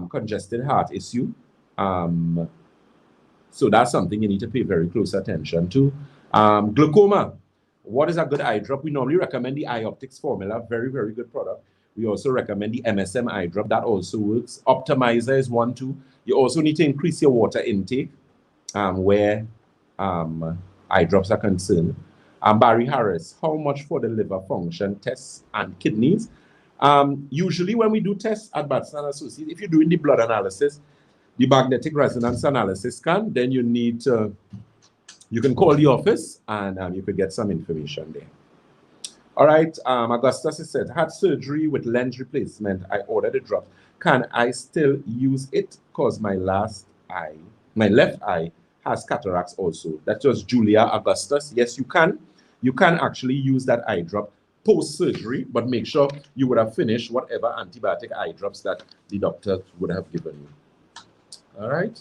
congested heart issue. So that's something you need to pay very close attention to. Glaucoma. What is a good eye drop? We normally recommend the Eye Optics formula. Very, very good product. We also recommend the MSM eye drop. That also works. Optimizer is one too. You also need to increase your water intake where eye drops are concerned. Barry Harris, how much for the liver function tests and kidneys? Usually when we do tests at Batson Associates, if you're doing the blood analysis, the magnetic resonance analysis scan, then you need to, you can call the office and you could get some information there. All right, Augustus has said, had surgery with lens replacement. I ordered a drop. Can I still use it? Because my left eye has cataracts also. That was Julia Augustus. Yes, you can. You can actually use that eye drop post-surgery, but make sure you would have finished whatever antibiotic eye drops that the doctor would have given you. All right.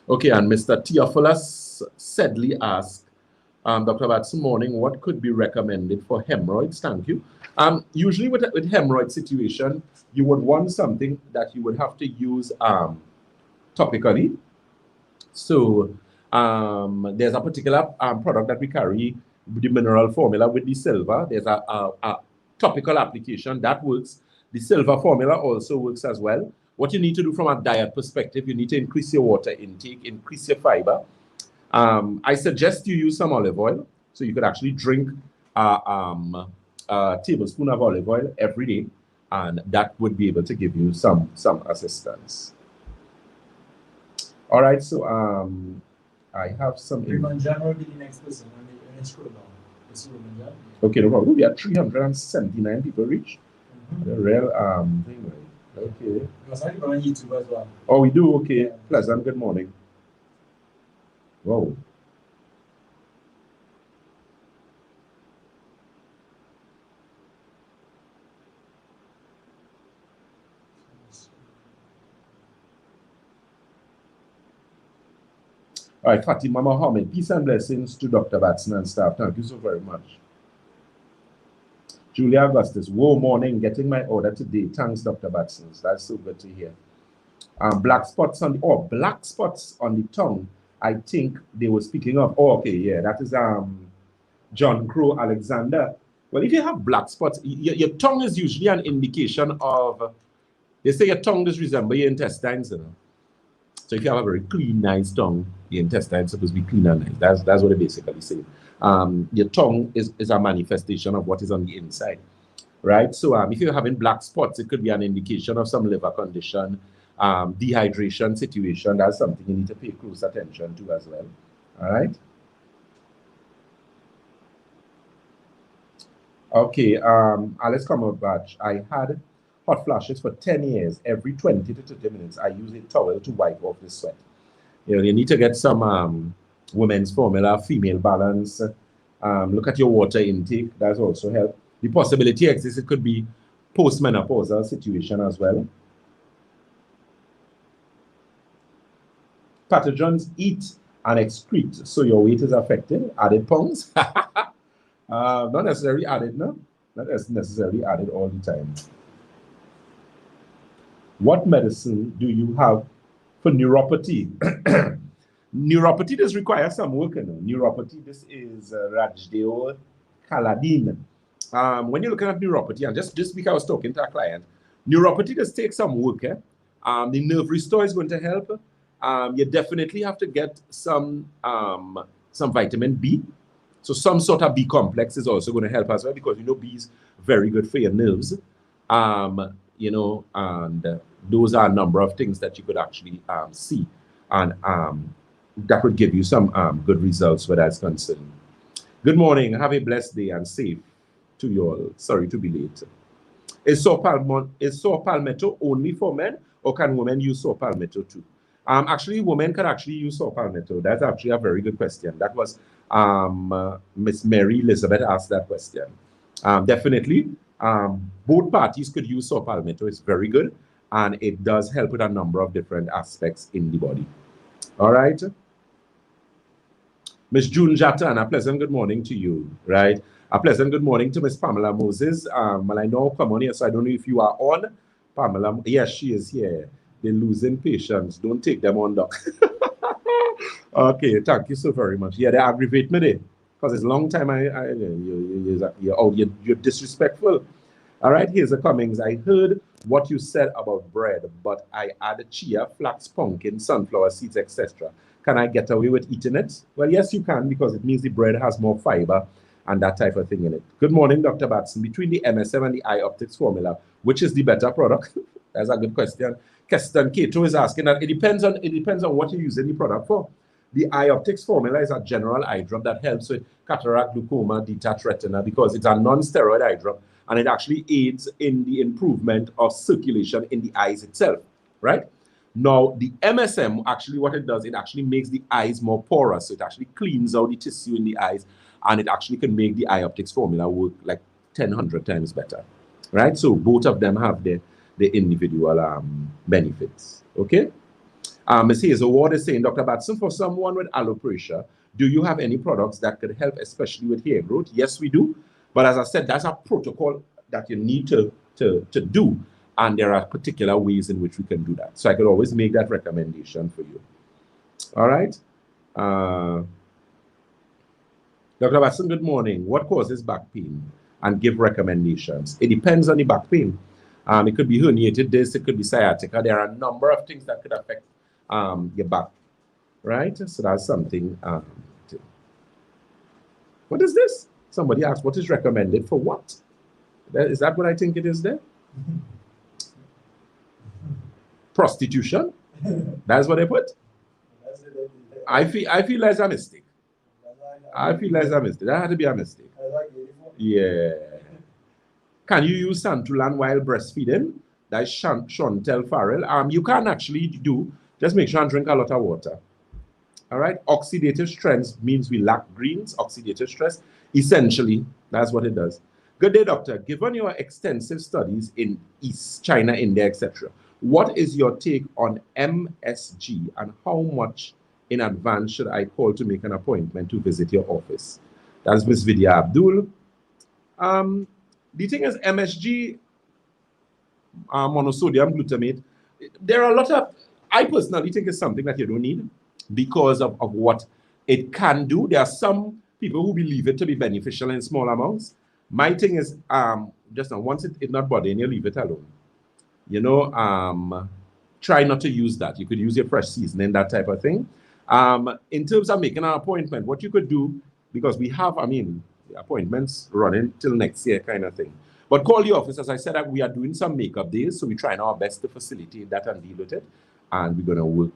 Okay, and Mr. Theophilus Sedley asked, Dr. Batson, morning, what could be recommended for hemorrhoids? Thank you. Usually with hemorrhoid situation, you would want something that you would have to use topically. So there's a particular product that we carry, the mineral formula with the silver. There's a topical application that works. The silver formula also works as well. What you need to do from a diet perspective, you need to increase your water intake, increase your fiber. I suggest you use some olive oil. So you could actually drink a tablespoon of olive oil every day, and that would be able to give you some assistance. All right, so I have some. John will be the next person when you scroll down. Okay, no problem. We are 379 people reached. The real thing, right? Okay. Because I go on YouTube as well. Oh, we do? Okay. Yeah. Pleasant. Good morning. Wow. All right, Fatima Mohammed, peace and blessings to Dr. Batson and staff. Thank you so very much. Julia Augustus, whoa, morning, getting my order today. Thanks, Dr. Batson. That's so good to hear. Black spots on the tongue. I think they were speaking of. Oh, okay, yeah, that is John Crow Alexander. Well, if you have black spots, your tongue is usually an indication of. They say your tongue does resemble your intestines, you know. So if you have a very clean, nice tongue, the intestine is supposed to be clean and nice. That's what they basically say. Your tongue is a manifestation of what is on the inside, right? So if you're having black spots, it could be an indication of some liver condition, dehydration situation. That's something you need to pay close attention to as well, all right? Okay, Alice Cumberbatch, I had hot flashes for 10 years. Every 20 to 30 minutes, I use a towel to wipe off the sweat. You know, you need to get some women's formula, female balance. Look at your water intake. That's also help. The possibility exists. It could be post-menopausal situation as well. Pathogens eat and excrete, so your weight is affected. Added pounds? Not necessarily added, no? Not necessarily added all the time. What medicine do you have for neuropathy? Neuropathy does require some work. You know? Neuropathy, this is Rajdeo Kaladin. When you're looking at neuropathy, and just this week I was talking to a client, neuropathy does take some work. The nerve restore is going to help. You definitely have to get some vitamin B. So some sort of B complex is also going to help as well, because you know B is very good for your nerves. You know, and those are a number of things that you could actually see, and that would give you some good results where that's concerned. Good morning. Have a blessed day and safe to you all. Sorry to be late. Is saw palmetto only for men, or can women use saw palmetto too? Actually, women can actually use saw palmetto. That's actually a very good question. That was Miss Mary Elizabeth asked that question. Definitely. Both parties could use saw palmetto. It's very good, and it does help with a number of different aspects in the body. All right. Miss June Jatan, a pleasant good morning to you, right? A pleasant good morning to Miss Pamela Moses. Well, I know come on here, so I don't know if you are on. Pamela, yes, she is here. They're losing patience. Don't take them on, doc. Okay, thank you so very much. Yeah, they aggravate me there, because it's a long time you're disrespectful. All right, here's the Cummings. I heard what you said about bread, but I add chia, flax, pumpkin, sunflower seeds, etc. Can I get away with eating it? Well, yes, you can, because it means the bread has more fiber and that type of thing in it. Good morning, Dr. Batson. Between the MSM and the Eye Optics formula, which is the better product? That's a good question. Keston Kato is asking that it depends on what you're using the product for. The Eye Optics formula is a general eye drop that helps with cataract, glaucoma, detached retina, because it's a non-steroid eye drop, and it actually aids in the improvement of circulation in the eyes itself, right? Now, the MSM, actually what it does, it actually makes the eyes more porous, so it actually cleans out the tissue in the eyes, and it actually can make the Eye Optics formula work like 100 times better, right? So both of them have their individual benefits, okay? Ms. Hazel Ward is saying, Dr. Batson, for someone with alopecia, do you have any products that could help, especially with hair growth? Yes, we do. But as I said, that's a protocol that you need to do. And there are particular ways in which we can do that. So I could always make that recommendation for you. All right. Dr. Batson, good morning. What causes back pain? And give recommendations. It depends on the back pain. It could be herniated disc, it could be sciatica. There are a number of things that could affect your back, right? So that's something. What is this? Somebody asked, what is recommended for what? Is that what I think it is there? Prostitution? That's what they put? I feel as a mistake. I feel as a mistake. That had to be a mistake. Yeah. Can you use Santulan while breastfeeding? That's Chantel Farrell. You can actually do, just make sure and drink a lot of water. All right. Oxidative stress means we lack greens, oxidative stress. Essentially, that's what it does. Good day, doctor. Given your extensive studies in East China, India, etc., what is your take on MSG and how much in advance should I call to make an appointment to visit your office? That's Ms. Vidya Abdul. The thing is, MSG, monosodium glutamate, there are a lot of, I personally think it's something that you don't need because of what it can do. There are some people who believe it to be beneficial in small amounts. My thing is, just now, once it's not bothering you, leave it alone. You know, try not to use that. You could use your fresh seasoning, that type of thing. In terms of making an appointment, what you could do, because we have, appointments running till next year kind of thing. But call the office. As I said, we are doing some makeup days, so we're trying our best to facilitate that and deal with it. And we're going to work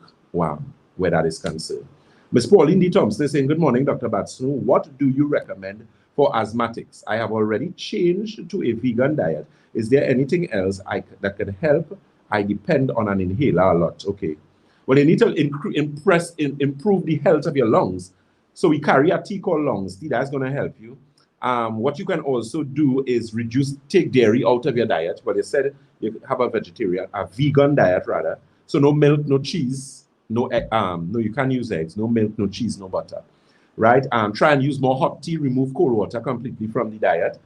where that is concerned. Ms. Pauline D. Thompson is saying, good morning, Dr. Batson. What do you recommend for asthmatics? I have already changed to a vegan diet. Is there anything else that can help? I depend on an inhaler a lot. Okay. Well, you need to improve the health of your lungs. So we carry a tea called lungs tea. That's going to help you. What you can also do is take dairy out of your diet. But you said you have a vegan diet rather. So no milk, no cheese, no you can't use eggs, no milk, no cheese, no butter, right? Try and use more hot tea, remove cold water completely from the diet.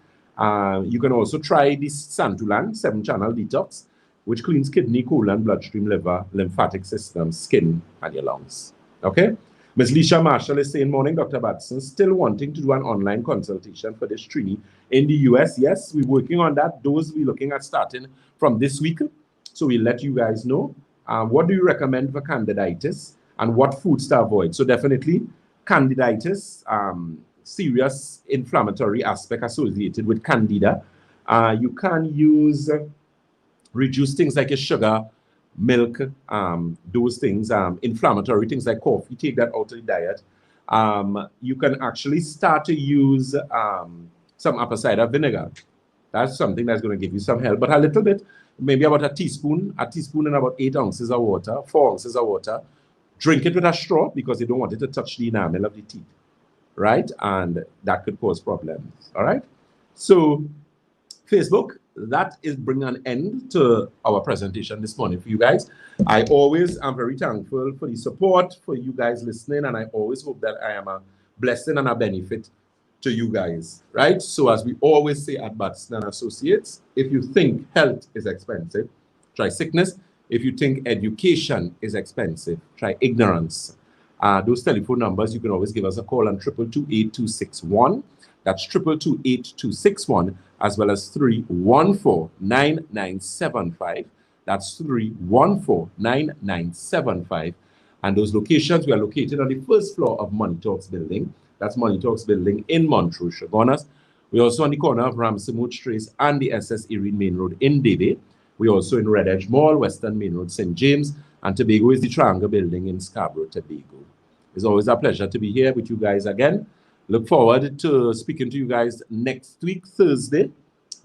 You can also try this Santulan 7-channel detox, which cleans kidney, colon, bloodstream, liver, lymphatic system, skin, and your lungs. Okay? Ms. Lisha Marshall is saying, morning, Dr. Batson, still wanting to do an online consultation for this Trini in the US. Yes, we're working on that. Those we're looking at starting from this week. So we'll let you guys know. What do you recommend for candiditis and what foods to avoid? So definitely candiditis, serious inflammatory aspect associated with candida. You can use reduce things like sugar, milk, those things, inflammatory things like coffee, take that out of the diet. You can actually start to use some apple cider vinegar. That's something that's going to give you some help, but a little bit, maybe about a teaspoon and about 8 ounces of water, 4 ounces of water. Drink it with a straw because you don't want it to touch the enamel of the teeth, right? And that could cause problems, all right? So Facebook, that is bringing an end to our presentation this morning for you guys. I always am very thankful for the support, for you guys listening, and I always hope that I am a blessing and a benefit to you guys, right? So as we always say at Batson and Associates, if you think health is expensive, try sickness. If you think education is expensive, try ignorance. Those telephone numbers, you can always give us a call on 222-8261. That's 222-8261, as well as 314-9975. That's 314-9975. And those locations, we are located on the first floor of Money Talks building. That's Money Talks building in Montrose, Chagonas. We're also on the corner of Ramsey Trace and the SS Erin Main Road in Dede. We're also in Red Edge Mall, Western Main Road, St. James, and Tobago is the Triangle building in Scarborough, Tobago. It's always a pleasure to be here with you guys again. Look forward to speaking to you guys next week, Thursday,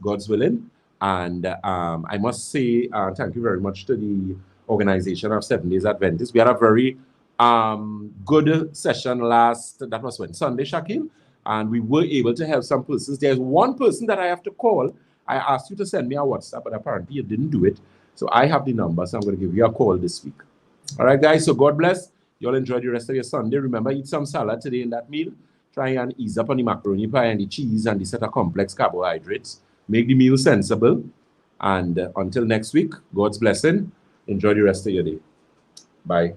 God's willing. And I must say thank you very much to the organization of 7 Days Adventists. We had a very good session that was when? Sunday, Shakil? And we were able to help some persons. There's one person that I have to call. I asked you to send me a WhatsApp, but apparently you didn't do it. So I have the number, so I'm going to give you a call this week. All right, guys. So God bless. You all enjoy the rest of your Sunday. Remember, eat some salad today in that meal. Try and ease up on the macaroni pie and the cheese and the set of complex carbohydrates. Make the meal sensible. And until next week, God's blessing. Enjoy the rest of your day. Bye.